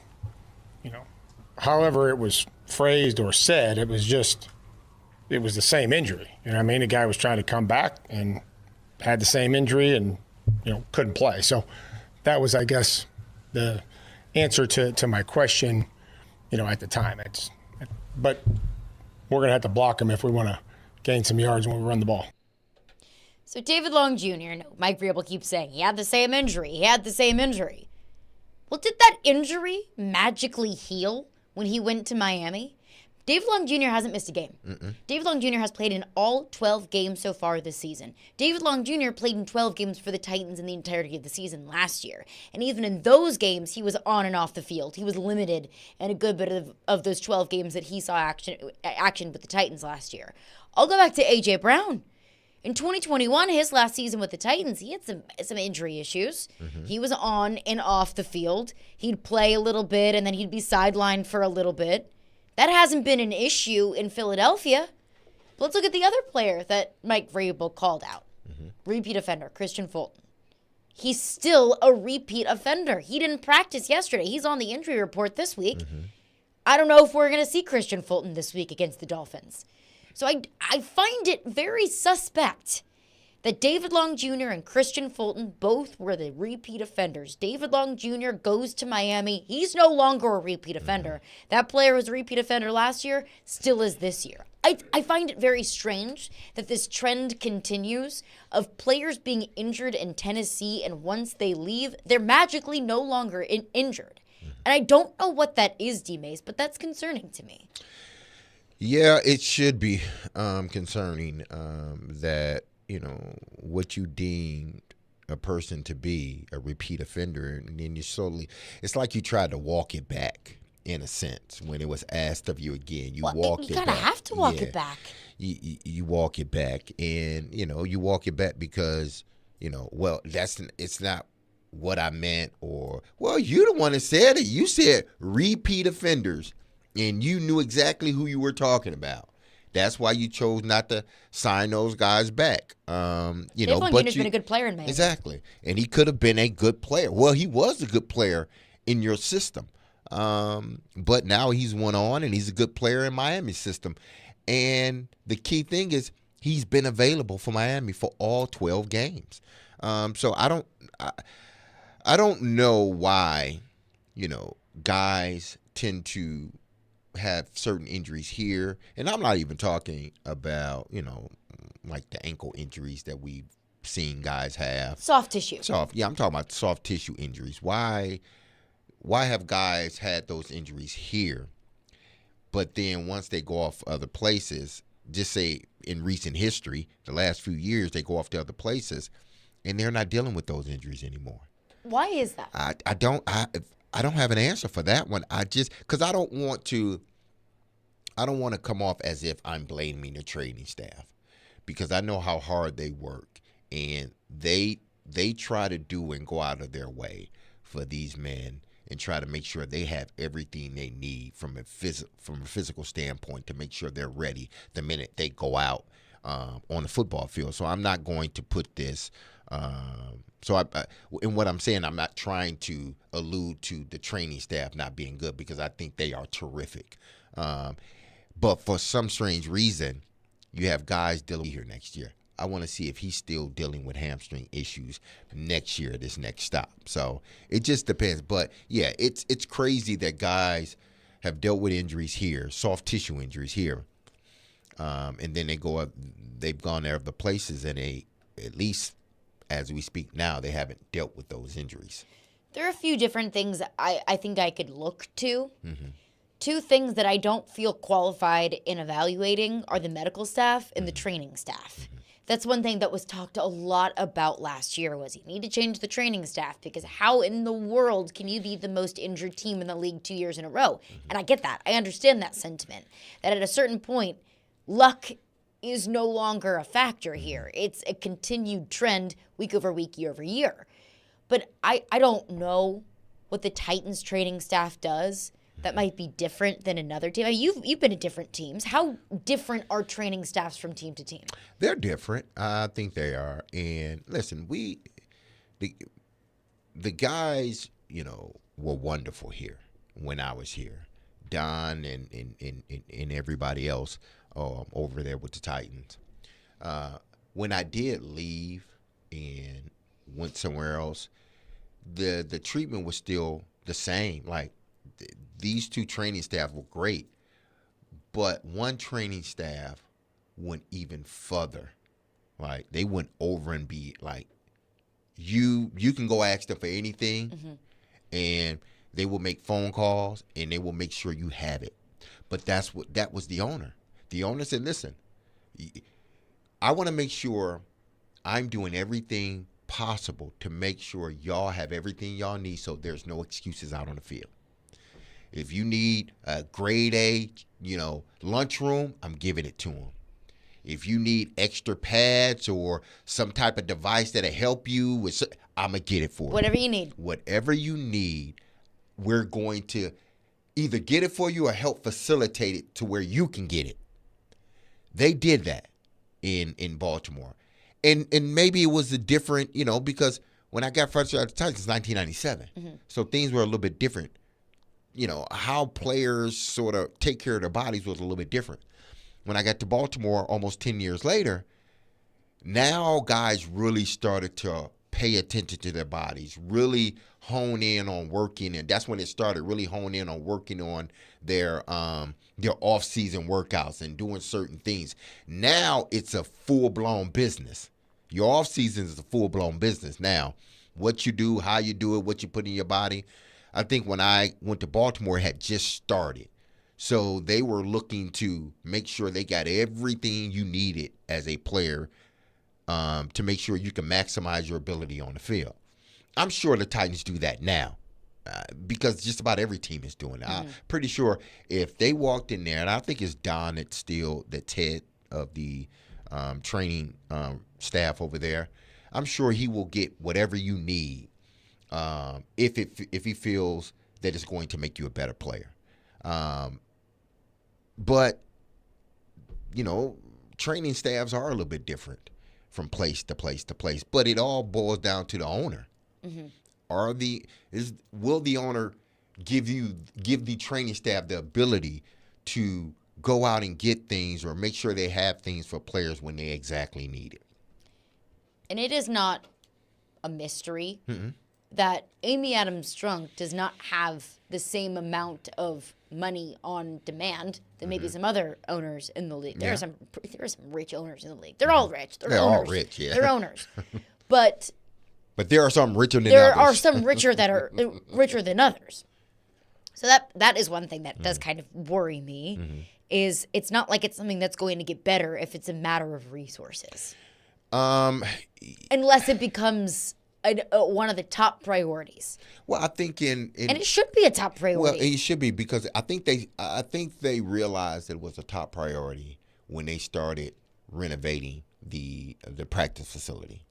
however it was phrased or said, it was the same injury. The guy was trying to come back and had the same injury and, couldn't play. So that was, I guess, the answer to my question, at the time. But we're going to have to block him if we want to gain some yards when we run the ball. So David Long Jr., Mike Vrabel keeps saying he had the same injury. Well, did that injury magically heal when he went to Miami? David Long Jr. hasn't missed a game. David Long Jr. has played in all 12 games so far this season. David Long Jr. played in 12 games for the Titans in the entirety of the season last year. And even in those games, he was on and off the field. He was limited in a good bit of those 12 games that he saw action with the Titans last year. I'll go back to A.J. Brown. In 2021, his last season with the Titans, he had some injury issues. He was on and off the field. He'd play a little bit, and then he'd be sidelined for a little bit. That hasn't been an issue in Philadelphia. But let's look at the other player that Mike Vrabel called out. Repeat offender, Christian Fulton. He's still a repeat offender. He didn't practice yesterday. He's on the injury report this week. I don't know if we're going to see Christian Fulton this week against the Dolphins. So I find it very suspect that David Long Jr. and Christian Fulton both were the repeat offenders. David Long Jr. goes to Miami. He's no longer a repeat offender. That player was a repeat offender last year, still is this year. I find it very strange that this trend continues of players being injured in Tennessee, and once they leave, they're magically no longer injured. And I don't know what that is, D-Mase, but that's concerning to me. Yeah, it should be concerning that, what you deemed a person to be a repeat offender, and then you slowly, it's like you tried to walk it back in a sense when it was asked of you again. You walk it back. You kind of have to walk it back. You walk it back, and, you walk it back because, well, it's not what I meant, or, well, you're the one that said it. You said repeat offenders, and you knew exactly who you were talking about. That's why you chose not to sign those guys back. David Long Jr.'s been a good player in Miami. Exactly. And he could have been a good player. Well, he was a good player in your system. But now he's went on, and he's a good player in Miami's system. And the key thing is he's been available for Miami for all 12 games. So I don't know why, guys tend to have certain injuries here, and I'm not even talking about, like the ankle injuries that we've seen guys have. Soft tissue. Yeah, I'm talking about soft tissue injuries. Why have guys had those injuries here, but then once they go off other places, just say in recent history, the last few years, they go off to other places, and they're not dealing with those injuries anymore? Why is that? I don't have an answer for that one. Because I don't want to come off as if I'm blaming the training staff, because I know how hard they work, and they try to do and go out of their way for these men and try to make sure they have everything they need from a physical standpoint to make sure they're ready the minute they go out on the football field. So I'm not going to put this. In what I'm saying, I'm not trying to allude to the training staff not being good, because I think they are terrific. But for some strange reason, you have guys dealing here next year. I want to see if he's still dealing with hamstring issues next year, this next stop. So it just depends. But, yeah, it's crazy that guys have dealt with injuries here, soft tissue injuries here, and then they've gone there other places, and at least as we speak now, they haven't dealt with those injuries. There are a few different things I think I could look to. Mm-hmm. Two things that I don't feel qualified in evaluating are the medical staff and the training staff. That's one thing that was talked a lot about last year, was you need to change the training staff, because how in the world can you be the most injured team in the league 2 years in a row? And I get that. I understand that sentiment, that at a certain point, luck is no longer a factor here. It's a continued trend week over week, year over year. But I don't know what the Titans training staff does that might be different than another team. I mean, you've been at different teams. How different are training staffs from team to team? They're different. I think they are. And listen, the guys, were wonderful here when I was here. Don and everybody else over there with the Titans. When I did leave and went somewhere else, the treatment was still the same. Like, these two training staff were great, but one training staff went even further. Like, they went over and be like, you can go ask them for anything, and they will make phone calls, and they will make sure you have it. But that was the owner. The owner said, listen, I want to make sure I'm doing everything possible to make sure y'all have everything y'all need, so there's no excuses out on the field. If you need a grade A, lunchroom, I'm giving it to them. If you need extra pads or some type of device that'll help you, I'm going to get it for you. Whatever you need. Whatever you need, we're going to either get it for you or help facilitate it to where you can get it. They did that in Baltimore. And maybe it was a different, because when I got frustrated at the Titans, it's 1997. So things were a little bit different. How players sort of take care of their bodies was a little bit different. When I got to Baltimore almost 10 years later, now guys really started to pay attention to their bodies, really hone in on working, and that's when it started, really hone in on working on their off-season workouts and doing certain things. Now it's a full-blown business. Your off-season is a full-blown business now. What you do, how you do it, what you put in your body. I think when I went to Baltimore, it had just started. So they were looking to make sure they got everything you needed as a player to make sure you can maximize your ability on the field. I'm sure the Titans do that now because just about every team is doing it. I'm pretty sure if they walked in there, and I think it's Don that's head of the training staff over there, I'm sure he will get whatever you need. If he feels that it's going to make you a better player. But, training staffs are a little bit different from place to place to place. But it all boils down to the owner. Will the owner give the training staff the ability to go out and get things or make sure they have things for players when they exactly need it? And it is not a mystery that Amy Adams-Strunk does not have the same amount of money on demand than maybe some other owners in the league. There are some rich owners in the league. They're all rich. They're all owners. rich, yeah. They're owners. But there are some richer than there others. are some richer that are richer than others. So that is one thing that does kind of worry me, is it's not like it's something that's going to get better if it's a matter of resources. Unless it becomes one of the top priorities. Well, I think and it should be a top priority. Well, it should be, because I think they realized it was a top priority when they started renovating the practice facility.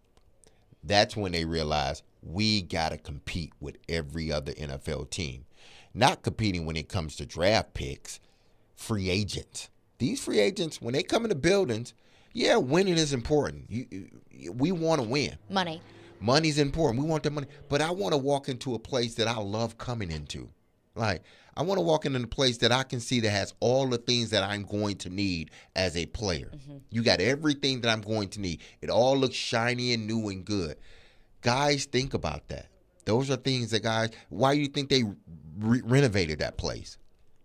That's when they realized we got to compete with every other NFL team. Not competing when it comes to draft picks, free agents. These free agents, when they come into buildings, yeah, winning is important. We want to win. Money's important. We want the money. But I want to walk into a place that I love coming into. Like, I want to walk into a place that I can see that has all the things that I'm going to need as a player. You got everything that I'm going to need. It all looks shiny and new and good. Guys, think about that. Those are things that guys, why do you think they renovated that place?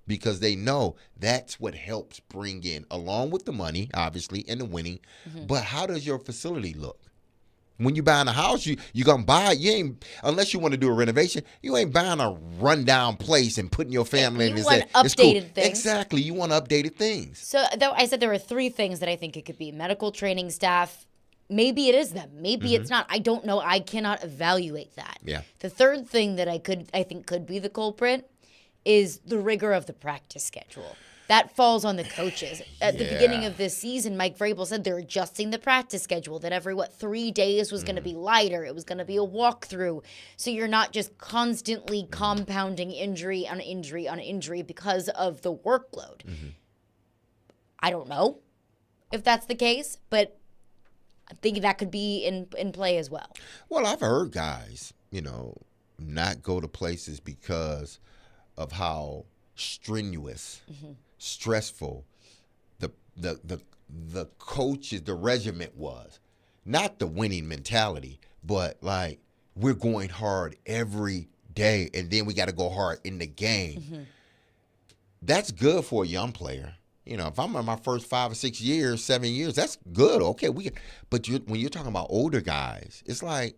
Because they know that's what helps bring in, along with the money, obviously, and the winning. But how does your facility look? When you buying a house, you gonna buy it. You ain't, unless you want to do a renovation, you ain't buying a rundown place and putting your family in. You want updated things. Exactly, you want updated things. So though I said there were three things that I think it could be: medical training staff. Maybe it is them. Maybe it's not. I don't know. I cannot evaluate that. Yeah. The third thing that I think could be the culprit is the rigor of the practice schedule. That falls on the coaches. At the beginning of this season, Mike Vrabel said they're adjusting the practice schedule, that every, 3 days was going to be lighter. It was going to be a walkthrough. So you're not just constantly compounding injury on injury on injury because of the workload. I don't know if that's the case, but I think that could be in play as well. Well, I've heard guys, not go to places because of how strenuous, stressful the coaches, the regiment was. Not the winning mentality, but like, we're going hard every day, and then we got to go hard in the game. That's good for a young player. If I'm in my first 5 or 6 years, 7 years, that's good. Okay, but when you're talking about older guys, it's like,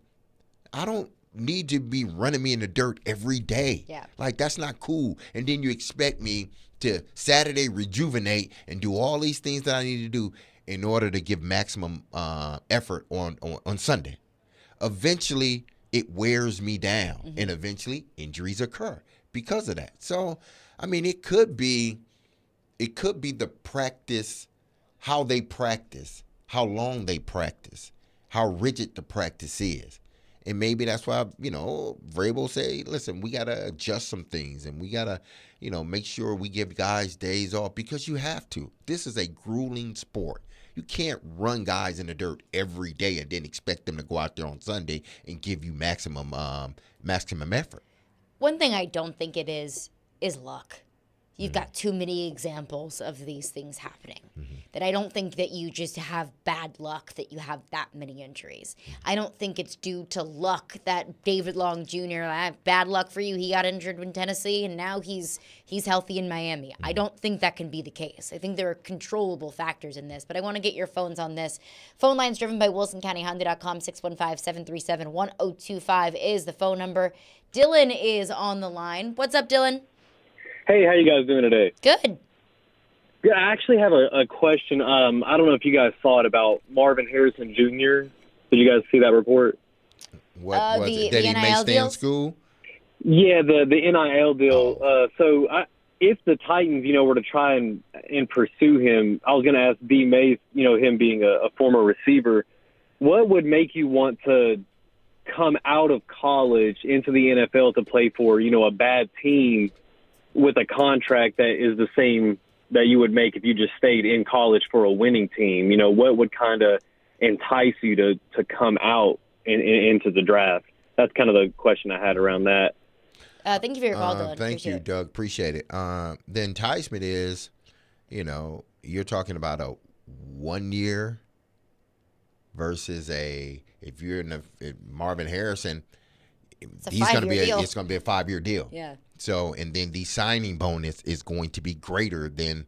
I don't need to be running me in the dirt every day. Yeah. Like, that's not cool. And then you expect me to Saturday rejuvenate and do all these things that I need to do in order to give maximum effort on Sunday. Eventually, it wears me down, and eventually injuries occur because of that. So, I mean, it could be the practice, how they practice, how long they practice, how rigid the practice is. And maybe that's why, Vrabel say, listen, we got to adjust some things, and we got to, make sure we give guys days off, because you have to. This is a grueling sport. You can't run guys in the dirt every day and then expect them to go out there on Sunday and give you maximum effort. One thing I don't think it is luck. You've got too many examples of these things happening. That I don't think that you just have bad luck that you have that many injuries. I don't think it's due to luck that David Long Jr., bad luck for you, he got injured in Tennessee and now he's healthy in Miami. I don't think that can be the case. I think there are controllable factors in this, but I want to get your phones on this. Phone lines driven by WilsonCountyHonda.com. 615-737-1025 is the phone number. Dylan is on the line. What's up, Dylan? Hey, how you guys doing today? Good. Yeah, I actually have a question. I don't know if you guys saw it about Marvin Harrison Jr. Did you guys see that report? What was it? That he may stay in school? Yeah, the NIL deal. If the Titans, were to try and pursue him, I was going to ask D-Mase, him being a former receiver, what would make you want to come out of college into the NFL to play for, a bad team with a contract that is the same that you would make if you just stayed in college for a winning team? What would kind of entice you to come out into the draft? That's kind of the question I had around that. Thank you for your call, Dylan. Thank you, Doug. Appreciate it. The enticement is, you're talking about a 1 year versus if you're in Marvin Harrison, he's going to be deal. it's going to be a 5-year deal. Yeah. So, and then the signing bonus is going to be greater than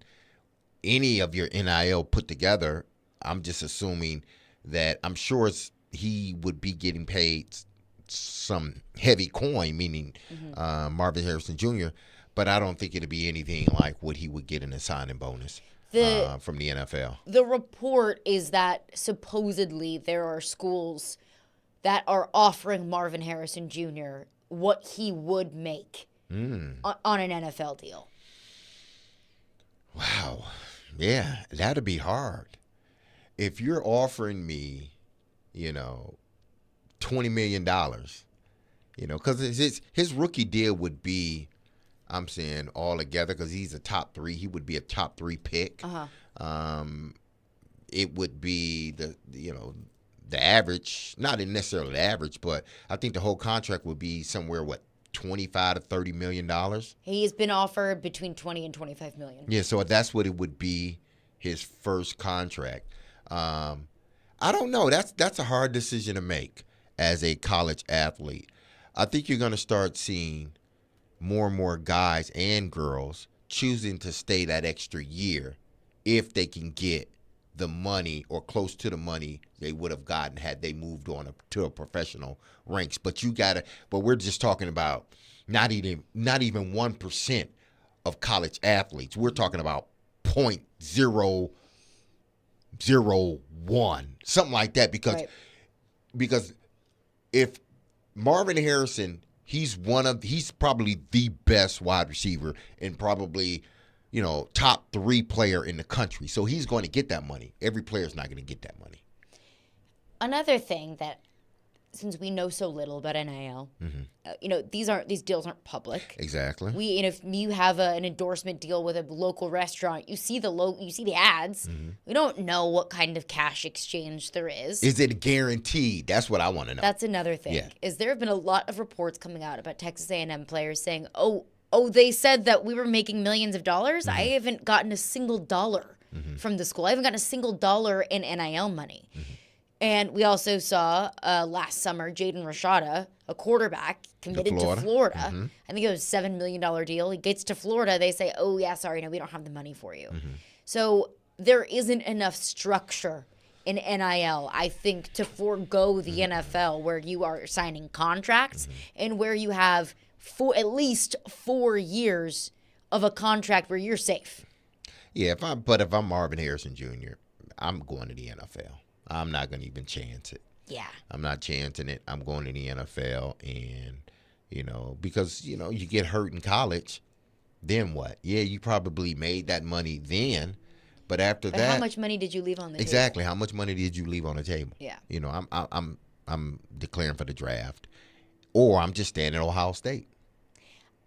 any of your NIL put together. I'm just assuming that I'm sure he would be getting paid some heavy coin, meaning Marvin Harrison Jr., but I don't think it'll be anything like what he would get in a signing bonus from the NFL. The report is that supposedly there are schools that are offering Marvin Harrison Jr. what he would make on an NFL deal. Wow. Yeah, that'd be hard. If you're offering me, $20 million, because his rookie deal would be, I'm saying all together, because he's a top 3. He would be a top 3 pick. It would be the average, not necessarily the average, but I think the whole contract would be somewhere, $25 to $30 million. He's been offered between 20 and 25 million. Yeah, so that's what it would be, his first contract. I don't know. That's a hard decision to make as a college athlete. I think you're going to start seeing more and more guys and girls choosing to stay that extra year if they can get the money or close to the money they would have gotten had they moved on to a professional ranks. But we're just talking about not even 1% of college athletes. We're talking about 0.001, something like that, because if Marvin Harrison, he's probably the best wide receiver and probably top 3 player in the country. So he's going to get that money. Every player's not going to get that money. Another thing that, since we know so little about NIL, these deals aren't public. Exactly. If you have an endorsement deal with a local restaurant, you see the ads. We don't know what kind of cash exchange there is. Is it guaranteed? That's what I want to know. That's another thing. Yeah. There have been a lot of reports coming out about Texas A&M players saying, "Oh, they said that we were making millions of dollars. I haven't gotten a single dollar from the school. I haven't gotten a single dollar in NIL money." And we also saw last summer, Jaden Rashada, a quarterback, committed to Florida. I think it was a $7 million deal. He gets to Florida. They say, "Oh, yeah, sorry, no, we don't have the money for you." So there isn't enough structure in NIL, I think, to forego the NFL, where you are signing contracts and where you have at least 4 years of a contract where you're safe. Yeah, if I'm Marvin Harrison Jr., I'm going to the NFL. I'm not going to even chance it. Yeah. I'm not chancing it. I'm going to the NFL, and because you get hurt in college, then what? Yeah, you probably made that money then, but after that, how much money did you leave on the table? Exactly. How much money did you leave on the table? Yeah. I'm declaring for the draft, or I'm just staying at Ohio State.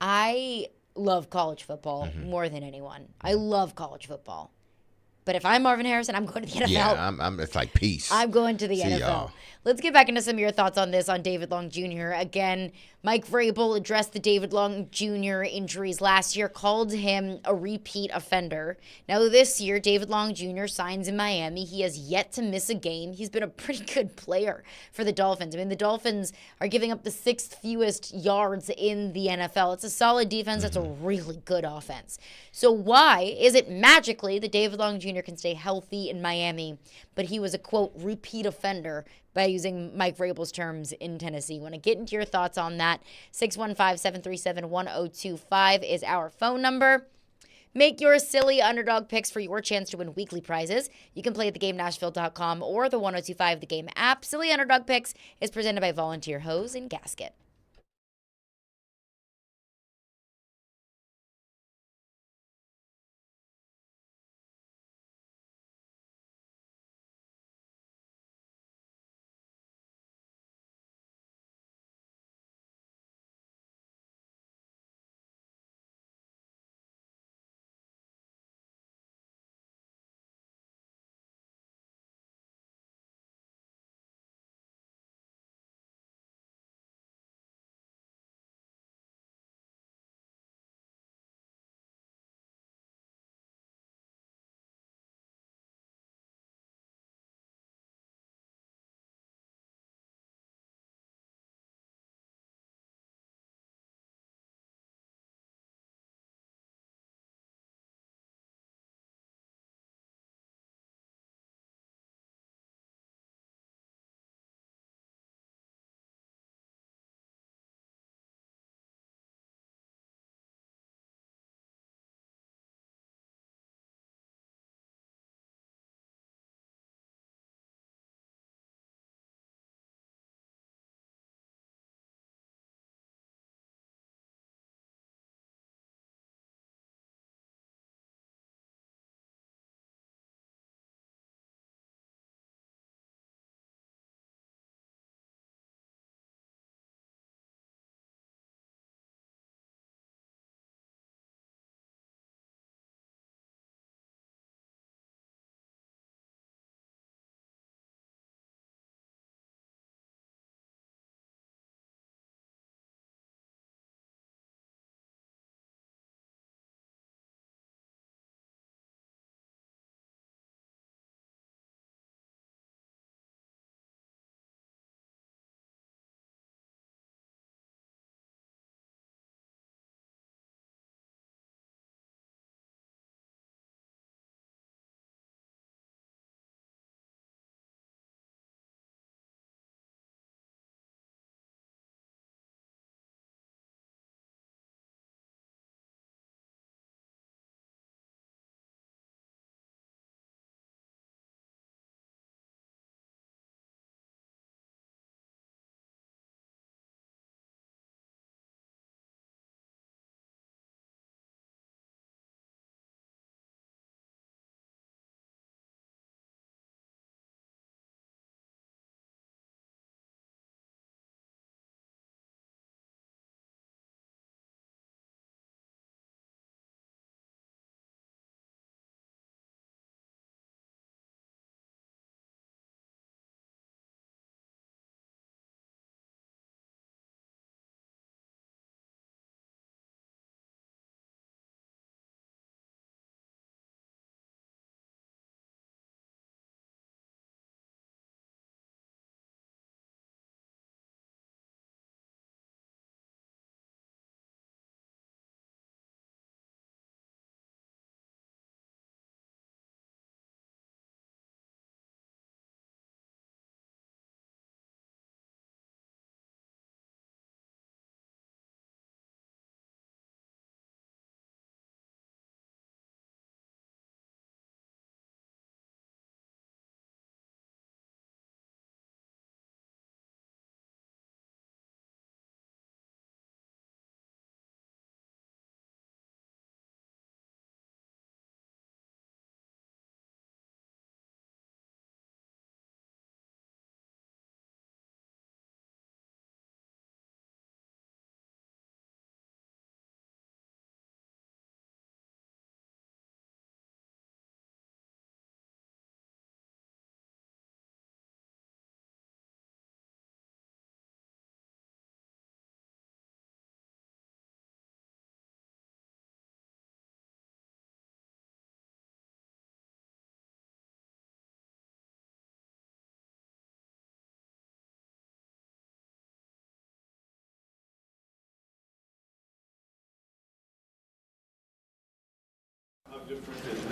I love college football more than anyone. I love college football. But if I'm Marvin Harrison, I'm going to the NFL. Yeah, it's like peace. I'm going to the NFL. Y'all. Let's get back into some of your thoughts on this on David Long Jr. Again, Mike Vrabel addressed the David Long Jr. injuries last year, called him a repeat offender. Now this year, David Long Jr. signs in Miami. He has yet to miss a game. He's been a pretty good player for the Dolphins. I mean, the Dolphins are giving up the 6th fewest yards in the NFL. It's a solid defense. It's a really good offense. So why is it magically that David Long Jr. can stay healthy in Miami, but he was a, quote, repeat offender, by using Mike Vrabel's terms, in Tennessee? Want to get into your thoughts on that? 615-737-1025 is our phone number. Make your silly underdog picks for your chance to win weekly prizes. You can play at theGameNashville.com or the 1025 The Game app. Silly Underdog Picks is presented by Volunteer Hose and Gasket.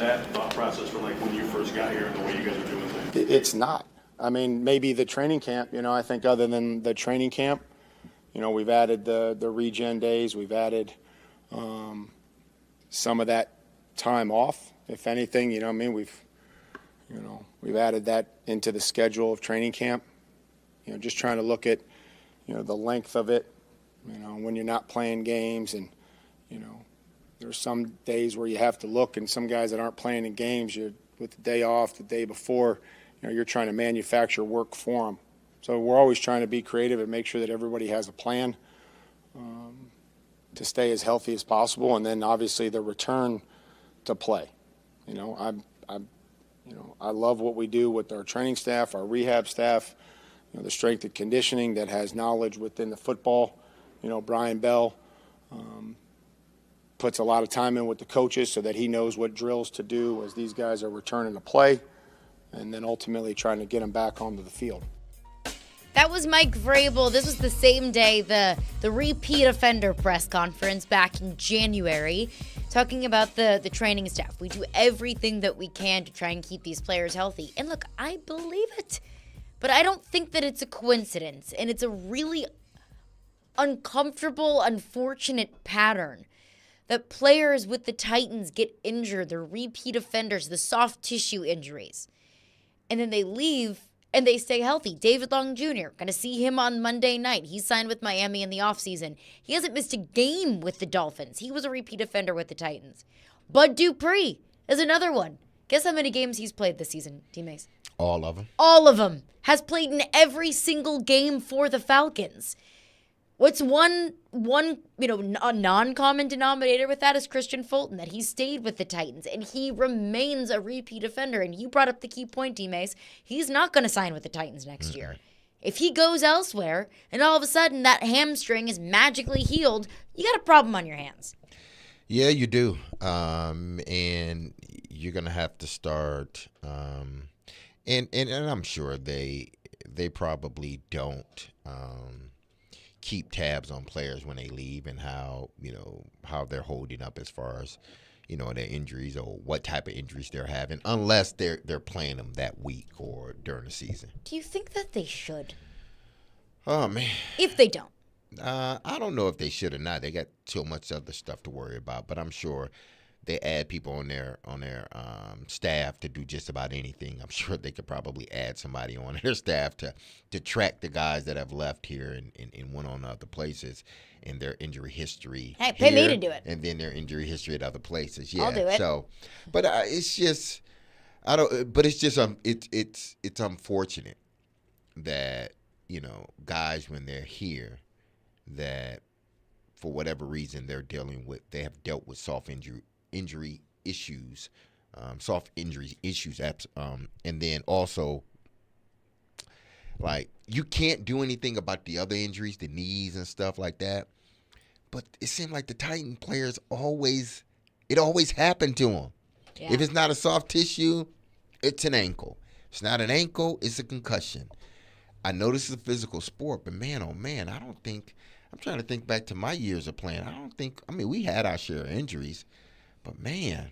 that thought process from like when you first got here and the way you guys are doing things? It's not. I mean, maybe the training camp, I think other than the training camp, we've added the regen days. We've added some of that time off. If anything, we've added that into the schedule of training camp. Just trying to look at, the length of it, when you're not playing games and, there's some days where you have to look, and some guys that aren't playing in games, with the day off, the day before, you're trying to manufacture work for them. So we're always trying to be creative and make sure that everybody has a plan to stay as healthy as possible, and then obviously the return to play. I love what we do with our training staff, our rehab staff, the strength and conditioning that has knowledge within the football. Brian Bell puts a lot of time in with the coaches so that he knows what drills to do as these guys are returning to play, and then ultimately trying to get them back onto the field. That was Mike Vrabel. This was the same day, the repeat offender press conference back in January, talking about the training staff. We do everything that we can to try and keep these players healthy. And look, I believe it. But I don't think that it's a coincidence. And it's a really uncomfortable, unfortunate pattern that players with the Titans get injured. They're repeat offenders, the soft tissue injuries. And then they leave and they stay healthy. David Long Jr., going to see him on Monday night. He signed with Miami in the offseason. He hasn't missed a game with the Dolphins. He was a repeat offender with the Titans. Bud Dupree is another one. Guess how many games he's played this season, D-Mase? All of them. All of them. Has played in every single game for the Falcons. What's one a non-common denominator with that is Christian Fulton, that he stayed with the Titans, and he remains a repeat offender. And you brought up the key point, D-Mase. He's not going to sign with the Titans next year. If he goes elsewhere, and all of a sudden that hamstring is magically healed, you got a problem on your hands. Yeah, you do. And you're going to have to start, and I'm sure they probably don't keep tabs on players when they leave and how they're holding up as far as their injuries or what type of injuries they're having, unless they're playing them that week or during the season. Do you think that they should? Oh man, if they don't, I don't know if they should or not. They got so much other stuff to worry about, but I'm sure they add people on their staff to do just about anything. I'm sure they could probably add somebody on their staff to track the guys that have left here and went on other places and their injury history. Hey, pay me to do it. And then their injury history at other places. Yeah, I'll do it. So, but it's just it's unfortunate that guys when they're here that for whatever reason they have dealt with soft injury issues, and then also like you can't do anything about the other injuries, the knees and stuff like that. But it seemed like the Titan players it always happened to them. Yeah. If it's not a soft tissue, it's an ankle. If it's not an ankle, it's a concussion. I know this is a physical sport, but man, oh man, I'm trying to think back to my years of playing. We had our share of injuries. But, man,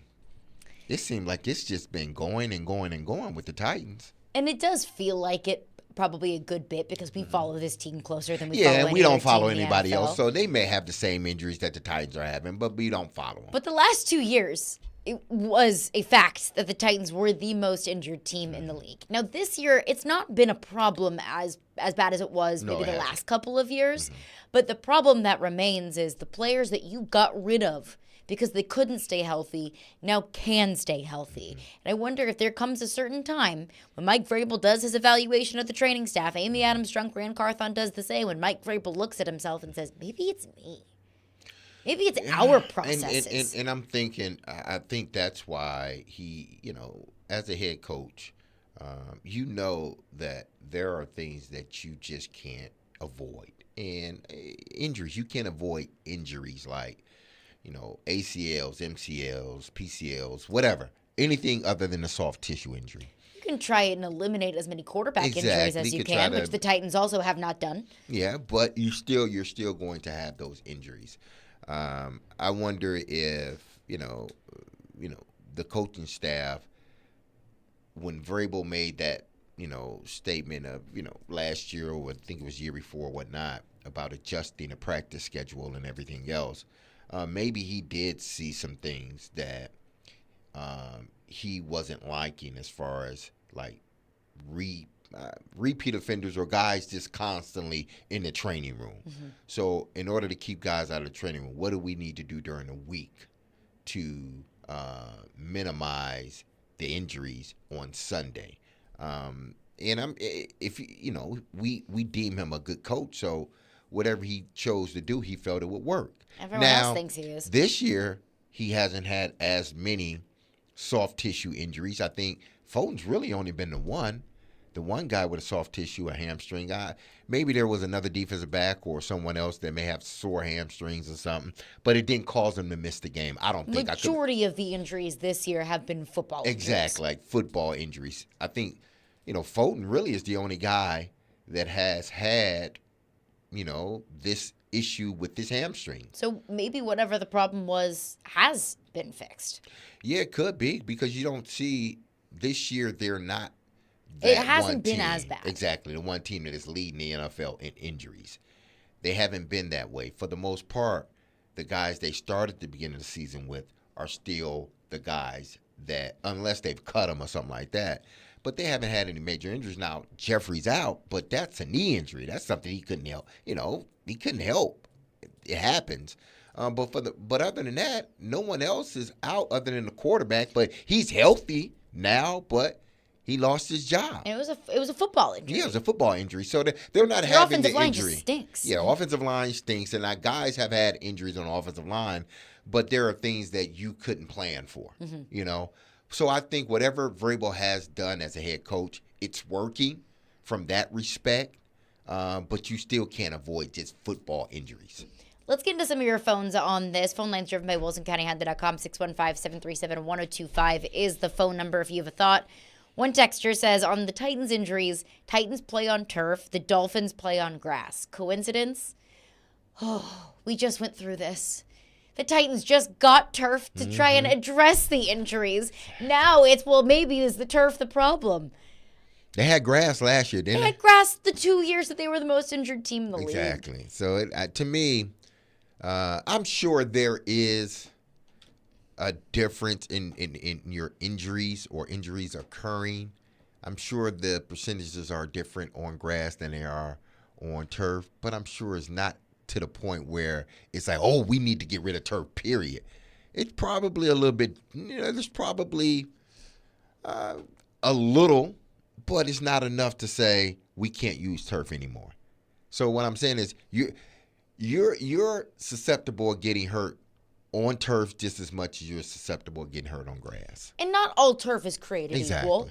it seemed like it's just been going and going and going with the Titans. And it does feel like it probably a good bit because we follow this team closer than we follow Yeah, and we don't follow anybody anybody else. So they may have the same injuries that the Titans are having, but we don't follow them. But the last 2 years, it was a fact that the Titans were the most injured team in the league. Now, this year, it's not been a problem as bad as it was maybe the last couple of years. But the problem that remains is the players that you got rid of because they couldn't stay healthy now can stay healthy. And I wonder if there comes a certain time when Mike Vrabel does his evaluation of the training staff, Amy Adams Strunk, Rand Carthon does the same, when Mike Vrabel looks at himself and says, maybe it's me. Maybe it's our processes. And I'm thinking, I think that's why he, as a head coach, that there are things that you just can't avoid. And injuries, you can't avoid injuries like, ACLs, MCLs, PCLs, whatever. Anything other than a soft tissue injury. You can try and eliminate as many quarterback injuries as you can, which the Titans also have not done. Yeah, but you're still going to have those injuries. I wonder if, the the coaching staff, when Vrabel made that, statement of, last year, or I think it was year before or whatnot, about adjusting the practice schedule and everything else, maybe he did see some things that he wasn't liking, as far as like repeat offenders or guys just constantly in the training room. So in order to keep guys out of the training room, what do we need to do during the week to minimize the injuries on Sunday? And we deem him a good coach, so whatever he chose to do, he felt it would work. Everyone else thinks he is. This year, he hasn't had as many soft tissue injuries. I think Fulton's really only been the one guy with a soft tissue, a hamstring guy. Maybe there was another defensive back or someone else that may have sore hamstrings or something, but it didn't cause him to miss the game. I don't think majority of the injuries this year have been football injuries. Exactly, like football injuries. I think, Fulton really is the only guy that has had, this issue with his hamstring. So maybe whatever the problem was has been fixed. Yeah, it could be, because you don't see this year they're not it hasn't been as bad. Exactly. The one team that is leading the NFL in injuries. They haven't been that way. For the most part, the guys they started the beginning of the season with are still the guys that, unless they've cut them or something like that, but they haven't had any major injuries. Now, Jeffrey's out, but that's a knee injury. That's something he couldn't help. He couldn't help. It happens. But other than that, no one else is out other than the quarterback. But he's healthy now, but he lost his job. And it was a football injury. Yeah, it was a football injury. So they're not Your having the offensive line injury. just stinks. Yeah, offensive line stinks, and guys have had injuries on the offensive line, but there are things that you couldn't plan for. So I think whatever Vrabel has done as a head coach, it's working from that respect, but you still can't avoid just football injuries. Let's get into some of your phones on this. Phone lines driven by WilsonCountyHonda.com. 615-737-1025 is the phone number if you have a thought. One texter says, on the Titans injuries, Titans play on turf, the Dolphins play on grass. Coincidence? Oh, we just went through this. The Titans just got turf to try and address the injuries. Now it's, maybe is the turf the problem? They had grass last year, didn't they? They had grass the 2 years that they were the most injured team in the league. Exactly. So to me, I'm sure there is a difference in your injuries or injuries occurring. I'm sure the percentages are different on grass than they are on turf, but I'm sure it's not to the point where it's like, oh, we need to get rid of turf, period. It's probably a little bit, there's probably a little, but it's not enough to say we can't use turf anymore. So what I'm saying is you're susceptible of getting hurt on turf just as much as you're susceptible of getting hurt on grass. And not all turf is created equal.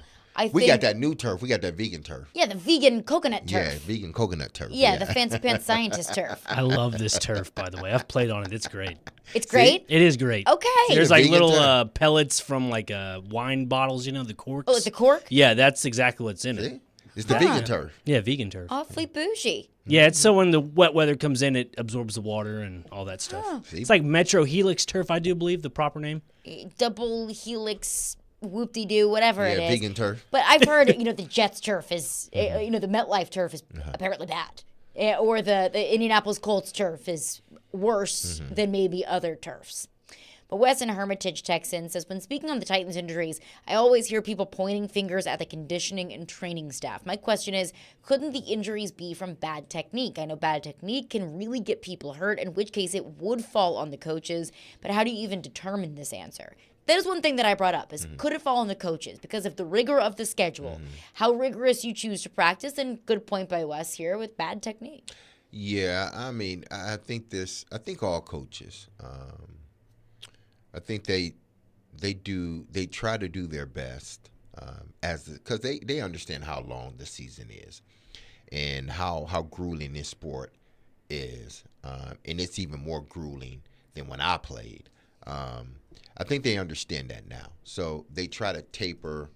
We got that new turf. We got that vegan turf. Yeah, the vegan coconut turf. Yeah, vegan coconut turf. Yeah, the fancy pants scientist turf. I love this turf, by the way. I've played on it. It's great. It's great? It is great. Okay. There's like little pellets from like wine bottles, the corks. Oh, it's a cork? Yeah, that's exactly what's in it. It's the vegan turf. Yeah, vegan turf. Awfully bougie. Yeah, it's so when the wet weather comes in, it absorbs the water and all that stuff. Oh. It's like Metro Helix turf, I do believe, the proper name. Double helix, whoop-de-doo, whatever it is. Yeah, vegan turf. But I've heard, the Jets turf is, the MetLife turf is apparently bad. Or the Indianapolis Colts turf is worse than maybe other turfs. But Wes in Hermitage, Texan, says, when speaking on the Titans' injuries, I always hear people pointing fingers at the conditioning and training staff. My question is, couldn't the injuries be from bad technique? I know bad technique can really get people hurt, in which case it would fall on the coaches. But how do you even determine this answer? That is one thing that I brought up, is could it fall on the coaches? Because of the rigor of the schedule, how rigorous you choose to practice, and good point by Wes here with bad technique. Yeah, I mean, I think all coaches, I think they try to do their best because they understand how long the season is and how grueling this sport is, and it's even more grueling than when I played. I think they understand that now, so they try to taper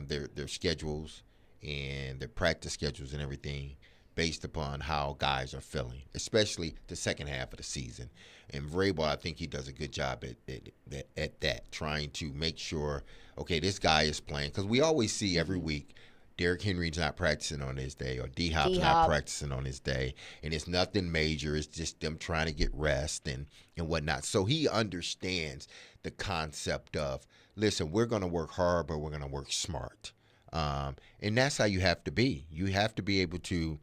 their schedules and their practice schedules and everything based upon how guys are feeling, especially the second half of the season. And Vrabel, I think he does a good job at that, trying to make sure, okay, this guy is playing. Because we always see every week, Derrick Henry's not practicing on his day, or D-Hop's not practicing on his day, and it's nothing major. It's just them trying to get rest and whatnot. So he understands the concept of, listen, we're going to work hard, but we're going to work smart. And that's how you have to be. You have to be able to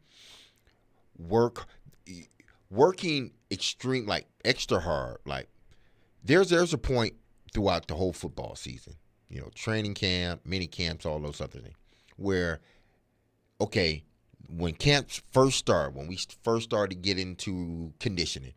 working extreme, like extra hard. Like there's a point throughout the whole football season, training camp, mini camps, all those other things, where, okay, when camps first start, when we first start to get into conditioning,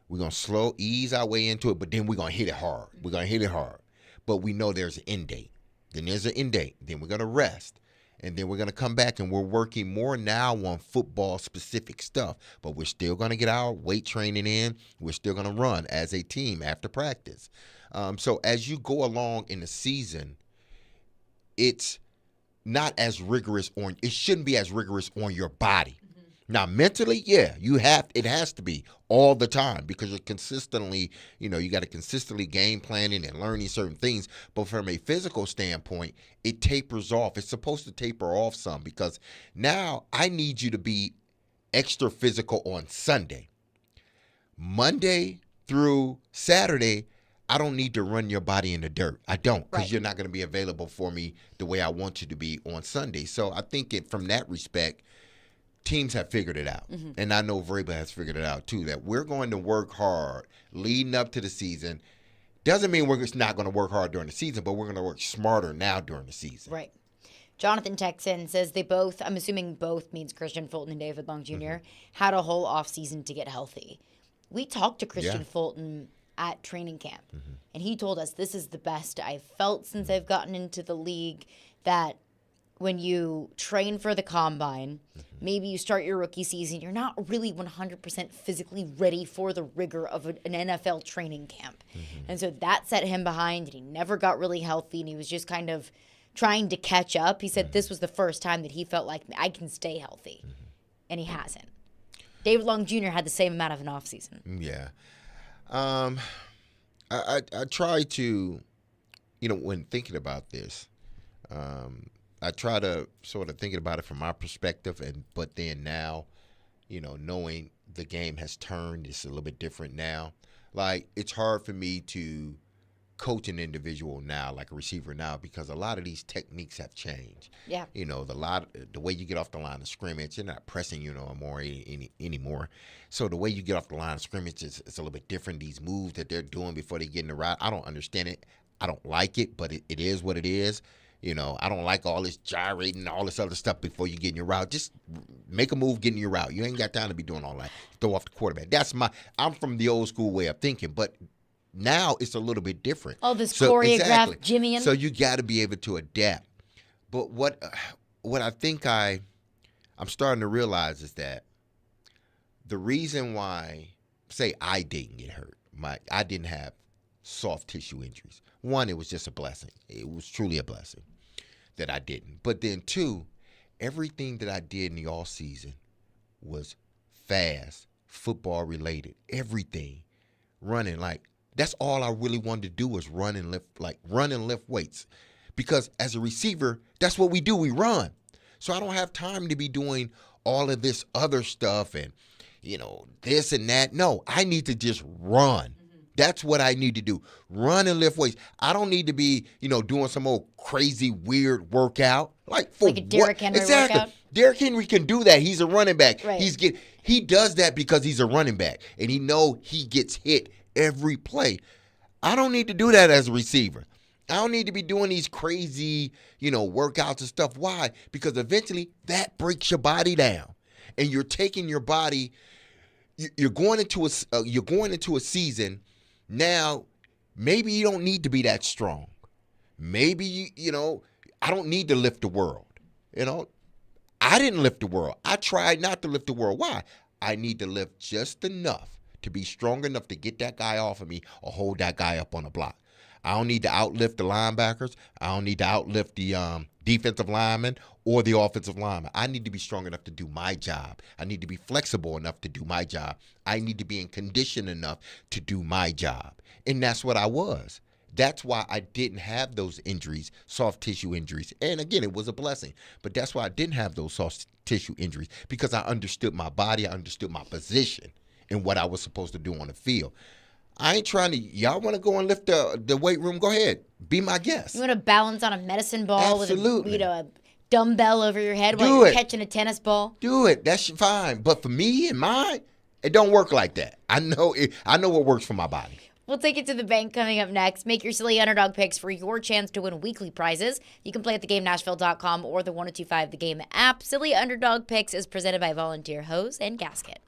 we're going to ease our way into it, but then we're going to hit it hard. We're going to hit it hard. But we know there's an end date. Then there's an end date. Then we're going to rest. And then we're going to come back, and we're working more now on football-specific stuff. But we're still going to get our weight training in. We're still going to run as a team after practice. So as you go along in the season, it's not as rigorous it shouldn't be as rigorous on your body. Now, mentally, yeah, it has to be all the time, because you're consistently, you got to consistently game planning and learning certain things. But from a physical standpoint, it tapers off. It's supposed to taper off some, because now I need you to be extra physical on Sunday. Monday through Saturday, I don't need to run your body in the dirt. I don't, because you're not going to be available for me the way I want you to be on Sunday. So I think from that respect, teams have figured it out. And I know Vrabel has figured it out too, that we're going to work hard leading up to the season. Doesn't mean we're just not going to work hard during the season, but we're going to work smarter now during the season. Right. Jonathan Texan says they both, I'm assuming both means Christian Fulton and David Long Jr., had a whole offseason to get healthy. We talked to Christian Fulton at training camp, and he told us, this is the best I've felt since I've gotten into the league, that when you train for the combine, maybe you start your rookie season, you're not really 100% physically ready for the rigor of an NFL training camp. And so that set him behind, and he never got really healthy, and he was just kind of trying to catch up. He said this was the first time that he felt like, I can stay healthy, and he hasn't. David Long Jr. had the same amount of an offseason. Yeah. I try to, when thinking about this, I try to sort of thinking about it from my perspective, but then now, knowing the game has turned, it's a little bit different now. Like, it's hard for me to coach an individual now, like a receiver now, because a lot of these techniques have changed. Yeah. The way you get off the line of scrimmage, you're not pressing no more anymore. So the way you get off the line of scrimmage is a little bit different. These moves that they're doing before they get in the route, I don't understand it. I don't like it, but it is what it is. I don't like all this gyrating and all this other stuff before you get in your route. Just make a move, get in your route. You ain't got time to be doing all that. Throw off the quarterback. I'm from the old school way of thinking, but now it's a little bit different. All this choreographed jimmying. So you got to be able to adapt. But what I think I'm starting to realize is that the reason why, say, I didn't get hurt, I didn't have soft tissue injuries. One, it was just a blessing. It was truly a blessing that I didn't. But then two, everything that I did in the off season was fast, football related, everything. Running, that's all I really wanted to do was run and lift weights. Because as a receiver, that's what we do, we run. So I don't have time to be doing all of this other stuff and, this and that. No, I need to just run. That's what I need to do. Run and lift weights. I don't need to be, doing some old crazy weird workout. Like a Derrick Henry workout? Derrick Henry can do that. He's a running back. Right. He does that because he's a running back. And he gets hit every play. I don't need to do that as a receiver. I don't need to be doing these crazy, workouts and stuff. Why? Because eventually that breaks your body down. And you're taking your body, you're going into a season. Now, maybe you don't need to be that strong. Maybe, I don't need to lift the world. I didn't lift the world. I tried not to lift the world. Why? I need to lift just enough to be strong enough to get that guy off of me or hold that guy up on the block. I don't need to outlift the linebackers. I don't need to outlift the defensive linemen or the offensive linemen. I need to be strong enough to do my job. I need to be flexible enough to do my job. I need to be in condition enough to do my job. And that's what I was. That's why I didn't have those injuries, soft tissue injuries. And again, it was a blessing. But that's why I didn't have those soft tissue injuries, because I understood my body. I understood my position and what I was supposed to do on the field. I ain't trying to, y'all want to go and lift the weight room? Go ahead. Be my guest. You want to balance on a medicine ball Absolutely. with a dumbbell over your head while Do you're it. catching a tennis ball? Do it. That's fine. But for me and mine, it don't work like that. I know what works for my body. We'll take it to the bank coming up next. Make your silly underdog picks for your chance to win weekly prizes. You can play at thegamenashville.com or the 1025 The Game app. Silly Underdog Picks is presented by Volunteer Hose and Gasket.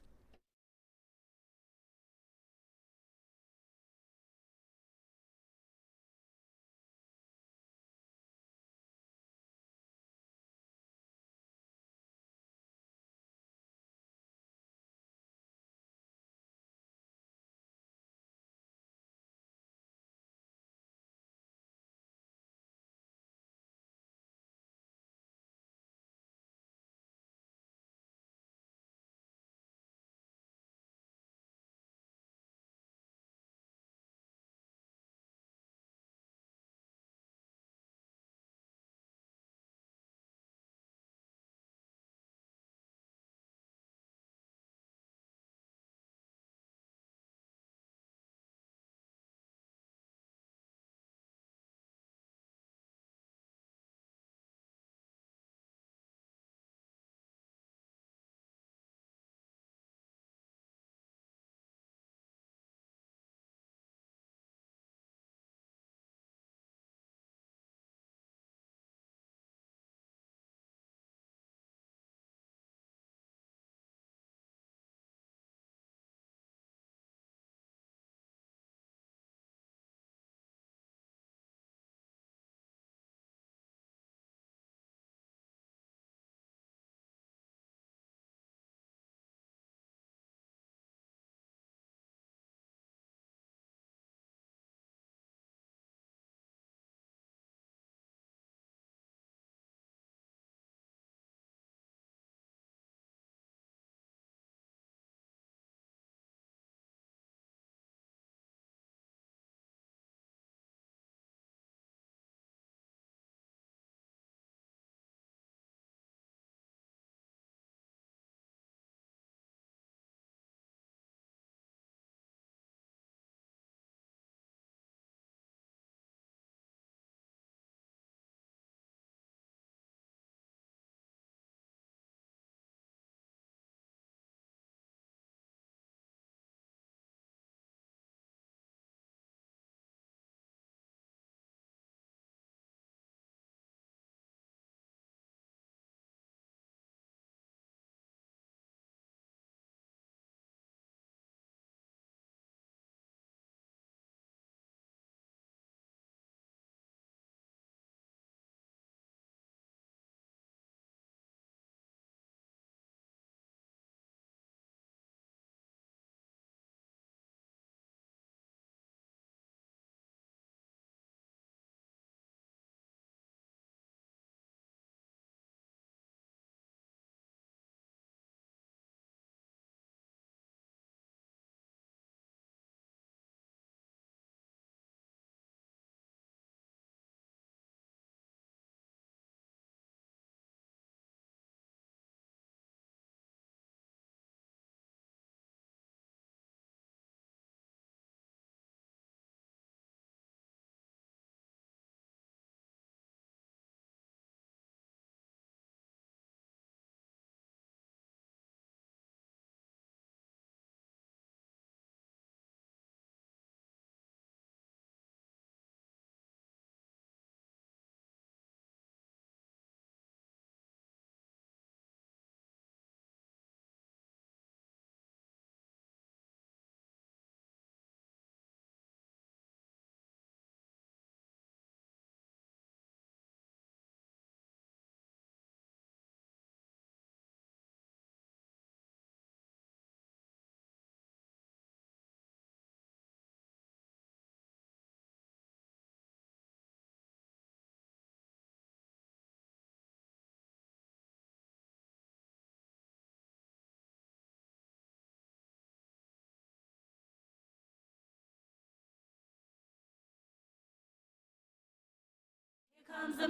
And you can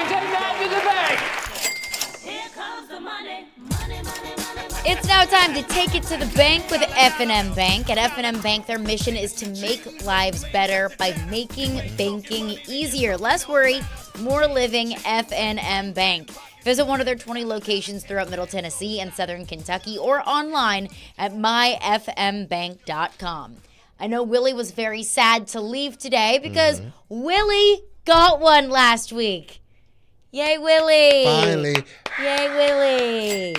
take that to the bank. Here comes the money. It's now time to take it to the bank with F&M Bank. At F&M Bank, their mission is to make lives better by making banking easier. Less worry, more living. F&M Bank. Visit one of their 20 locations throughout Middle Tennessee and Southern Kentucky or online at myfmbank.com. I know Willy was very sad to leave today because Willy got one last week. Yay, Willy. Finally. Yay, Willy.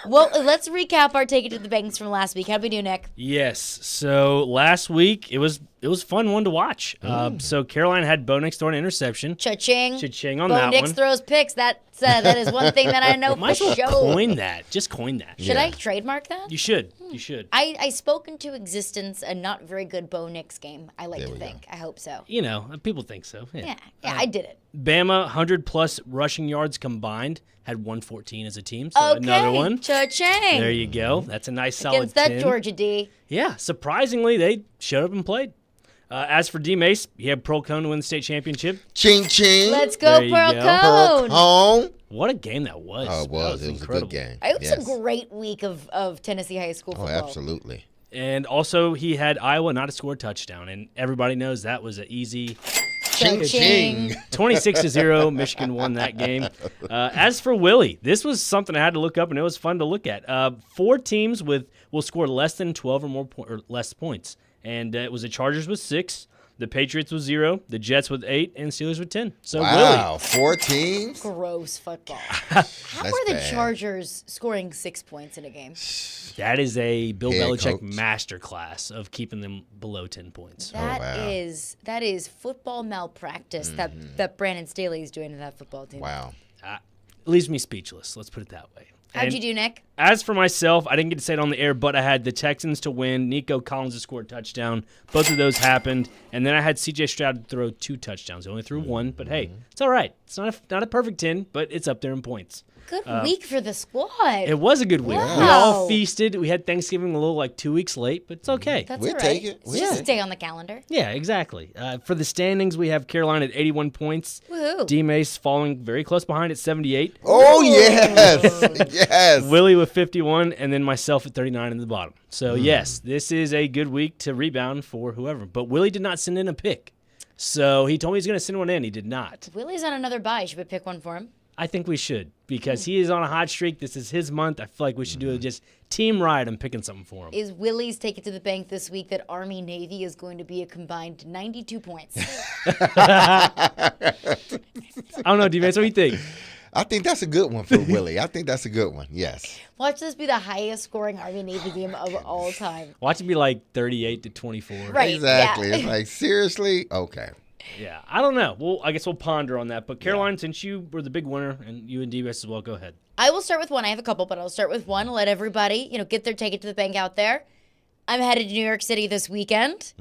Well, let's recap our Take It to the Banks from last week. How'd we do, Nick? Yes. So last week, it was a fun one to watch. So Caroline had Bo Nix throw an interception. Cha-ching. Cha-ching on Bo that Nix one. throws picks. That is one thing that I know for Might as well sure. coin that. Just coin that. Should I trademark that? You should. You should. I spoke into existence a not very good Bo Nix game, I like to think. I hope so. You know, people think so. Yeah, I did it. Bama, 100-plus rushing yards combined, had 114 as a team. So another one. Cha-ching. There you go. That's a nice solid Against that 10. Georgia D. Yeah, surprisingly, they showed up and played. As for D-Mase, he had Pearl Cone to win the state championship. Ching, ching. Let's go, Pearl Cone. Home. What a game that was. Oh, it was. It was incredible. a good game. It was a great week of Tennessee high school football. Oh, absolutely. And also, he had Iowa not to score a touchdown, and everybody knows that was an easy. Ching. 26-0, Michigan won that game. As for Willy, this was something I had to look up, and it was fun to look at. 4 teams will score less than 12 or more or less points, and it was the Chargers with 6, the Patriots with 0, the Jets with 8, and Steelers with 10. So wow, Willy. 4 teams? Gross football. How are the bad. Chargers scoring 6 points in a game? That is a Bill Head Belichick coach. masterclass of keeping them below 10 points. That is football malpractice that Brandon Staley is doing to that football team. Wow. Leaves me speechless. Let's put it that way. How'd you do, Nick? As for myself, I didn't get to say it on the air, but I had the Texans to win. Nico Collins to score a touchdown. Both of those happened. And then I had C.J. Stroud to throw 2 touchdowns. He only threw 1, but hey, it's all right. It's not a perfect 10, but it's up there in points. Good week for the squad. It was a good week. Wow. We all feasted. We had Thanksgiving a little 2 weeks late, but it's okay. That's We'll all right. take it. It's just a day on the calendar. Yeah, exactly. For the standings, we have Carolina at 81 points. Woohoo. D-Mase following very close behind at 78. Oh, yes. Yes. Willy with 51, and then myself at 39 in the bottom. So, yes, this is a good week to rebound for whoever. But Willy did not send in a pick. So he told me he's going to send one in. He did not. Willy's on another bye. Should we pick one for him? I think we should because he is on a hot streak. This is his month. I feel like we should do just team ride. I'm picking something for him. Is Willy's Take It to the Bank this week that Army-Navy is going to be a combined 92 points? I don't know, D-Mase. What do you think? I think that's a good one for Willy. I think that's a good one. Yes. Watch this be the highest scoring Army-Navy game of all time. Watch it be 38-24. Right. Exactly. Yeah. It's like, seriously? Okay. Yeah, I don't know. Well, I guess we'll ponder on that. But Caroline, since you were the big winner, and you and D-Mase as well, go ahead. I will start with one. I have a couple, but I'll start with one. Let everybody, get their Take It to the Bank out there. I'm headed to New York City this weekend.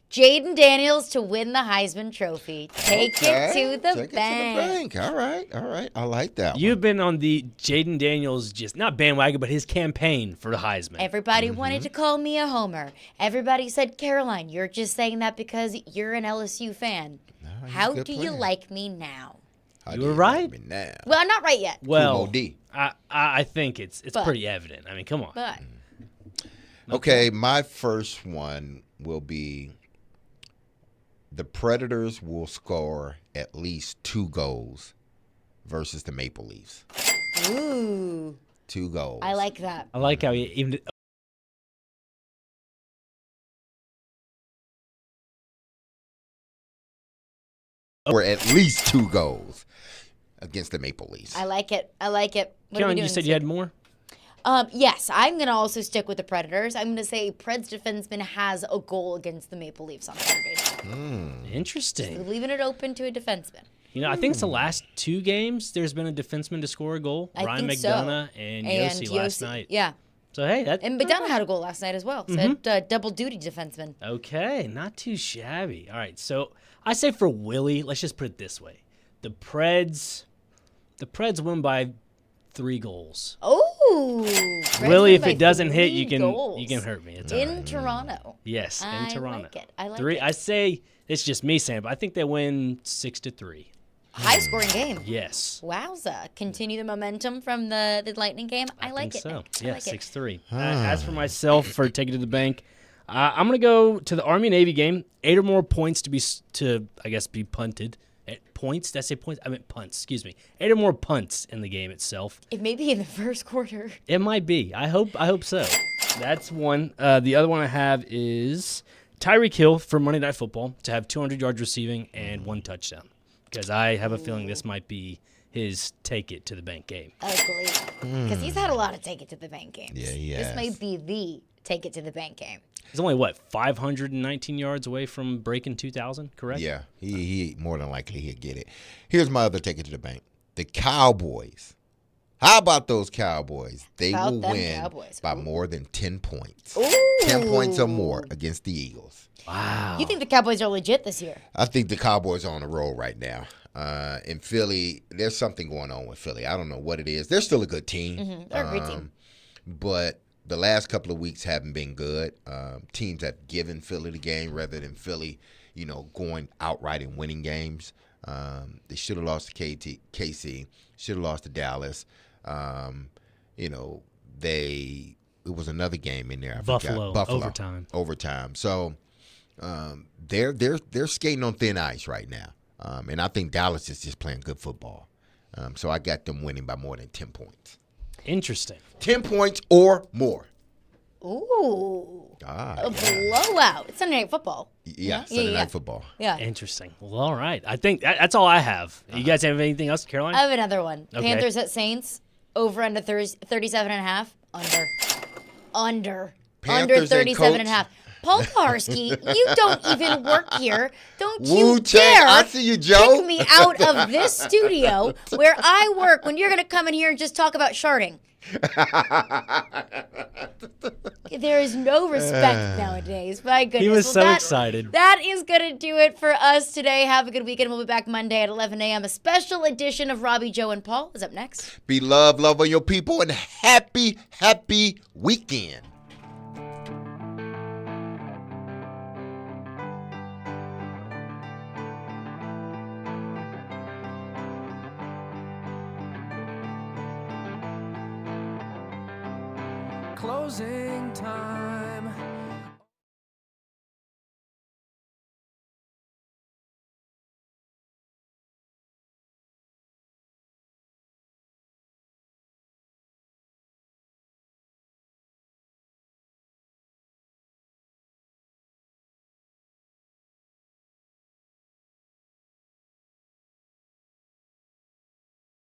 Jaden Daniels to win the Heisman Trophy. Take it to the bank. All right. I like that one. You've been on the Jaden Daniels, just not bandwagon, but his campaign for the Heisman. Everybody wanted to call me a homer. Everybody said, Caroline, you're just saying that because you're an LSU fan. he's How a good do you player. like me now? How You do were right. like me now? Well, I'm not right yet. Well, Kumo D. I think it's But- pretty evident. I mean, come on. But Okay, my first one will be the Predators will score at least 2 goals versus the Maple Leafs. ooh, 2 goals. I like that. I like how he even. Or at least 2 goals against the Maple Leafs. I like it. What are we Caroline, doing you said this you had week? more? Yes, I'm going to also stick with the Predators. I'm going to say Preds defenseman has a goal against the Maple Leafs on Saturday night. Interesting. So leaving it open to a defenseman. I think it's the last 2 games there's been a defenseman to score a goal. I Ryan think so. McDonough and Yossi last Yossi, night. Yeah. So, hey, that. And McDonough had a goal last night as well. So double duty defenseman. Okay, not too shabby. All right, so I say for Willy, let's just put it this way: the Preds win by 3 goals. Oh, Preds Willy, win if by it doesn't hit, 3 you can goals. hurt me. It's all in right. Toronto. Yes, in I Toronto. like it. I like 3. it. I say It's just me saying, but I think they win 6-3. High scoring game. Yes. Wowza. Continue the momentum from the Lightning game. I like it. So. Nick. I Yeah, like it. 6-3. As for myself, for taking to the bank, I'm going to go to the Army-Navy game. 8 or more points to be punted. Points? Did I say points? I meant punts. Excuse me. 8 or more punts in the game itself. It may be in the first quarter. It might be. I hope so. That's one. The other one I have is Tyreek Hill for Monday Night Football to have 200 yards receiving and 1 touchdown. Because I have a feeling this might be his take it to the bank game. Ugly. Because he's had a lot of take it to the bank games. Yeah, he This has. may be the take it to the bank game. He's only, 519 yards away from breaking 2,000, correct? Yeah, he more than likely he'll get it. Here's my other take it to the bank. The Cowboys. How about those Cowboys? They About will them win Cowboys. by more than 10 points. Ooh. 10 points or more against the Eagles. Wow. You think the Cowboys are legit this year? I think the Cowboys are on the roll right now. In Philly, there's something going on with Philly. I don't know what it is. They're still a good team. They're a great team. But the last couple of weeks haven't been good. Teams have given Philly the game rather than Philly, going outright and winning games. They should have lost to KC. Should have lost to Dallas. It was another game in there. I Buffalo. forgot. Overtime. So they're skating on thin ice right now. And I think Dallas is just playing good football. So I got them winning by more than 10 points. Interesting. 10 points or more. Ooh. A blowout. It's Sunday Night Football. Yeah, Sunday Night Football. Yeah. Interesting. Well, all right. I think that's all I have. You guys have anything else, Caroline? I have another one. Okay. Panthers at Saints. Over under 37.5. Under. Under Panthers and 37.5. Paul Kaharski, you don't even work here. Don't you Wu-Tang, dare I see you, Joe. kick me out of this studio where I work when you're going to come in here and just talk about sharding. There is no respect nowadays. My goodness. He was Well, so excited. That is going to do it for us today. Have a good weekend. We'll be back Monday at 11 a.m. A special edition of Robbie, Joe, and Paul is up next. Be love on your people, and happy weekend. Closing time.